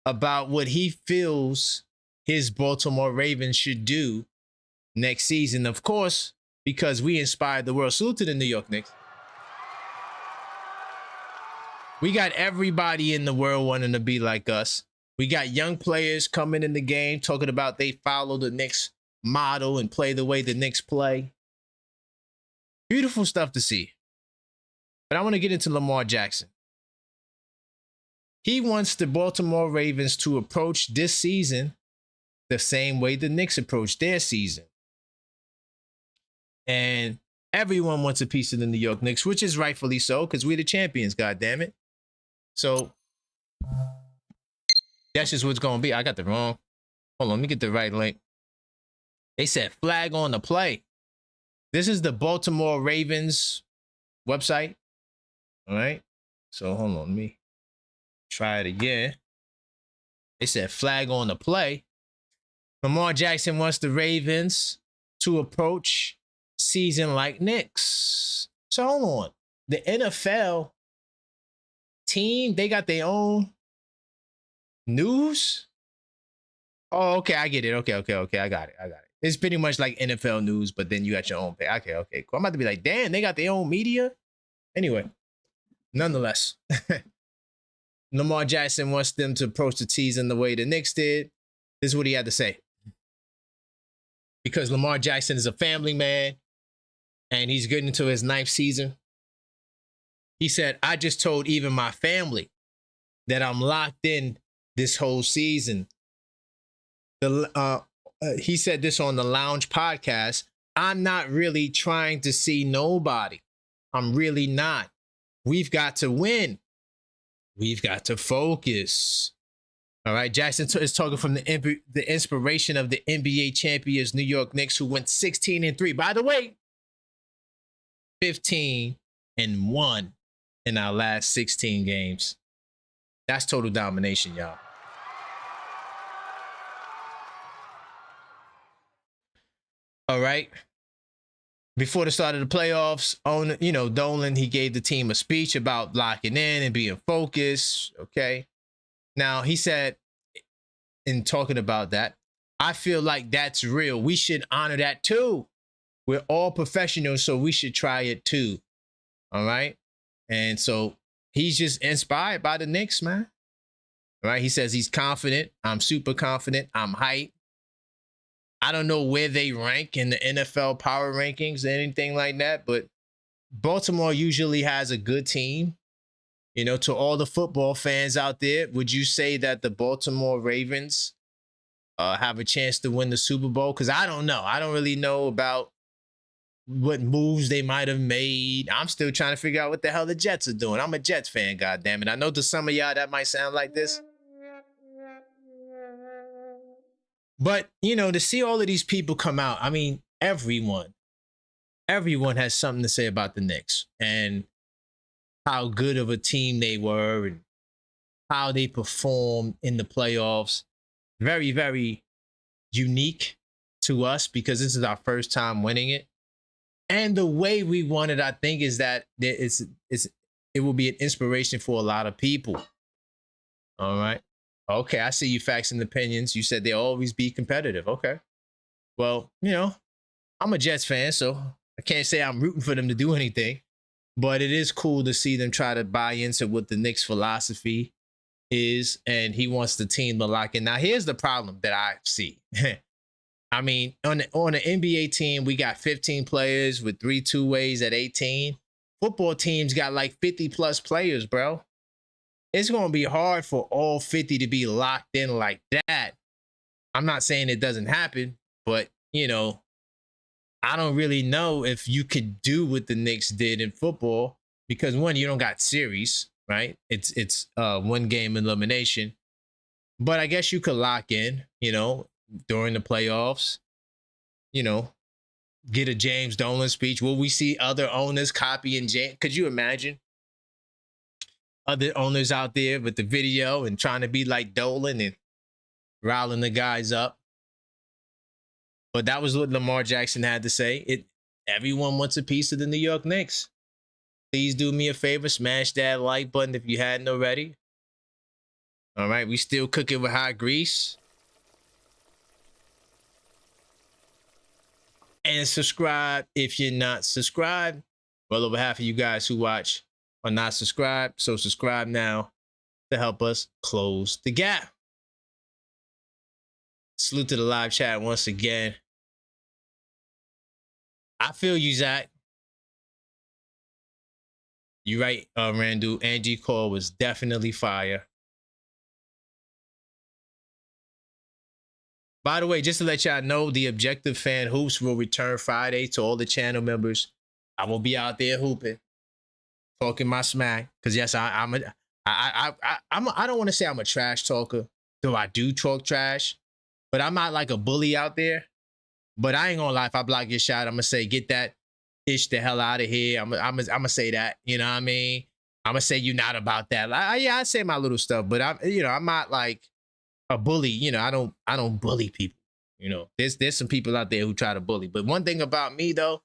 about what he feels his Baltimore Ravens should do next season. Of course, because we inspired the world. Salute to the New York Knicks. We got everybody in the world wanting to be like us. We got young players coming in the game talking about they follow the Knicks model and play the way the Knicks play. Beautiful stuff to see. But I want to get into Lamar Jackson. He wants the Baltimore Ravens to approach this season the same way the Knicks approached their season. And everyone wants a piece of the New York Knicks, which is rightfully so, because we're the champions, goddammit. So that's just what's going to be. I got the wrong. Hold on, let me get the right link. They said flag on the play. This is the Baltimore Ravens website. All right. So hold on, let me try it again. They said flag on the play. Lamar Jackson wants the Ravens to approach season like Knicks. So hold on. The NFL team, they got their own news? Oh, okay, I get it. Okay, I got it. It's pretty much like NFL news, but then you got your own pay. Okay, cool. I'm about to be like, damn, they got their own media? Anyway, nonetheless, Lamar Jackson wants them to approach the season the way the Knicks did. This is what he had to say. Because Lamar Jackson is a family man, and he's getting into his 9th season. He said, I just told even my family that I'm locked in this whole season. He said this on the Lounge podcast. I'm not really trying to see nobody. I'm really not. We've got to win. We've got to focus. All right. Jackson is talking from the inspiration of the NBA champions New York Knicks, who went 16-3. By the way, 15-1 in our last 16 games. That's total domination, y'all. All right. Before the start of the playoffs, Dolan, he gave the team a speech about locking in and being focused. Okay. Now, he said, in talking about that, I feel like that's real. We should honor that too. We're all professionals, so we should try it too. All right. And so he's just inspired by the Knicks, man. All right. He says he's confident. I'm super confident. I'm hyped. I don't know where they rank in the NFL power rankings or anything like that, but Baltimore usually has a good team. You know, to all the football fans out there, would you say that the Baltimore Ravens have a chance to win the Super Bowl? Because I don't know. I don't really know about what moves they might have made. I'm still trying to figure out what the hell the Jets are doing. I'm a Jets fan, goddammit. I know to some of y'all that might sound like this. But, to see all of these people come out, I mean, everyone has something to say about the Knicks and how good of a team they were and how they performed in the playoffs. Very, very unique to us because this is our first time winning it. And the way we won it, I think, is that it will be an inspiration for a lot of people. All right. Okay, I see you facts and opinions. You said they'll always be competitive. Okay. Well, I'm a Jets fan, so I can't say I'm rooting for them to do anything. But it is cool to see them try to buy into what the Knicks' philosophy is, and he wants the team to lock in. Now, here's the problem that I see. I mean, on the NBA team, we got 15 players with 3 two-ways at 18. Football teams got like 50-plus players, bro. It's going to be hard for all 50 to be locked in like that. I'm not saying it doesn't happen, but, I don't really know if you could do what the Knicks did in football because, one, you don't got series, right? It's one game elimination. But I guess you could lock in, during the playoffs, get a James Dolan speech. Will we see other owners copying James? Could you imagine other owners out there with the video and trying to be like Dolan and riling the guys up? But that was what Lamar Jackson had to say. Everyone wants a piece of the New York Knicks. Please do me a favor, smash that like button if you hadn't already. All right, we still cooking with hot grease. And subscribe if you're not subscribed. Well over half of you guys who watch are not subscribed, so subscribe now to help us close the gap. Salute to the live chat once again. I feel you, Zach. You're right, Randall. Angie Cole was definitely fire. By the way, just to let y'all know, the Objective Fan Hoops will return Friday to all the channel members. I will be out there hooping, talking my smack. Because yes, I don't want to say I'm a trash talker, though I do talk trash. But I'm not like a bully out there. But I ain't gonna lie, if I block your shot, I'm gonna say, get that ish the hell out of here. I'm gonna say that, you know what I mean? I'm gonna say you're not about that. Yeah, I say my little stuff, but I'm not like a bully. I don't bully people. There's some people out there who try to bully. But one thing about me though,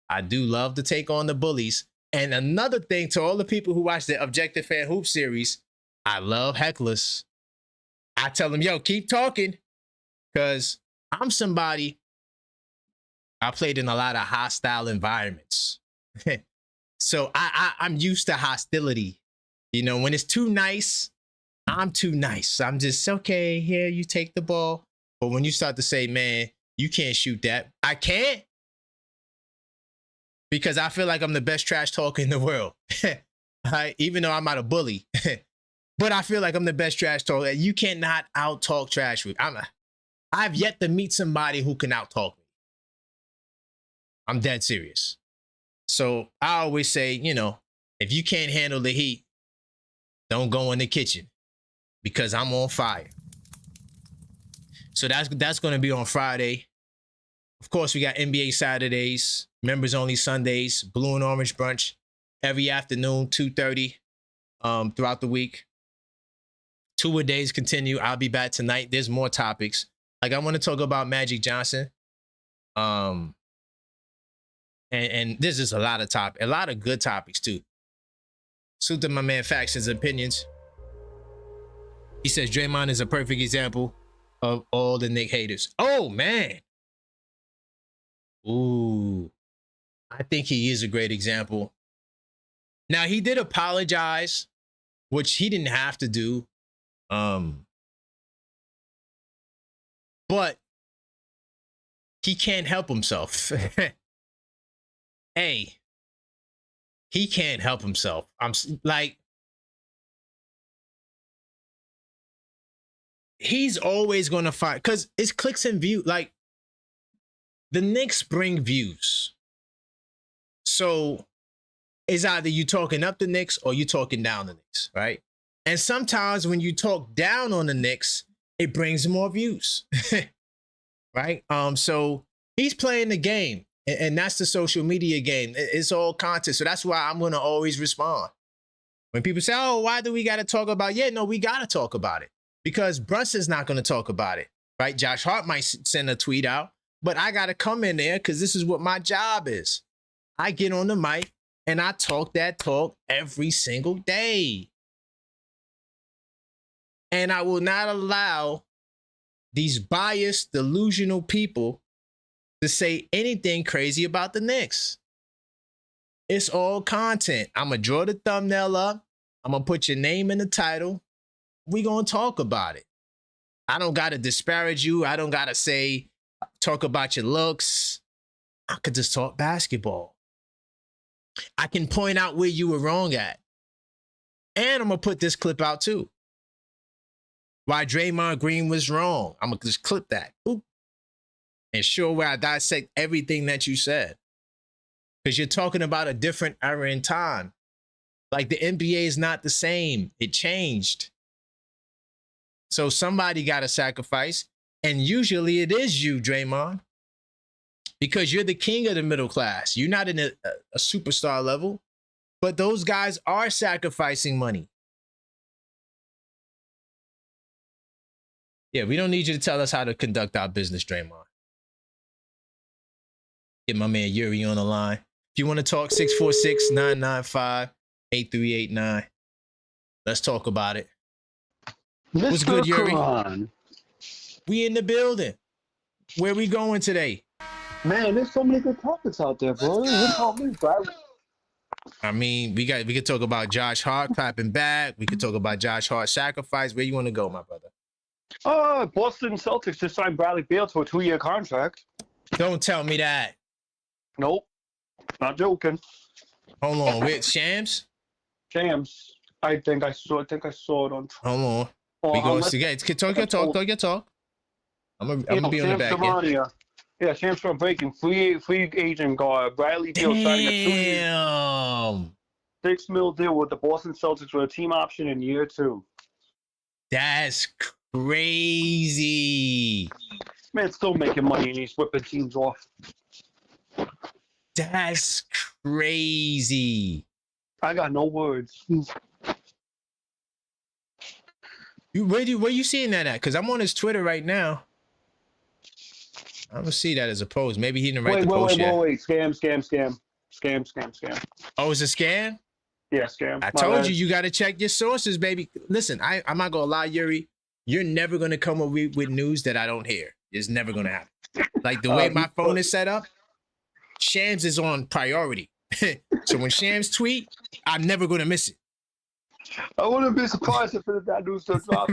I do love to take on the bullies. And another thing to all the people who watch the Objective Fan Hoop series, I love hecklers. I tell them, yo, keep talking. Because I'm somebody, I played in a lot of hostile environments. So I'm used to hostility. When it's too nice, I'm too nice. I'm just, okay, here, you take the ball. But when you start to say, man, you can't shoot that, I can't. Because I feel like I'm the best trash talker in the world. Right? Even though I'm not a bully. But I feel like I'm the best trash talker. You cannot out-talk trash with. I've yet to meet somebody who can out-talk me. I'm dead serious. So I always say, if you can't handle the heat, don't go in the kitchen because I'm on fire. So that's going to be on Friday. Of course, we got NBA Saturdays, members only Sundays, blue and orange brunch every afternoon, 2:30 throughout the week. Two-a-days continue. I'll be back tonight. There's more topics. Like, I want to talk about Magic Johnson. And there's just a lot of good topics too. Salute to my man Factions Opinions. He says Draymond is a perfect example of all the Knicks haters. Oh man. Ooh. I think he is a great example. Now he did apologize, which he didn't have to do. But he can't help himself. Hey, he can't help himself. I'm like, he's always going to find, because it's clicks and views. Like, the Knicks bring views. So it's either you talking up the Knicks or you talking down the Knicks, right? And sometimes when you talk down on the Knicks, it brings more views, right? So he's playing the game, and that's the social media game. It's all content. So that's why I'm going to always respond. When people say, oh, why do we got to talk about it? Yeah, no, we got to talk about it because Brunson's not going to talk about it, right? Josh Hart might send a tweet out, but I got to come in there because this is what my job is. I get on the mic and I talk that talk every single day. And I will not allow these biased, delusional people to say anything crazy about the Knicks. It's all content. I'm going to draw the thumbnail up. I'm going to put your name in the title. We're going to talk about it. I don't got to disparage you. I don't got to say, talk about your looks. I could just talk basketball. I can point out where you were wrong at. And I'm going to put this clip out too. Why Draymond Green was wrong. I'm going to just clip that. Oop. And show where I dissect everything that you said. Because you're talking about a different era in time. Like, the NBA is not the same. It changed. So somebody got to sacrifice. And usually it is you, Draymond. Because you're the king of the middle class. You're not in a superstar level. But those guys are sacrificing money. Yeah, we don't need you to tell us how to conduct our business, Draymond. Get my man Yuri on the line. If you want to talk, 646-995-8389. Let's talk about it. What's good, Yuri? We in the building. Where we going today? Man, there's so many good topics out there, bro. What about me, bro? I mean, we could talk about Josh Hart clapping back. We could talk about Josh Hart's sacrifice. Where you want to go, my brother? Boston Celtics just signed Bradley Beal to a 2-year contract. Don't tell me that. Nope. Not joking. Hold on. With Shams? Shams. I think I saw it on. Hold on. We going to get talk your talk. I'm gonna be on the back end. Yeah, Shams from breaking free agent guard Bradley Beal signing a 2-year $6 million deal with the Boston Celtics with a team option in year 2. That's crazy. Man, still making money and he's whipping teams off. That's crazy. I got no words. Where you seeing that at? Because I'm on his Twitter right now. I don't see that as a post. Maybe he didn't write the post yet. Wait. Scam. Oh, it's a scam? Yeah, scam. I told you got to check your sources, baby. Listen, I'm not going to lie, Yuri. You're never going to come up with news that I don't hear. It's never going to happen. Like, the way my phone is set up, Shams is on priority. So when Shams tweet, I'm never going to miss it. I wouldn't be surprised if that news does not.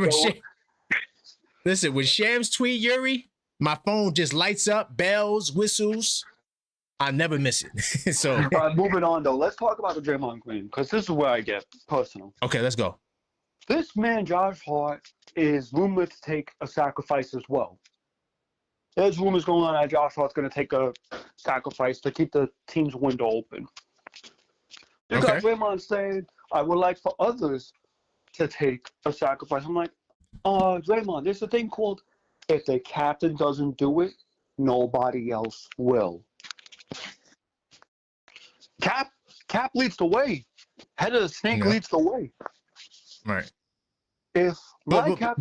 Listen, when Shams tweet, Yuri, my phone just lights up, bells, whistles. I never miss it. So moving on though, let's talk about the Draymond Green because this is where I get personal. Okay, let's go. This man, Josh Hart, is rumored to take a sacrifice as well. There's rumors going on that Josh Hart's going to take a sacrifice to keep the team's window open. You got Draymond saying, I would like for others to take a sacrifice. I'm like, Draymond, there's a thing called if the captain doesn't do it, nobody else will. Cap leads the way. Head of the snake leads the way. Right. If my cap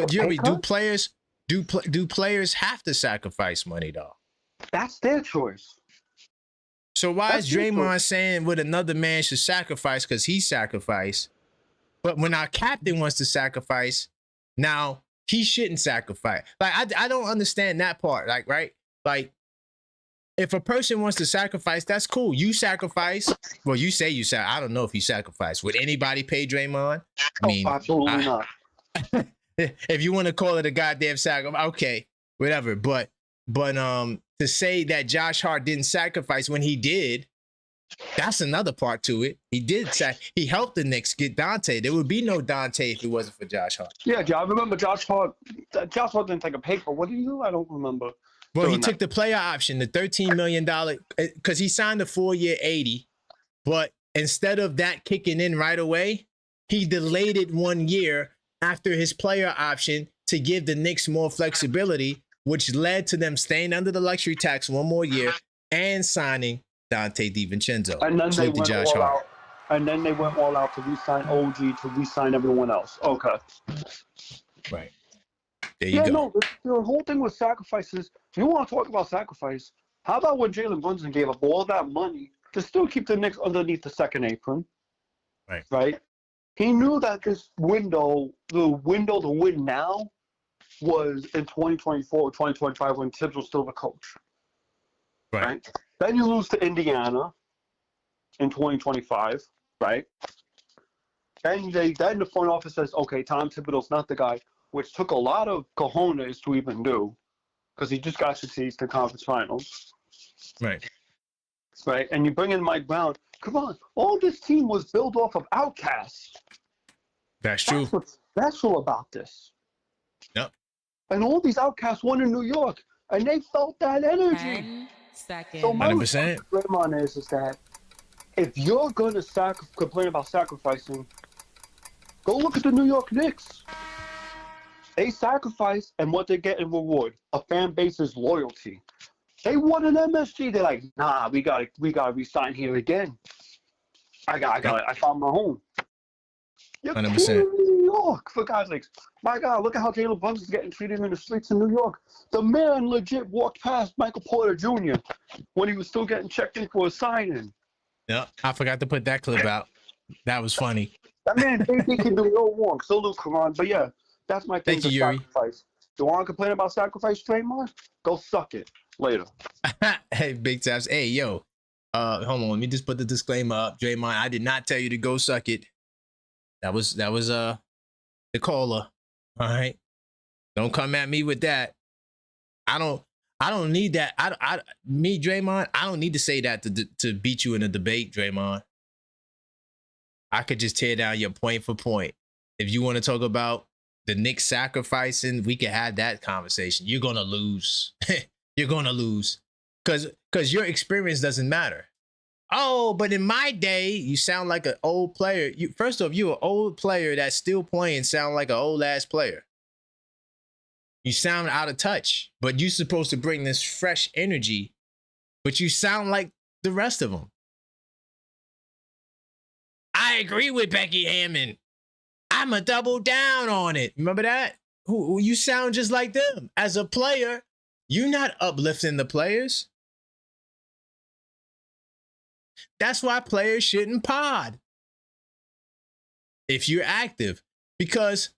Yuri, do players have to sacrifice money though? That's their choice. So why is Draymond saying what another man should sacrifice because he sacrificed, but when our captain wants to sacrifice, now he shouldn't sacrifice? Like I don't understand that part. Like, right? Like, if a person wants to sacrifice, that's cool. You sacrifice. Well, you say you sacrifice. I don't know if you sacrifice. Would anybody pay Draymond? I mean, absolutely not. If you want to call it a goddamn sacrifice, okay, whatever. But to say that Josh Hart didn't sacrifice when he did, that's another part to it. He did. He helped the Knicks get Dante. There would be no Dante if it wasn't for Josh Hart. Yeah, I remember Josh Hart. Josh Hart didn't take a pay for. What did he do? I don't remember. Well, he took the player option, the $13 million, because he signed a 4-year 80, but instead of that kicking in right away, he delayed it 1 year after his player option to give the Knicks more flexibility, which led to them staying under the luxury tax 1 more year and signing Dante DiVincenzo. And then they went all out. And then they went all out to re-sign OG, to re-sign everyone else. Okay. Right. There you go. No, the whole thing with sacrifices, if you want to talk about sacrifice, how about when Jalen Brunson gave up all that money to still keep the Knicks underneath the second apron? Right. Right? He knew that this window, the window to win now, was in 2024 or 2025 when Tibbs was still the coach. Right? Then you lose to Indiana in 2025, right? Then the front office says, okay, Tom Thibodeau's not the guy, which took a lot of cojones to even do, because he just got succeeds to conference finals. Right. Right? And you bring in Mike Brown. Come on. All this team was built off of outcasts. That's true. That's what's special about this. Yep. And all these outcasts won in New York, and they felt that energy. 10 seconds. So my 100%. Draymond is that if you're going to complain about sacrificing, go look at the New York Knicks. They sacrifice, and what they get in reward, a fan base's loyalty. They won an MSG. They're like, nah, we gotta re-sign here again. I found my home. You're 100%. killing New York, for God's sakes. My God, look at how Jalen Brunson's getting treated in the streets in New York. The man legit walked past Michael Porter Jr. when he was still getting checked in for a sign-in. Yeah, I forgot to put that clip out. That was funny. That man thinks he can do no wrong. Salute, Karan. But yeah, that's my thing. Thank you, Yuri. Sacrifice. You want to complain about sacrifice, Draymond? Go suck it. Later. Hey, big taps. Hey, yo. Hold on. Let me just put the disclaimer up. Draymond, I did not tell you to go suck it. That was the caller. All right. Don't come at me with that. I don't need that. Draymond, I don't need to say that to beat you in a debate, Draymond. I could just tear down your point for point. If you want to talk about the Knicks sacrificing, we can have that conversation. You're going to lose. You're going to lose. Because your experience doesn't matter. Oh, but in my day, you sound like an old player. First off, you're an old player that's still playing, sound like an old ass player. You sound out of touch, but you're supposed to bring this fresh energy, but you sound like the rest of them. I agree with Becky Hammond. I'm a double down on it. Remember that? Who you sound just like them. As a player, you're not uplifting the players. That's why players shouldn't pod if you're active, because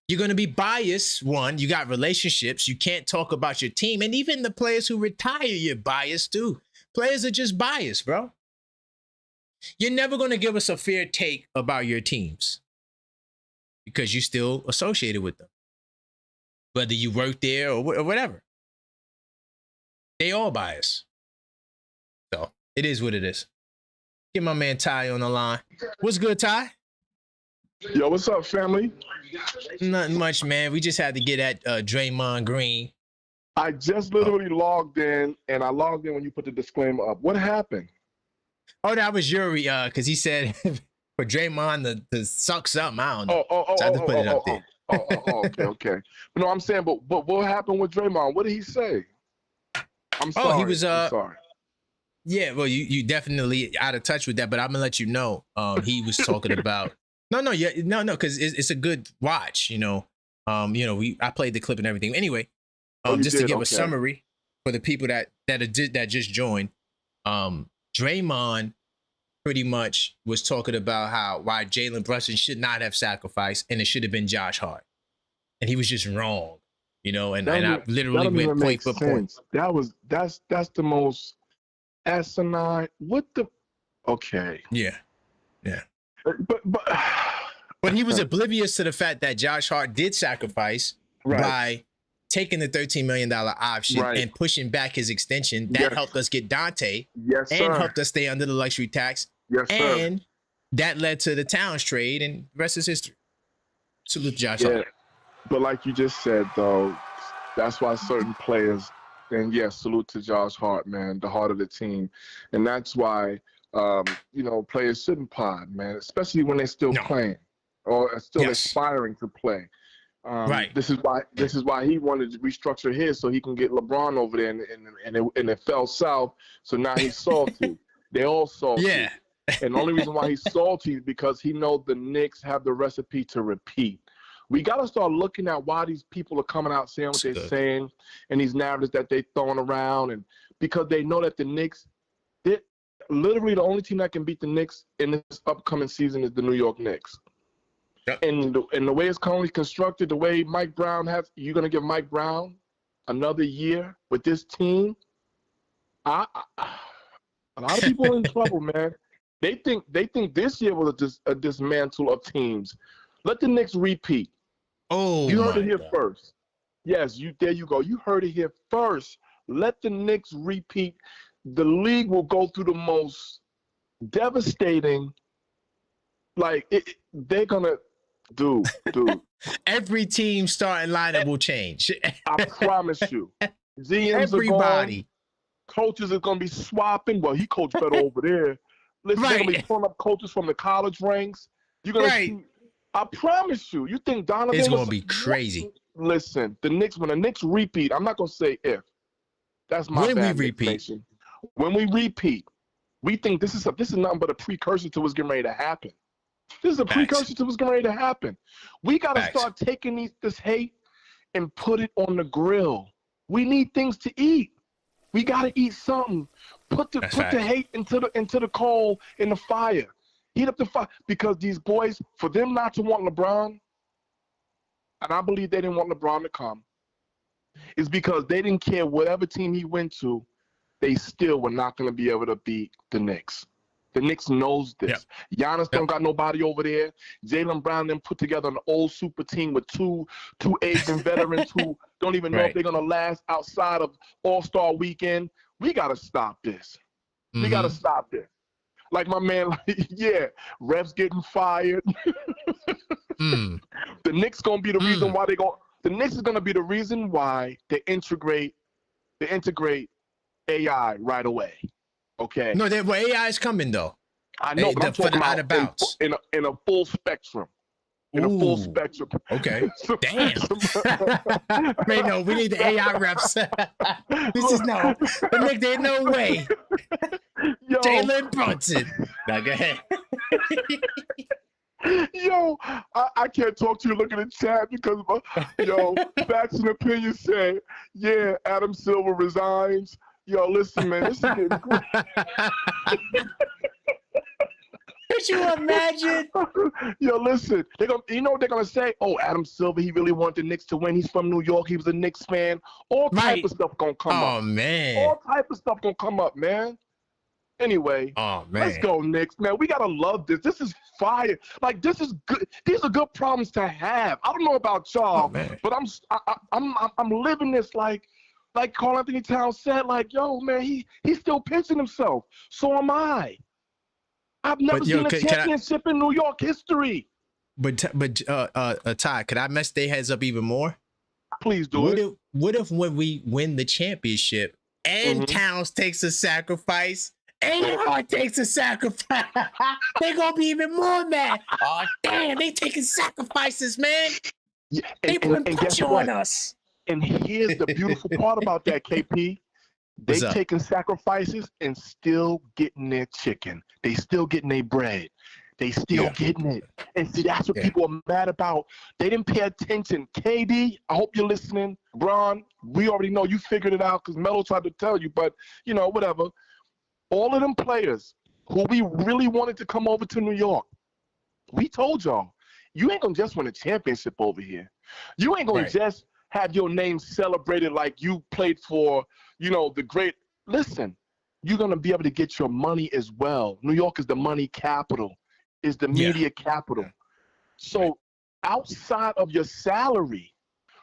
you're going to be biased. One, you got relationships. You can't talk about your team. And even the players who retire, you're biased too. Players are just biased, bro. You're never going to give us a fair take about your teams because you're still associated with them, whether you work there or whatever. They all biased. So it is what it is. Get my man Ty on the line. What's good, Ty? Yo, what's up, family? Nothing much, man. We just had to get at Draymond Green. I just literally logged in, and I logged in when you put the disclaimer up. What happened? Oh, that was Yuri, because he said for Draymond to suck something. I don't know. So I just put it up there. Okay. But no, I'm saying, but what happened with Draymond? What did he say? I'm sorry. Oh, he was I'm sorry. Yeah, well, you definitely out of touch with that, but I'm gonna let you know. He was talking about no, because it's a good watch. I played the clip and everything. Anyway, just to give a summary for the people that just joined. Draymond pretty much was talking about why Jalen Brunson should not have sacrificed, and it should have been Josh Hart, and he was just wrong. And I literally went point for point. That's the most asinine. What the? Okay. Yeah. But he was oblivious to the fact that Josh Hart did sacrifice by taking the $13 million option and pushing back his extension. That helped us get Dante. Yes, sir. And helped us stay under the luxury tax. Yes, sir. And that led to the Towns trade, and the rest is history. Salute to Josh Hart. But like you just said, though, that's why certain players, and yes, salute to Josh Hart, man, the heart of the team. And that's why, players shouldn't pod, man, especially when they're still playing or still aspiring to play. This is why he wanted to restructure his so he can get LeBron over there, and it fell south. So now he's salty. They all salty. Yeah. And the only reason why he's salty is because he knows the Knicks have the recipe to repeat. We got to start looking at why these people are coming out saying what they're saying and these narratives that they're throwing around, and because they know that the Knicks, literally the only team that can beat the Knicks in this upcoming season is the New York Knicks. Yep. And the way it's currently constructed, the way Mike Brown you're going to give Mike Brown another year with this team? A lot of people are in trouble, man. They think this year was a dismantle of teams. Let the Knicks repeat. Oh, you heard it here first. Yes, there you go. You heard it here first. Let the Knicks repeat. The league will go through the most devastating. They're gonna do. Every team starting lineup will change. I promise you. GMs are gone. Coaches are gonna be swapping. Well, he coached better over there. Listen, they're gonna be pulling up coaches from the college ranks. You're gonna see. I promise you. You think Donovan? It's gonna be crazy. Listen, when the Knicks repeat, I'm not gonna say if. That's my bad information. When we repeat, we think this is nothing but a precursor to what's getting ready to happen. This is a precursor to what's getting ready to happen. We gotta start taking this hate and put it on the grill. We need things to eat. We gotta eat something. Put the hate into the coal in the fire. Heat up the fire, because these boys, for them not to want LeBron, and I believe they didn't want LeBron to come, is because they didn't care whatever team he went to, they still were not going to be able to beat the Knicks. The Knicks knows this. Yep. Giannis don't got nobody over there. Jaylen Brown then put together an old super team with two Asian veterans who don't even know if they're going to last outside of All-Star weekend. We got to stop this. Mm-hmm. We got to stop this. Like my man, refs getting fired. The Knicks going to be the reason why the Knicks is going to be the reason why they integrate AI right away. Okay. No, AI is coming though. I know, but I'm talking about in a full spectrum. In a full spectrum. Okay. Damn. Wait, no, we need the AI reps. This is there's no way. Jalen Brunson. Now go ahead. Yo, I can't talk to you. Look at the chat because, Facts and Opinions say, Adam Silver resigns. Yo, listen, man, this is getting great. Could you imagine? Yo, listen, they're gonna say? Oh, Adam Silver, he really wanted the Knicks to win. He's from New York. He was a Knicks fan. All type of stuff gonna come up. Oh, man. All type of stuff gonna come up, man. Anyway, let's go, Knicks, man. We gotta love this. This is fire. Like, this is good. These are good problems to have. I don't know about y'all, but I'm living this like Karl Anthony Towns said. Like, yo, man, he's still pinching himself. So am I. I've never seen a championship in New York history. But Ty, could I mess their heads up even more? Please do it. What if when we win the championship and Towns takes a sacrifice and Hart takes a sacrifice, they're gonna be even more mad. Oh damn, they taking sacrifices, man. Yeah, They put guess pressure what? on us. And here's the beautiful part about that, KP. They What's up? taking sacrifices and still getting their chicken. They still getting their bread. They still getting it. And see, that's what people are mad about. They didn't pay attention. KD, I hope you're listening. Bron, we already know you figured it out because Melo tried to tell you, but, you know, whatever. All of them players who we really wanted to come over to New York, we told y'all, you ain't going to just win a championship over here. You ain't going to just have your name celebrated like you played for, you know, the great. Listen, you're going to be able to get your money as well. New York is the money capital, is the media capital. So outside of your salary,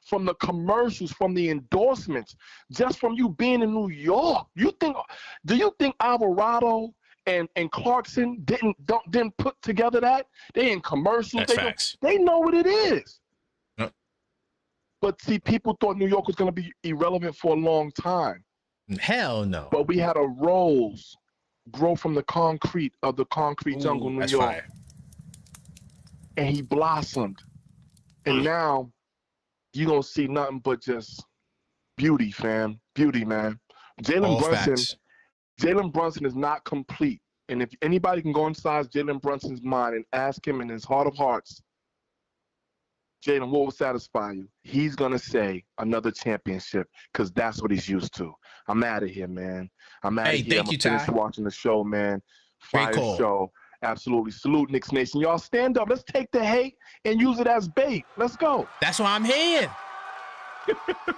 from the commercials, from the endorsements, just from you being in New York, do you think Alvarado and Clarkson didn't put together that? They in commercials. That's facts. They know what it is. But see, people thought New York was going to be irrelevant for a long time. Hell no. But we had a rose grow from the concrete of the concrete jungle, New York. Fire. And he blossomed. And now you're going to see nothing but just beauty, fam. Beauty, man. Jalen Brunson is not complete. And if anybody can go inside Jalen Brunson's mind and ask him in his heart of hearts, Jalen, what will satisfy you? He's going to say another championship because that's what he's used to. I'm out of here, man. I'm out of here. Thank you, Ty. Finish watching the show, man. Great call. Show. Absolutely. Salute, Knicks Nation. Y'all stand up. Let's take the hate and use it as bait. Let's go. That's why I'm here.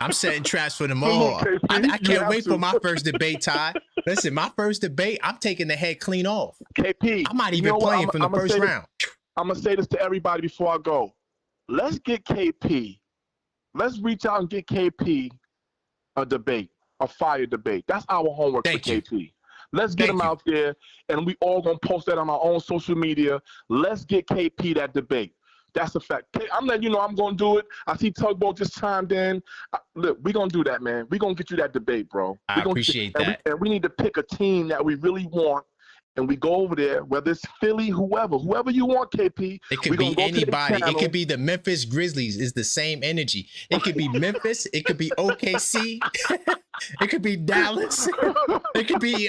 I'm setting traps for them all. I can't wait for my first debate, Ty. Listen, my first debate, I'm taking the head clean off. KP. I'm not even playing from the first round. I'm going to say this to everybody before I go. Let's get KP. Let's reach out and get KP a debate, a fire debate. That's our homework for KP. Let's get him out there, and we all going to post that on our own social media. Let's get KP that debate. That's a fact. I'm letting you know I'm going to do it. I see Tugboat just chimed in. Look, we're going to do that, man. We're going to get you that debate, bro. I appreciate that. And we need to pick a team that we really want. And we go over there, whether it's Philly, whoever you want, KP. It could be anybody. It could be the Memphis Grizzlies. It's the same energy. It could be Memphis. It could be OKC. It could be Dallas. It could be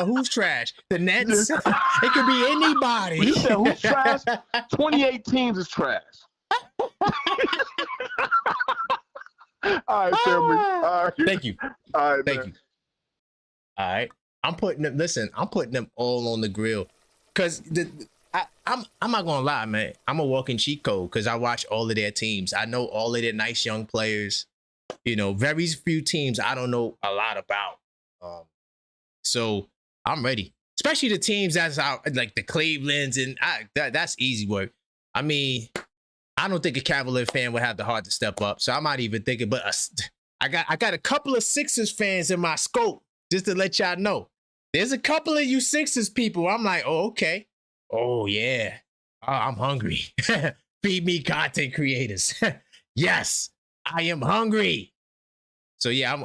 who's trash? The Nets. It could be anybody. You said who's trash? 28 teams is trash. All right, family. All right. Thank you. All right, Thank you. All right. I'm putting them all on the grill. Cause I'm not gonna lie, man. I'm a walking cheat code because I watch all of their teams. I know all of their nice young players. You know, very few teams I don't know a lot about. So I'm ready. Especially the teams that's out like the Clevelands and that's easy work. I mean, I don't think a Cavalier fan would have the heart to step up. So I'm not even thinking, but I got a couple of Sixers fans in my scope. Just to let y'all know, there's a couple of you Sixers people. I'm like, oh, okay. Oh, yeah. Oh, I'm hungry. Feed me, content creators. Yes, I am hungry. So yeah,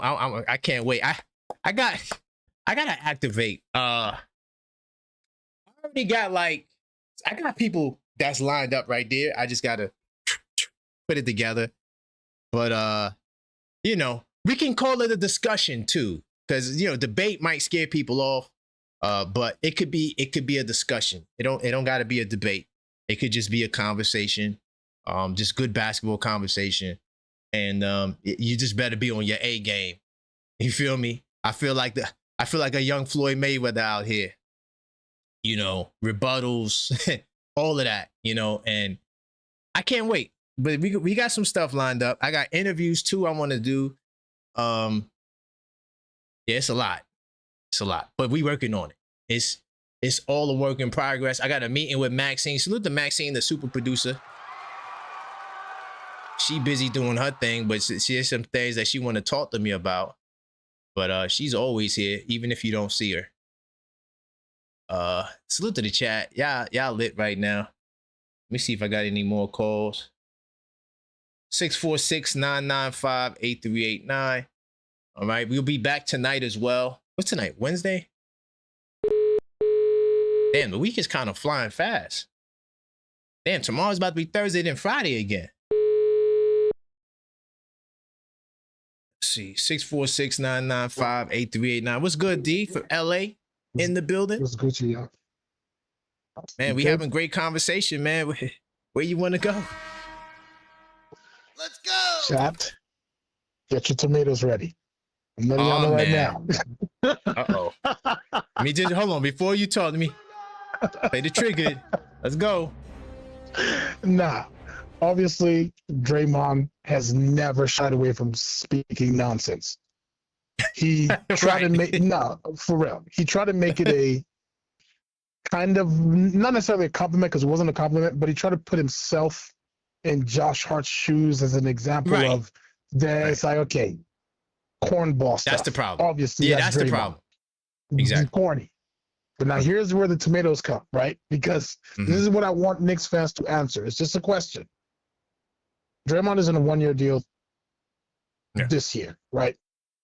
I can't wait. I gotta activate. I already got I got people that's lined up right there. I just gotta put it together. But you know, we can call it a discussion too. Because debate might scare people off, but it could be a discussion. It don't got to be a debate. It could just be a conversation, just good basketball conversation, and you just better be on your A game. You feel me? I feel like a young Floyd Mayweather out here. Rebuttals, all of that. And I can't wait. But we got some stuff lined up. I got interviews too. I want to do. Yeah, it's a lot. It's a lot, but we working on it. It's all a work in progress. I got a meeting with Maxine. Salute to Maxine, the super producer. She busy doing her thing, but she has some things that she want to talk to me about. But she's always here, even if you don't see her. Salute to the chat. Y'all lit right now. Let me see if I got any more calls. 646-995-8389. All right, we'll be back tonight as well. What's tonight? Wednesday? Damn, the week is kind of flying fast. Damn, tomorrow's about to be Thursday, then Friday again. see. 646-995-8389. What's good, D, from LA in the building? What's good to y'all? Man, we having great conversation, man. Where you want to go? Let's go. Chat. Get your tomatoes ready. I'm letting y'all know right now. Uh-oh. Let me just hold on before you talk to me. Play the trigger. Let's go. Nah. Obviously, Draymond has never shied away from speaking nonsense. He tried to make for real. He tried to make it a kind of not necessarily a compliment because it wasn't a compliment, but he tried to put himself in Josh Hart's shoes as an example of that. It's like, okay, cornball stuff. That's the problem. Obviously, yeah, that's the problem. Exactly. Corny. But now here's where the tomatoes come, right? Because this is what I want Knicks fans to answer. It's just a question. Draymond is in a 1-year deal this year, right?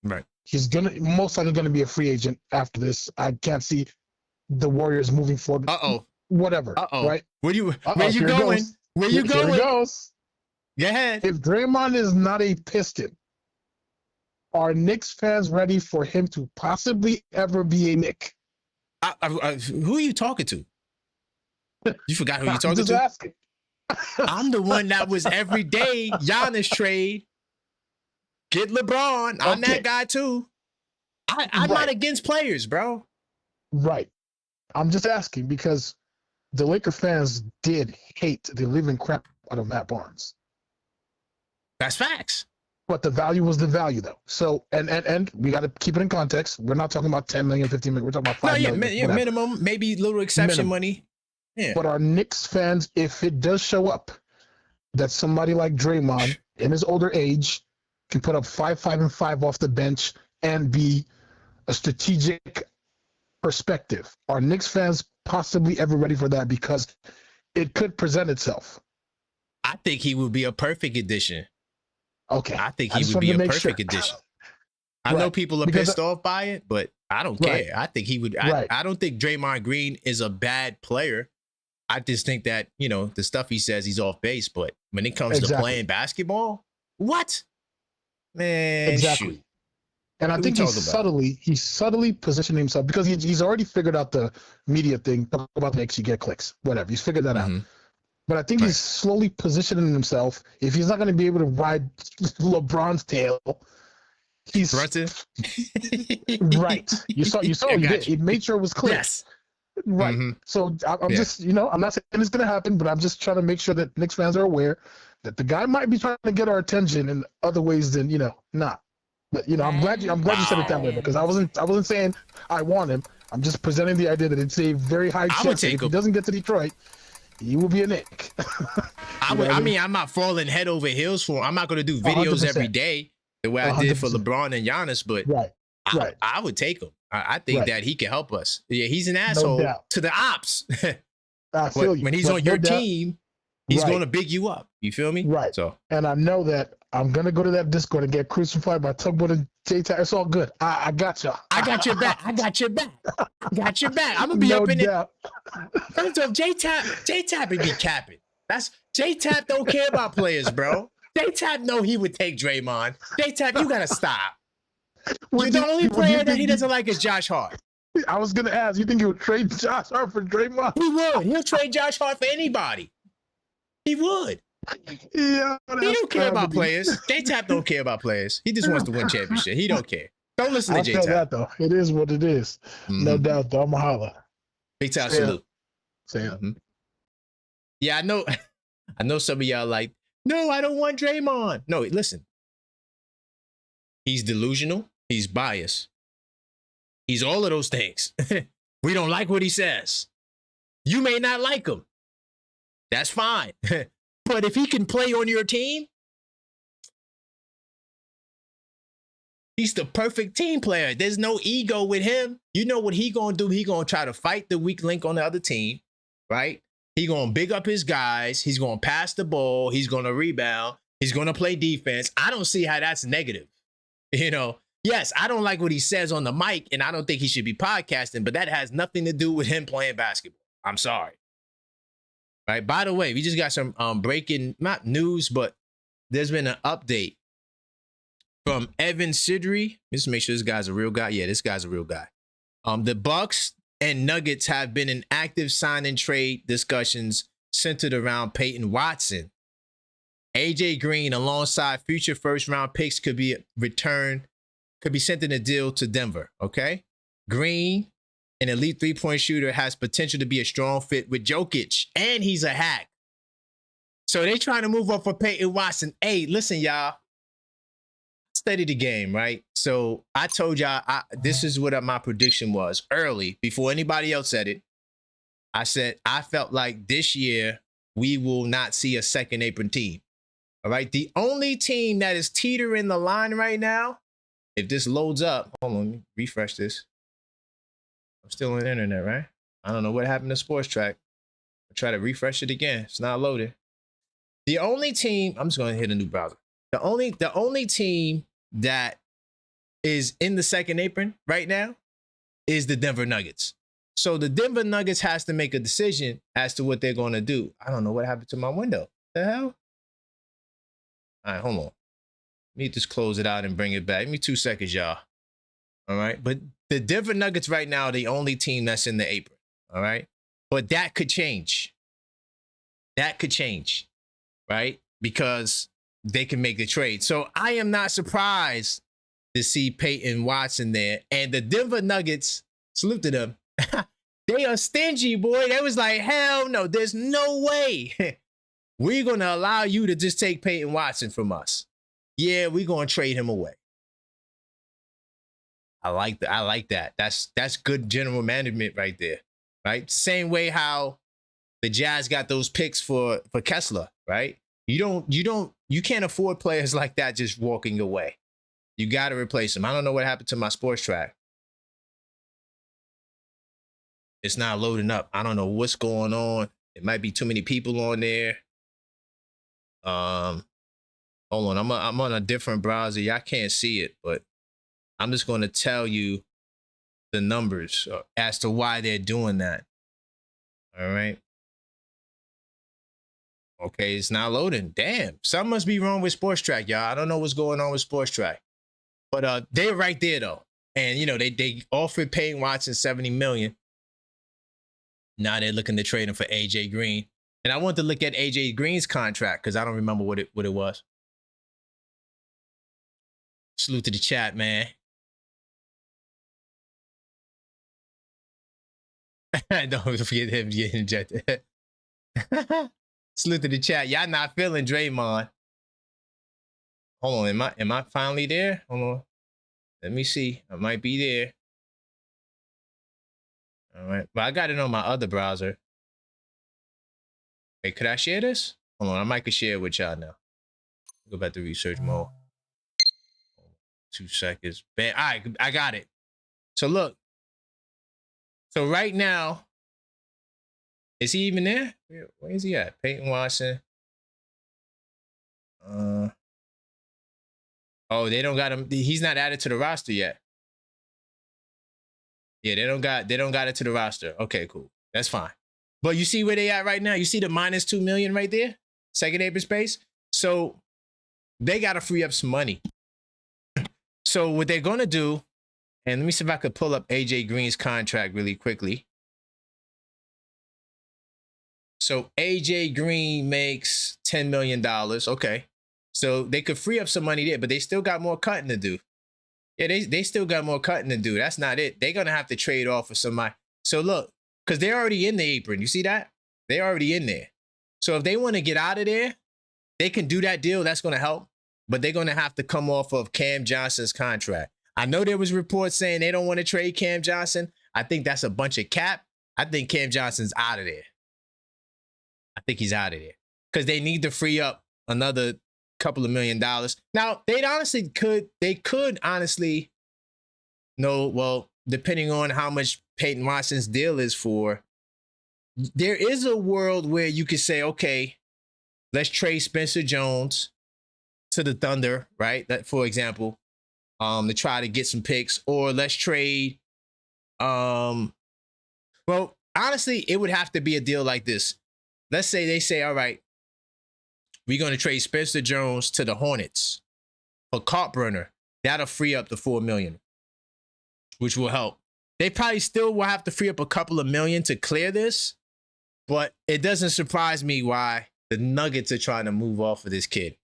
Right. He's most likely gonna be a free agent after this. I can't see the Warriors moving forward. Whatever. Right? Where you going? Goes. Where you going? Here it goes. Go ahead. If Draymond is not a Piston, are Knicks fans ready for him to possibly ever be a Knick? Who are you talking to? You forgot who you're talking to? Asking. I'm the one that was every day Giannis trade. Get LeBron. I'm that guy too. I'm not against players, bro. Right. I'm just asking because the Laker fans did hate the living crap out of Matt Barnes. That's facts. But the value was the value, though. So, and we got to keep it in context. We're not talking about 10 million, 15 million. We're talking about 5 million. Minimum, maybe little exception money. Yeah. But our Knicks fans, if it does show up that somebody like Draymond in his older age can put up 5 and 5 off the bench and be a strategic perspective, are Knicks fans possibly ever ready for that? Because it could present itself. I think he would be a perfect addition. Okay. I think he would be a perfect addition. I know people are pissed off by it, but I don't care. I think he would. I don't think Draymond Green is a bad player. I just think that, the stuff he says, he's off base. But when it comes to playing basketball, what? Man, shoot. And I think he's subtly positioning himself because he's already figured out the media thing. Talk about the Knicks, you get clicks, whatever. He's figured that out. But I think he's slowly positioning himself. If he's not going to be able to ride LeBron's tail, he's Brunson. Right. You saw what he did. He made sure it was clear. Yes. Right. So I'm just, I'm not saying it's going to happen, but I'm just trying to make sure that Knicks fans are aware that the guy might be trying to get our attention in other ways than, not. But I'm glad you said it that way because I wasn't saying I want him. I'm just presenting the idea that it's a very high chance that if he doesn't get to Detroit, he will be a Knick. I mean, I'm not falling head over heels for him. I'm not going to do videos 100%. Every day the way I did for LeBron and Giannis, but I would take him. I think that he can help us. Yeah, he's an asshole to the ops. I feel you. When he's on your team, he's going to big you up. You feel me? Right. So, and I know that I'm going to go to that Discord and get crucified by Tugboat and J-Tap. It's all good. I got y'all. I got your back. I'm going to be up in it. First off, J-Tap would be capping. J-Tap don't care about players, bro. J-Tap know he would take Draymond. J-Tap, you got to stop. The only player that he doesn't like is Josh Hart. I was going to ask, you think he would trade Josh Hart for Draymond? He would. He'll trade Josh Hart for anybody. He would. Yeah, he don't care about players. J-Tap don't care about players. He just wants to win championship. He don't care. Don't listen to J-Tap. I feel that, though. It is what it is. No doubt, though. I'm a holla. Big time salute. Sam. Yeah, I know some of y'all like, no, I don't want Draymond. No, listen. He's delusional. He's biased. He's all of those things. We don't like what he says. You may not like him. That's fine. But if he can play on your team, he's the perfect team player. There's no ego with him. You know what he gonna do? He gonna try to fight the weak link on the other team, right? He gonna big up his guys. He's gonna pass the ball. He's gonna rebound. He's gonna play defense. I don't see how that's negative. Yes, I don't like what he says on the mic, and I don't think he should be podcasting, but that has nothing to do with him playing basketball. I'm sorry. Right. By the way, we just got some breaking, not news, but there's been an update from Evan Sidri. Just make sure this guy's a real guy. Yeah, this guy's a real guy. The Bucks and Nuggets have been in active sign and trade discussions centered around Peyton Watson. AJ Green, alongside future first-round picks, could be sent in a deal to Denver. Okay, Green, an elite three-point shooter, has potential to be a strong fit with Jokic, and he's a hack. So they trying to move up for Peyton Watson. Hey, listen, y'all. Study the game, right? So I told y'all this is what my prediction was early before anybody else said it. I said I felt like this year we will not see a second apron team. All right. The only team that is teetering the line right now, if this loads up, hold on, let me refresh this. I'm still on the internet, right? I don't know what happened to Sports Track. I'll try to refresh it again. It's not loaded. The only team, I'm just going to hit a new browser. The only team that is in the second apron right now is the Denver Nuggets. So the Denver Nuggets has to make a decision as to what they're going to do. I don't know what happened to my window. The hell? All right, hold on. Let me just close it out and bring it back. Give me 2 seconds, y'all. All right. But the Denver Nuggets right now are the only team that's in the apron. All right. But that could change. That could change. Right? Because they can make the trade. So I am not surprised to see Peyton Watson there. And the Denver Nuggets, salute to them. They are stingy, boy. They was like, hell no, there's no way. We're going to allow you to just take Peyton Watson from us. Yeah, we're going to trade him away. I like that. That's good general management right there. Right? Same way how the Jazz got those picks for Kessler, right? You can't afford players like that just walking away. You got to replace them. I don't know what happened to my Sports Track. It's not loading up. I don't know what's going on. It might be too many people on there. Hold on. I'm on a different browser. Y'all can't see it, but I'm just going to tell you the numbers as to why they're doing that. All right. Okay, it's not loading. Damn, something must be wrong with Sports Track, y'all. I don't know what's going on with Sports Track, but they're right there though. And you know they offered Peyton Watson $70 million. Now they're looking to trade him for AJ Green. And I want to look at AJ Green's contract because I don't remember what it was. Salute to the chat, man. Don't forget him getting injected. Salute to the chat. Y'all not feeling Draymond. Hold on, am I finally there? Hold on. Let me see. I might be there. All right, but I got it on my other browser. Hey, could I share this? Hold on, I might could share it with y'all now. Go back to research mode. 2 seconds. Bam. All right, I got it. So look. So right now, is he even there? Where is he at? Peyton Watson. Oh, they don't got him. He's not added to the roster yet. Yeah, they don't got it to the roster. Okay, cool. That's fine. But you see where they at right now? You see the minus $2 million right there? Second apron space. So they got to free up some money. So what they're going to do, and let me see if I could pull up AJ Green's contract really quickly. So AJ Green makes $10 million. Okay. So they could free up some money there, but they still got more cutting to do. Yeah, they still got more cutting to do. That's not it. They're going to have to trade off for somebody. So look, because they're already in the apron. You see that? They're already in there. So if they want to get out of there, they can do that deal. That's going to help. But they're going to have to come off of Cam Johnson's contract. I know there was reports saying they don't want to trade Cam Johnson. I think that's a bunch of cap. I think Cam Johnson's out of there. I think he's out of there. Because they need to free up another couple of $1 million. Now, they could honestly, no, well, depending on how much Peyton Watson's deal is for, there is a world where you could say, okay, let's trade Spencer Jones to the Thunder, right? That, for example, to try to get some picks, or let's trade, well, honestly, it would have to be a deal like this. Let's say they say, all right, we're going to trade Spencer Jones to the Hornets. for cart burner. That'll free up the $4 million, which will help. They probably still will have to free up a couple of million to clear this, but it doesn't surprise me why the Nuggets are trying to move off of this kid,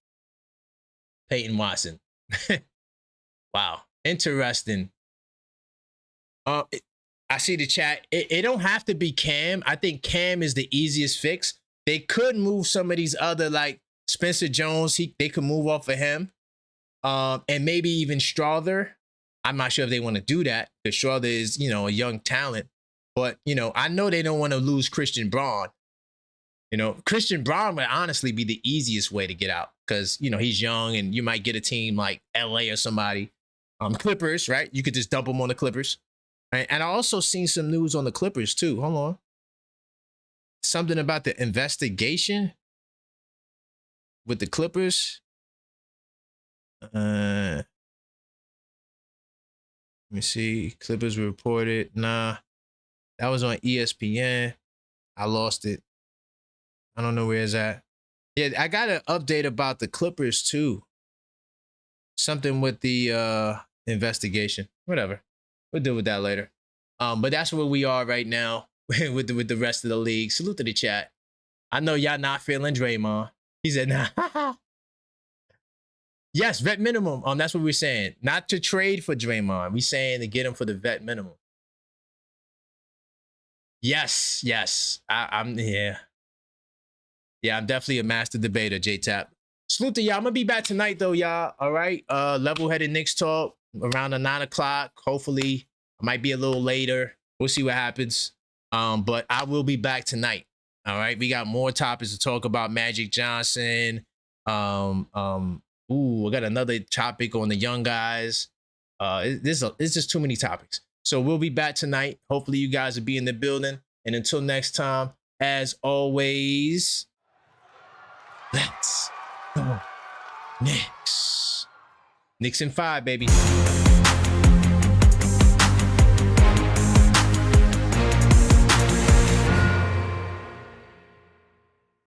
Peyton Watson. Wow, interesting. I see the chat. It don't have to be Cam. I think Cam is the easiest fix. They could move some of these other, like Spencer Jones. They could move off of him, and maybe even Strother. I'm not sure if they want to do that because Strother is, you know, a young talent. But, you know, I know they don't want to lose Christian Braun. You know, Christian Braun would honestly be the easiest way to get out because, you know, he's young and you might get a team like LA or somebody. Clippers, right? You could just dump him on the Clippers. Right? And I also seen some news on the Clippers too. Hold on. Something about the investigation with the Clippers. Let me see. Clippers reported. Nah, that was on ESPN. I lost it. I don't know where it's at. Yeah, I got an update about the Clippers too. Something with the investigation. Whatever. We'll deal with that later. But that's where we are right now with the rest of the league. Salute to the chat. I know y'all not feeling Draymond. He said, nah. Yes, vet minimum. That's what we're saying. Not to trade for Draymond. We're saying to get him for the vet minimum. Yes. I'm here. Yeah, I'm definitely a master debater, J-Tap. Salute to y'all. I'm gonna be back tonight though, y'all. All right. Level-headed Knicks talk around the 9 o'clock. Hopefully, I might be a little later. We'll see what happens. But I will be back tonight. All right. We got more topics to talk about. Magic Johnson. I got another topic on the young guys. It's just too many topics. So we'll be back tonight. Hopefully you guys will be in the building. And until next time, as always, let's go Knicks. Knicks in 5, baby.